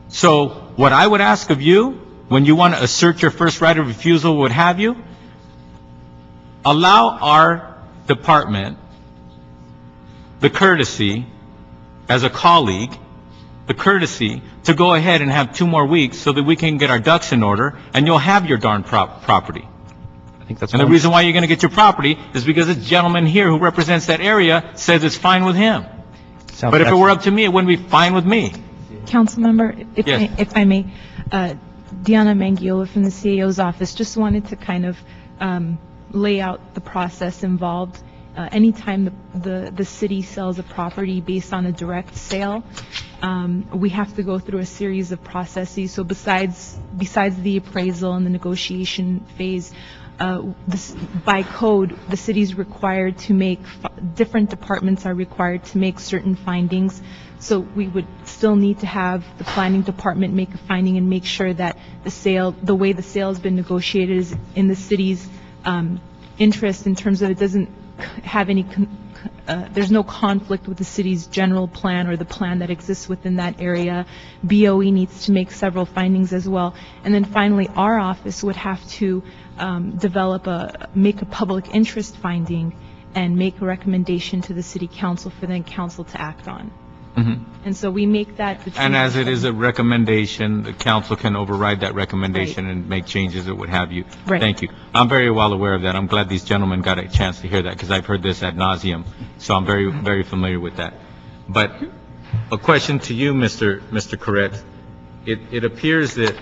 So what I would ask of you, when you want to assert your first right of refusal, what have you, allow our department the courtesy, as a colleague, the courtesy to go ahead and have 2 more weeks so that we can get our ducks in order, and you'll have your darn property. And the reason why you're going to get your property is because this gentleman here who represents that area says it's fine with him. But if it were up to me, it wouldn't be fine with me. Councilmember, if I may, Diana Mangiola from the CAO's office just wanted to kind of lay out the process involved. Anytime the city sells a property based on a direct sale, we have to go through a series of processes. So besides the appraisal and the negotiation phase, by code, the city's required to make, different departments are required to make certain findings. So we would still need to have the planning department make a finding and make sure that the way the sale has been negotiated is in the city's interest in terms of it doesn't have any there's no conflict with the city's general plan or the plan that exists within that area. BOE needs to make several findings as well. And then finally, our office would have to make a public interest finding and make a recommendation to the city council for the council to act on. And so we make that between... And as it is a recommendation, the council can override that recommendation and make changes or what have you. Right. Thank you. I'm very well aware of that. I'm glad these gentlemen got a chance to hear that, because I've heard this ad nauseum, so I'm very, very familiar with that. But a question to you, Mr. Corrett. It appears that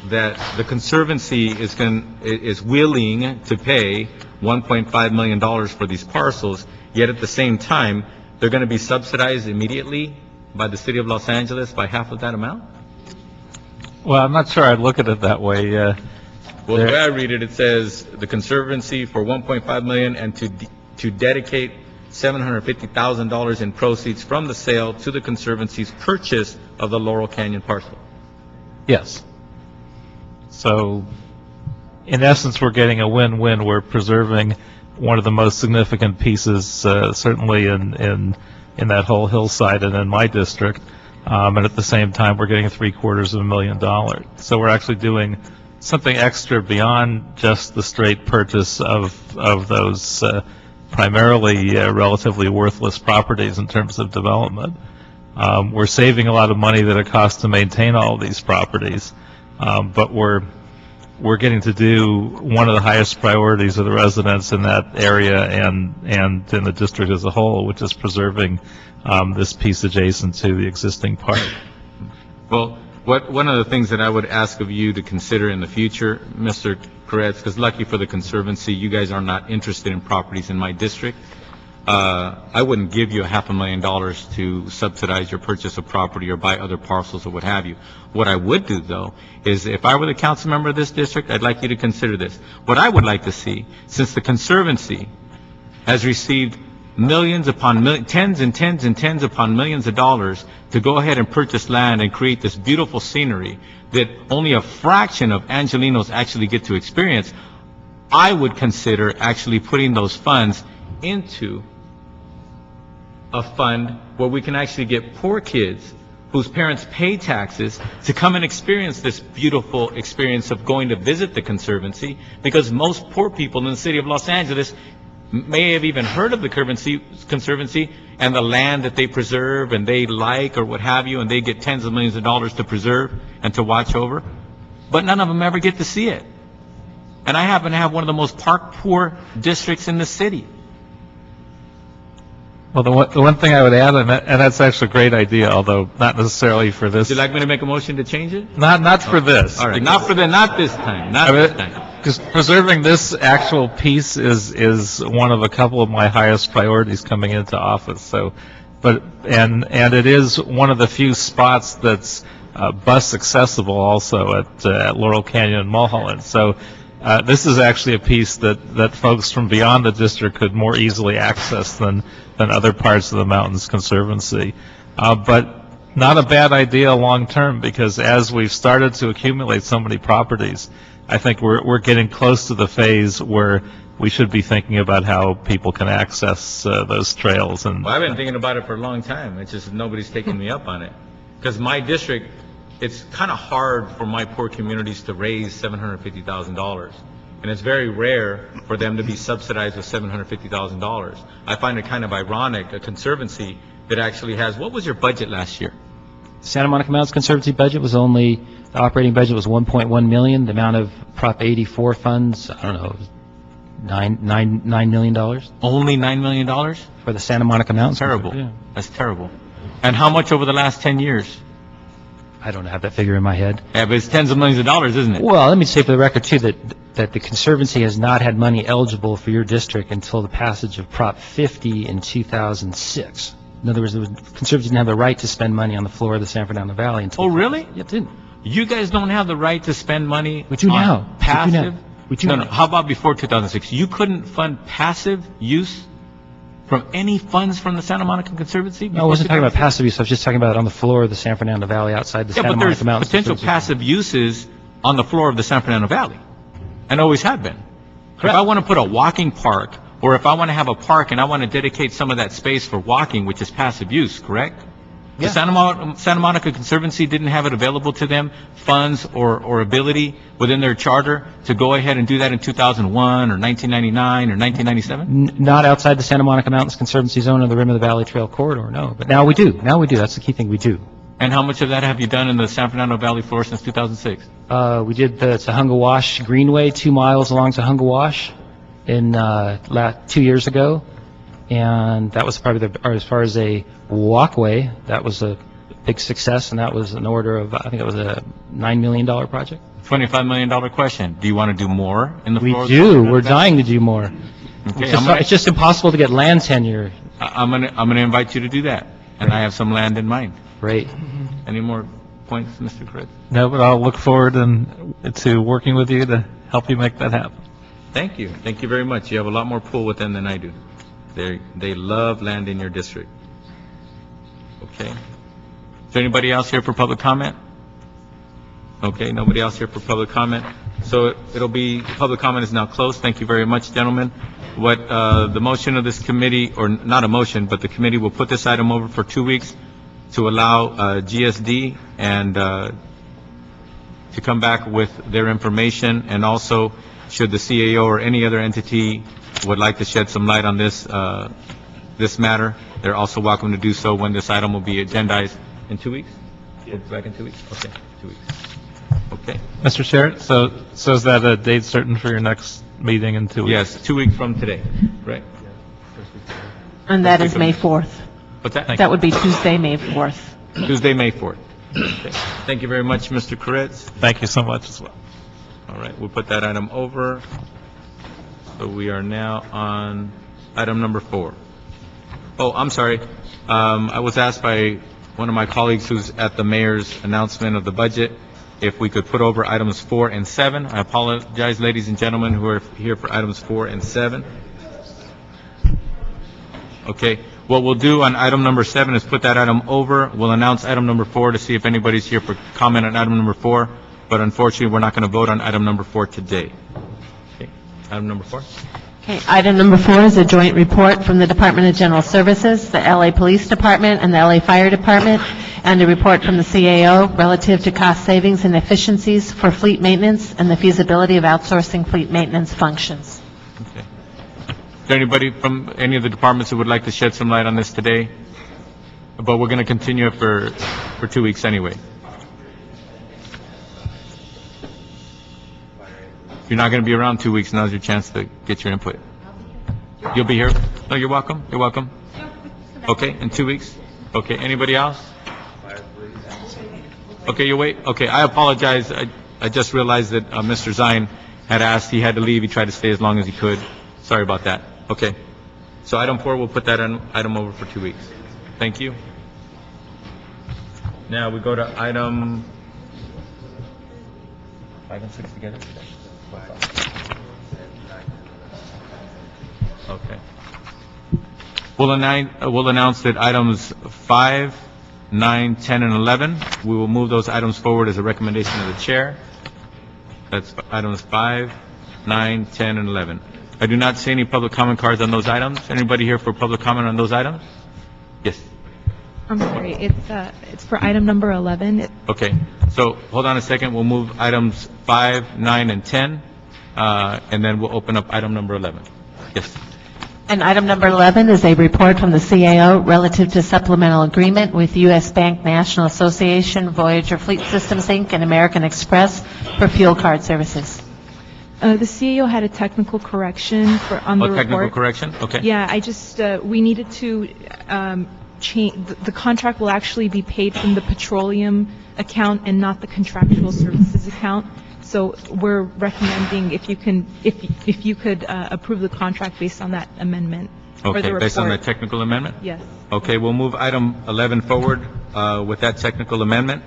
the Conservancy is willing to pay $1.5 million for these parcels, yet at the same time, they're going to be subsidized immediately by the city of Los Angeles by half of that amount? Well, I'm not sure I'd look at it that way. Well, the way I read it, it says the Conservancy for $1.5 million and to dedicate $750,000 in proceeds from the sale to the Conservancy's purchase of the Laurel Canyon parcel. Yes. So, in essence, we're getting a win-win. We're preserving one of the most significant pieces, certainly in that whole hillside and in my district, and at the same time, we're getting $750,000. So we're actually doing something extra beyond just the straight purchase of those primarily relatively worthless properties in terms of development. We're saving a lot of money that it costs to maintain all of these properties, but we're getting to do one of the highest priorities of the residents in that area and in the district as a whole, which is preserving this piece adjacent to the existing park. Well, one of the things that I would ask of you to consider in the future, Mr. Corretz, because lucky for the Conservancy, you guys are not interested in properties in my district. I wouldn't give you $500,000 to subsidize your purchase of property or buy other parcels or what have you. What I would do, though, is if I were the council member of this district, I'd like you to consider this. What I would like to see, since the Conservancy has received millions upon millions, tens and tens and tens upon millions of dollars to go ahead and purchase land and create this beautiful scenery that only a fraction of Angelinos actually get to experience, I would consider actually putting those funds into a fund where we can actually get poor kids whose parents pay taxes to come and experience this beautiful experience of going to visit the Conservancy, because most poor people in the city of Los Angeles may have even heard of the Conservancy and the land that they preserve and they like or what have you, and they get tens of millions of dollars to preserve and to watch over, but none of them ever get to see it. And I happen to have one of the most park poor districts in the city. Well, the one thing I would add, and that's actually a great idea, although not necessarily for this. Would you like me to make a motion to change it? Not for this. All right, not this time. Because preserving this actual piece is one of a couple of my highest priorities coming into office. So, and it is one of the few spots that's bus accessible also at Laurel Canyon and Mulholland. So. This is actually a piece that folks from beyond the district could more easily access than other parts of the Mountains Conservancy. But not a bad idea long term, because as we've started to accumulate so many properties, I think we're getting close to the phase where we should be thinking about how people can access those trails. And well, I've been thinking about it for a long time. It's just nobody's taking me up on it. Because my district, it's kind of hard for my poor communities to raise $750,000. And it's very rare for them to be subsidized with $750,000. I find it kind of ironic, a Conservancy that actually has, what was your budget last year? Santa Monica Mountains Conservancy budget was the operating budget was $1.1 million. The amount of Prop 84 funds, I don't know, $9 million. Only $9 million? For the Santa Monica Mountains. Terrible. Yeah. That's terrible. And how much over the last 10 years? I don't have that figure in my head. Yeah, but it's tens of millions of dollars, isn't it? Well, let me say for the record, too, that the Conservancy has not had money eligible for your district until the passage of Prop 50 in 2006. In other words, the Conservancy didn't have the right to spend money on the floor of the San Fernando Valley until... Oh, really? Yeah, it didn't. You guys don't have the right to spend money We do now. passive? We do No, now. how about before 2006? You couldn't fund passive use from any funds from the Santa Monica Conservancy? No, I wasn't talking about passive use. I was just talking about on the floor of the San Fernando Valley outside the Santa Monica Mountains. Yeah, but there's potential passive uses on the floor of the San Fernando Valley, and always have been. If I want to put a walking park Or if I want to have a park and I want to dedicate some of that space for walking, which is passive use, correct? The Santa Monica Conservancy didn't have it available to them, funds or ability within their charter to go ahead and do that in 2001 or 1999 or 1997? Not outside the Santa Monica Mountains Conservancy Zone or the Rim of the Valley Trail corridor, no. But now we do. Now we do. That's the key thing, we do. And how much of that have you done in the San Fernando Valley floor since 2006? We did the Tahunga Wash Greenway, 2 miles along Tahunga Wash in 2 years ago. And that was probably as far as a walkway, that was a big success, and that was an order of, I think it was a $9 million project. $25 million question. Do you want to do more in the floor? We do. We're dying to do more. Okay, It's just impossible to get land tenure. I'm gonna invite you to do that, and I have some land in mind. Great. Any more points, Mr. Chris? No, but I'll look forward to working with you to help you make that happen. Thank you. Thank you very much. You have a lot more pull with them than I do. They love land in your district. Okay. Is there anybody else here for public comment? Okay, nobody else here for public comment. So it'll be, public comment is now closed. Thank you very much, gentlemen. What the motion of this committee, or not a motion, but the committee will put this item over for 2 weeks to allow GSD and to come back with their information, and also should the CAO or any other entity would like to shed some light on this matter, they're also welcome to do so when this item will be agendized in 2 weeks? Back in 2 weeks? Okay, 2 weeks. Okay. Mr. Chair, so is that a date certain for your next meeting in 2 weeks? Yes, 2 weeks from today, right? And that is May 4th. What's that? That would be Tuesday, May 4th. Tuesday, May 4th. Okay. Thank you very much, Mr. Koretz. Thank you so much as well. All right, we'll put that item over. So we are now on item number 4. Oh, I'm sorry. I was asked by one of my colleagues who's at the mayor's announcement of the budget if we could put over items 4 and 7. I apologize, ladies and gentlemen, who are here for items 4 and 7. Okay. What we'll do on item number 7 is put that item over. We'll announce item number 4 to see if anybody's here for comment on item number 4. But unfortunately, we're not going to vote on item number 4 today. Okay. Item number 4. Okay, item number 4 is a joint report from the Department of General Services, the LA Police Department, and the LA Fire Department, and a report from the CAO relative to cost savings and efficiencies for fleet maintenance and the feasibility of outsourcing fleet maintenance functions. Okay. Is there anybody from any of the departments who would like to shed some light on this today? But we're going to continue it for 2 weeks anyway. If you're not going to be around 2 weeks, now's your chance to get your input. You'll be here? No, you're welcome. You're welcome. Okay, in 2 weeks? Okay, anybody else? Okay, you wait. Okay, I apologize. I just realized that Mr. Zine had asked, he had to leave. He tried to stay as long as he could. Sorry about that. Okay. So item 4, we'll put that item over for 2 weeks. Thank you. Now we go to item 5 and 6 together. Okay. We'll announce that items 5, 9, 10, and 11, we will move those items forward as a recommendation of the chair. That's items 5, 9, 10, and 11. I do not see any public comment cards on those items. Anybody here for public comment on those items? Yes. I'm sorry, it's for item number 11. Okay, so hold on a second. We'll move items 5, 9, and 10, and then we'll open up item number 11. Yes. And item number 11 is a report from the CAO relative to supplemental agreement with U.S. Bank National Association, Voyager Fleet Systems, Inc., and American Express for fuel card services. The CAO had a technical correction on the report. Technical correction? Okay. Yeah, I just, we needed to change, the contract will actually be paid from the petroleum account and not the contractual services account. So we're recommending if you could approve the contract based on that amendment. Okay, based on that technical amendment? Yes. Okay, we'll move item 11 forward with that technical amendment.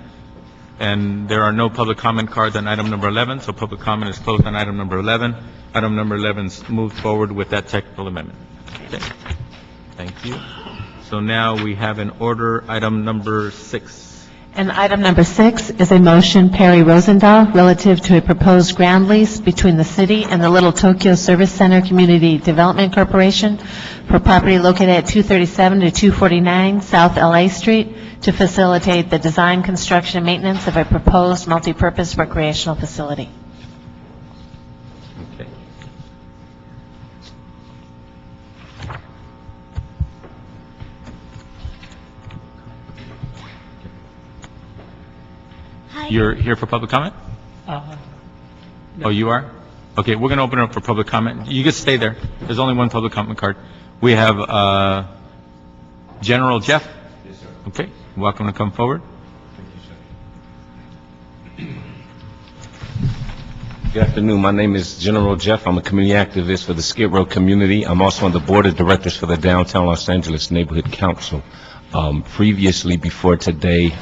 And there are no public comment cards on item number 11, so public comment is closed on item number 11. Item number 11 is moved forward with that technical amendment. Okay. Thank you. So now we have in order item number 6. And item number 6 is a motion, Perry Rosendahl, relative to a proposed ground lease between the city and the Little Tokyo Service Center Community Development Corporation for property located at 237 to 249 South LA Street to facilitate the design, construction, and maintenance of a proposed multipurpose recreational facility. Okay. You're here for public comment? Oh, you are? Okay, we're going to open it up for public comment. You can stay there. There's only one public comment card. We have General Jeff. Yes, sir. Okay, welcome to come forward. Good afternoon. My name is General Jeff. I'm a community activist for the Skid Row community. I'm also on the board of directors for the Downtown Los Angeles Neighborhood Council. Previously, before today,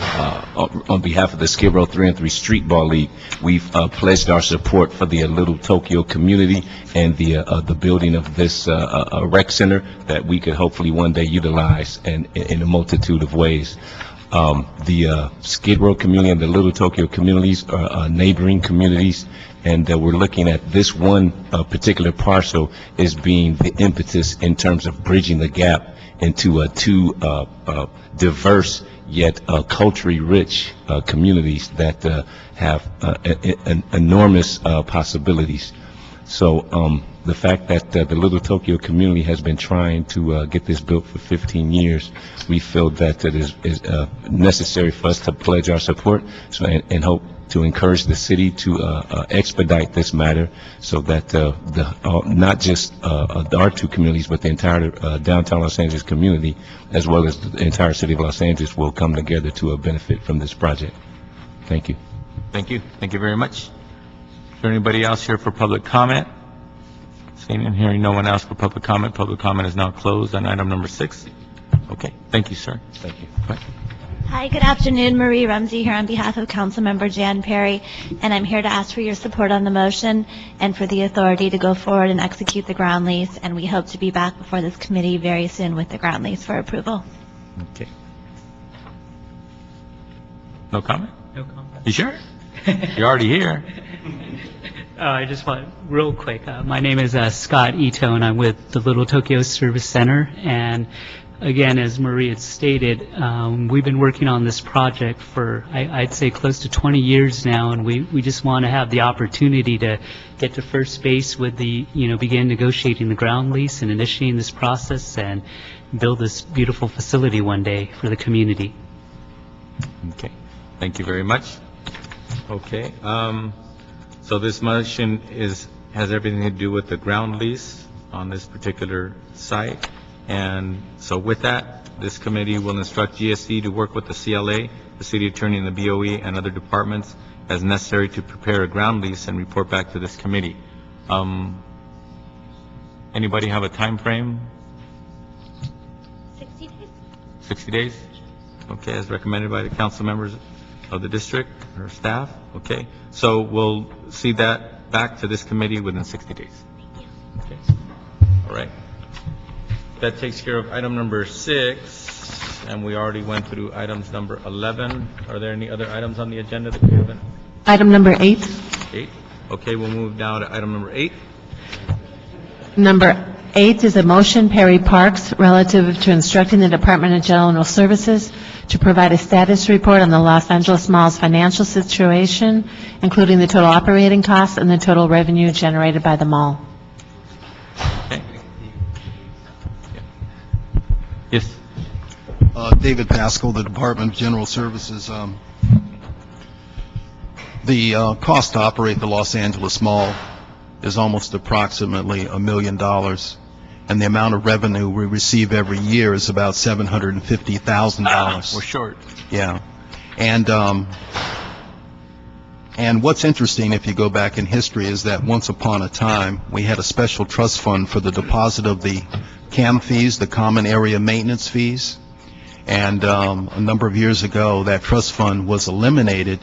on behalf of the Skid Row 3 and 3 Street Ball League, we've pledged our support for the Little Tokyo community and the building of this rec center that we could hopefully one day utilize in a multitude of ways. The Skid Row community and the Little Tokyo communities are neighboring communities, and we're looking at this one particular parcel as being the impetus in terms of bridging the gap into two diverse yet culturally rich communities that have enormous possibilities. So the fact that the Little Tokyo community has been trying to get this built for 15 years, we feel that it is necessary for us to pledge our support and hope to encourage the city to expedite this matter so that not just our two communities, but the entire downtown Los Angeles community, as well as the entire city of Los Angeles, will come together to benefit from this project. Thank you. Thank you. Thank you very much. Is there anybody else here for public comment? Seeing and hearing no one else for public comment. Public comment is now closed on item number 6. Okay. Thank you, sir. Thank you. Bye. Hi, good afternoon. Marie Rumsey here on behalf of Councilmember Jan Perry, and I'm here to ask for your support on the motion and for the authority to go forward and execute the ground lease, and we hope to be back before this committee very soon with the ground lease for approval. Okay. No comment? No comment. You sure? You're already here. I just want, real quick, my name is Scott Ito, and I'm with the Little Tokyo Service Center, and again, as Marie had stated, we've been working on this project for, I'd say, close to 20 years now, and we just want to have the opportunity to get to first base with the, begin negotiating the ground lease and initiating this process and build this beautiful facility one day for the community. Okay. Thank you very much. Okay. So this motion has everything to do with the ground lease on this particular site. And so with that, this committee will instruct GSC to work with the CLA, the city attorney, and the BOE, and other departments as necessary to prepare a ground lease and report back to this committee. Anybody have a time frame? 60 days. 60 days? Okay, as recommended by the council members of the district or staff? Okay, so we'll see that back to this committee within 60 days. Okay. All right. That takes care of item number 6, and we already went through items number 11. Are there any other items on the agenda that we haven't? Item number 8. 8? Okay, we'll move now to item number 8. Number 8 is a motion, Perry Parks, relative to instructing the Department of General Services to provide a status report on the Los Angeles Mall's financial situation, including the total operating costs and the total revenue generated by the mall. Okay. Yes. David Pascal, the Department of General Services. The cost to operate the Los Angeles Mall is almost approximately $1 million, and the amount of revenue we receive every year is about $750,000. We're short. Yeah. And what's interesting, if you go back in history, is that once upon a time, we had a special trust fund for the deposit of the CAM fees, the common area maintenance fees. And a number of years ago, that trust fund was eliminated.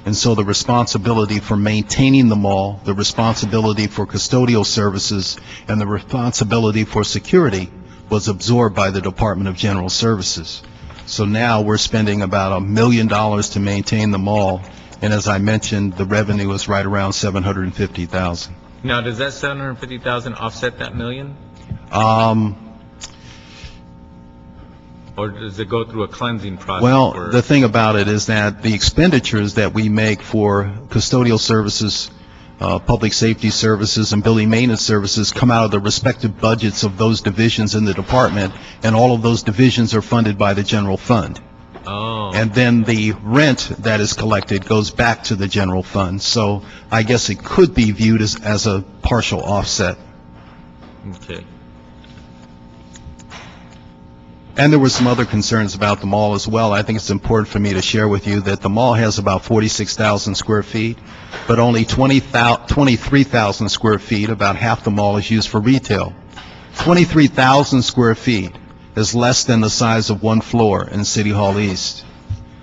And so the responsibility for maintaining the mall, the responsibility for custodial services, and the responsibility for security was absorbed by the Department of General Services. So now we're spending about $1 million to maintain the mall, and as I mentioned, the revenue is right around $750,000. Now, does that 750,000 offset that million? Or does it go through a cleansing process? Well, the thing about it is that the expenditures that we make for custodial services, public safety services, and building maintenance services come out of the respective budgets of those divisions in the department, and all of those divisions are funded by the general fund. Oh. And then the rent that is collected goes back to the general fund. So I guess it could be viewed as a partial offset. Okay. And there were some other concerns about the mall as well. I think it's important for me to share with you that the mall has about 46,000 square feet, but only 23,000 square feet, about half the mall, is used for retail. 23,000 square feet is less than the size of one floor in City Hall East.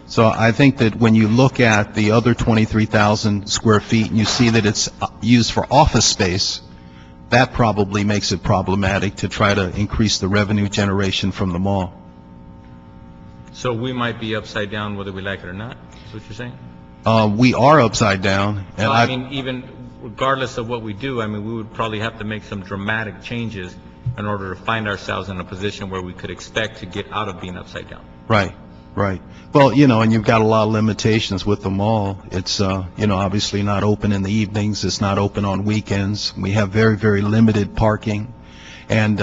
So I think that when you look at the other 23,000 square feet and you see that it's used for office space, that probably makes it problematic to try to increase the revenue generation from the mall. So we might be upside down whether we like it or not, is what you're saying? We are upside down. And Well, I mean, even regardless of what we do, I mean, we would probably have to make some dramatic changes in order to find ourselves in a position where we could expect to get out of being upside down. Right, right. Well, and you've got a lot of limitations with the mall. It's, obviously not open in the evenings. It's not open on weekends. We have very, very limited parking. And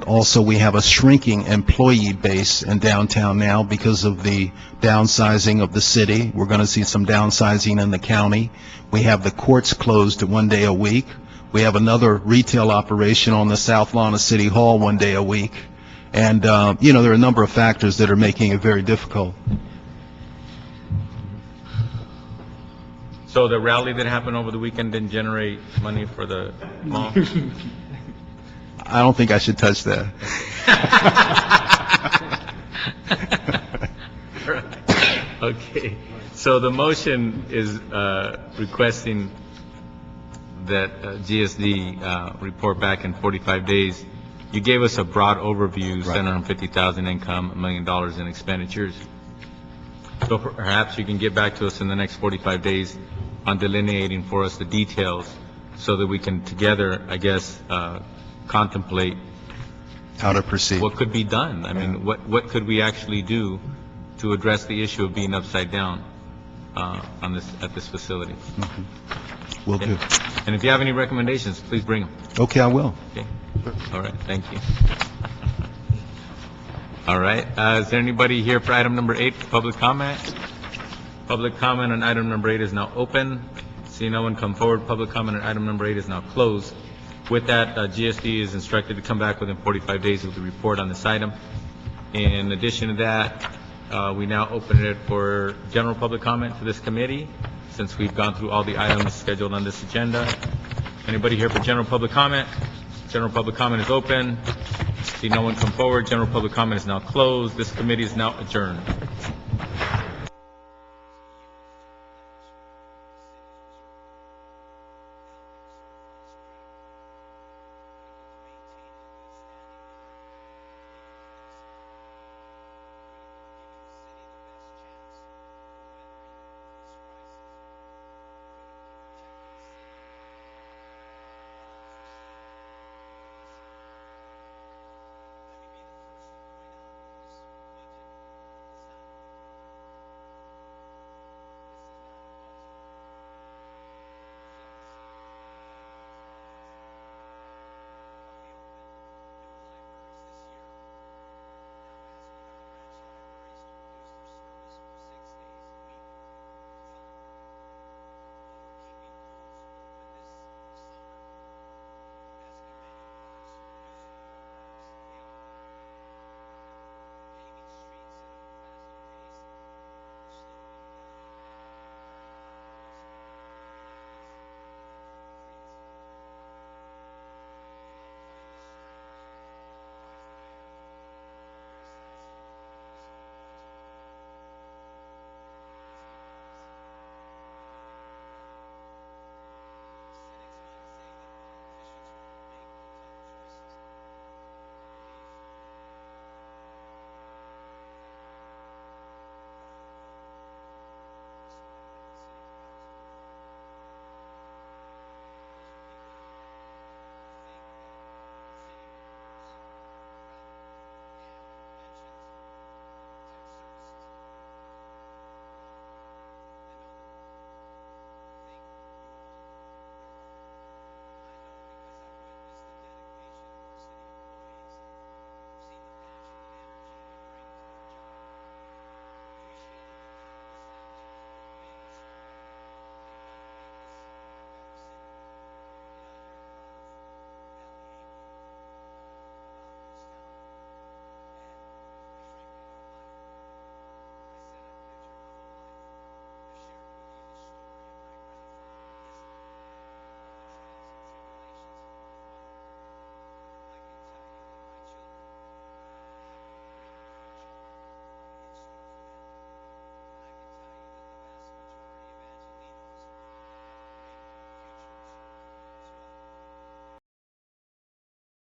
also we have a shrinking employee base in downtown now because of the downsizing of the city. We're going to see some downsizing in the county. We have the courts closed 1 day a week. We have another retail operation on the south lawn of City Hall 1 day a week. And, there are a number of factors that are making it very difficult. So the rally that happened over the weekend didn't generate money for the mall? I don't think I should touch that. Okay. So the motion is requesting that GSD report back in 45 days. You gave us a broad overview, Right. 750,000 income, $1 million in expenditures. So perhaps you can get back to us in the next 45 days on delineating for us the details so that we can together, I guess, contemplate how to proceed. What could be done? I mean, what could we actually do to address the issue of being upside down at this facility? Mm-hmm. Will do. And if you have any recommendations, please bring them. Okay, I will. Okay. All right. Thank you. All right. Is there anybody here for item number 8 for public comment? Public comment on item number 8 is now open. See no one come forward. Public comment on item number 8 is now closed. With that, GSD is instructed to come back within 45 days with a report on this item. In addition to that, we now open it for general public comment to this committee, since we've gone through all the items scheduled on this agenda. Anybody here for general public comment? General public comment is open. See no one come forward. General public comment is now closed. This committee is now adjourned.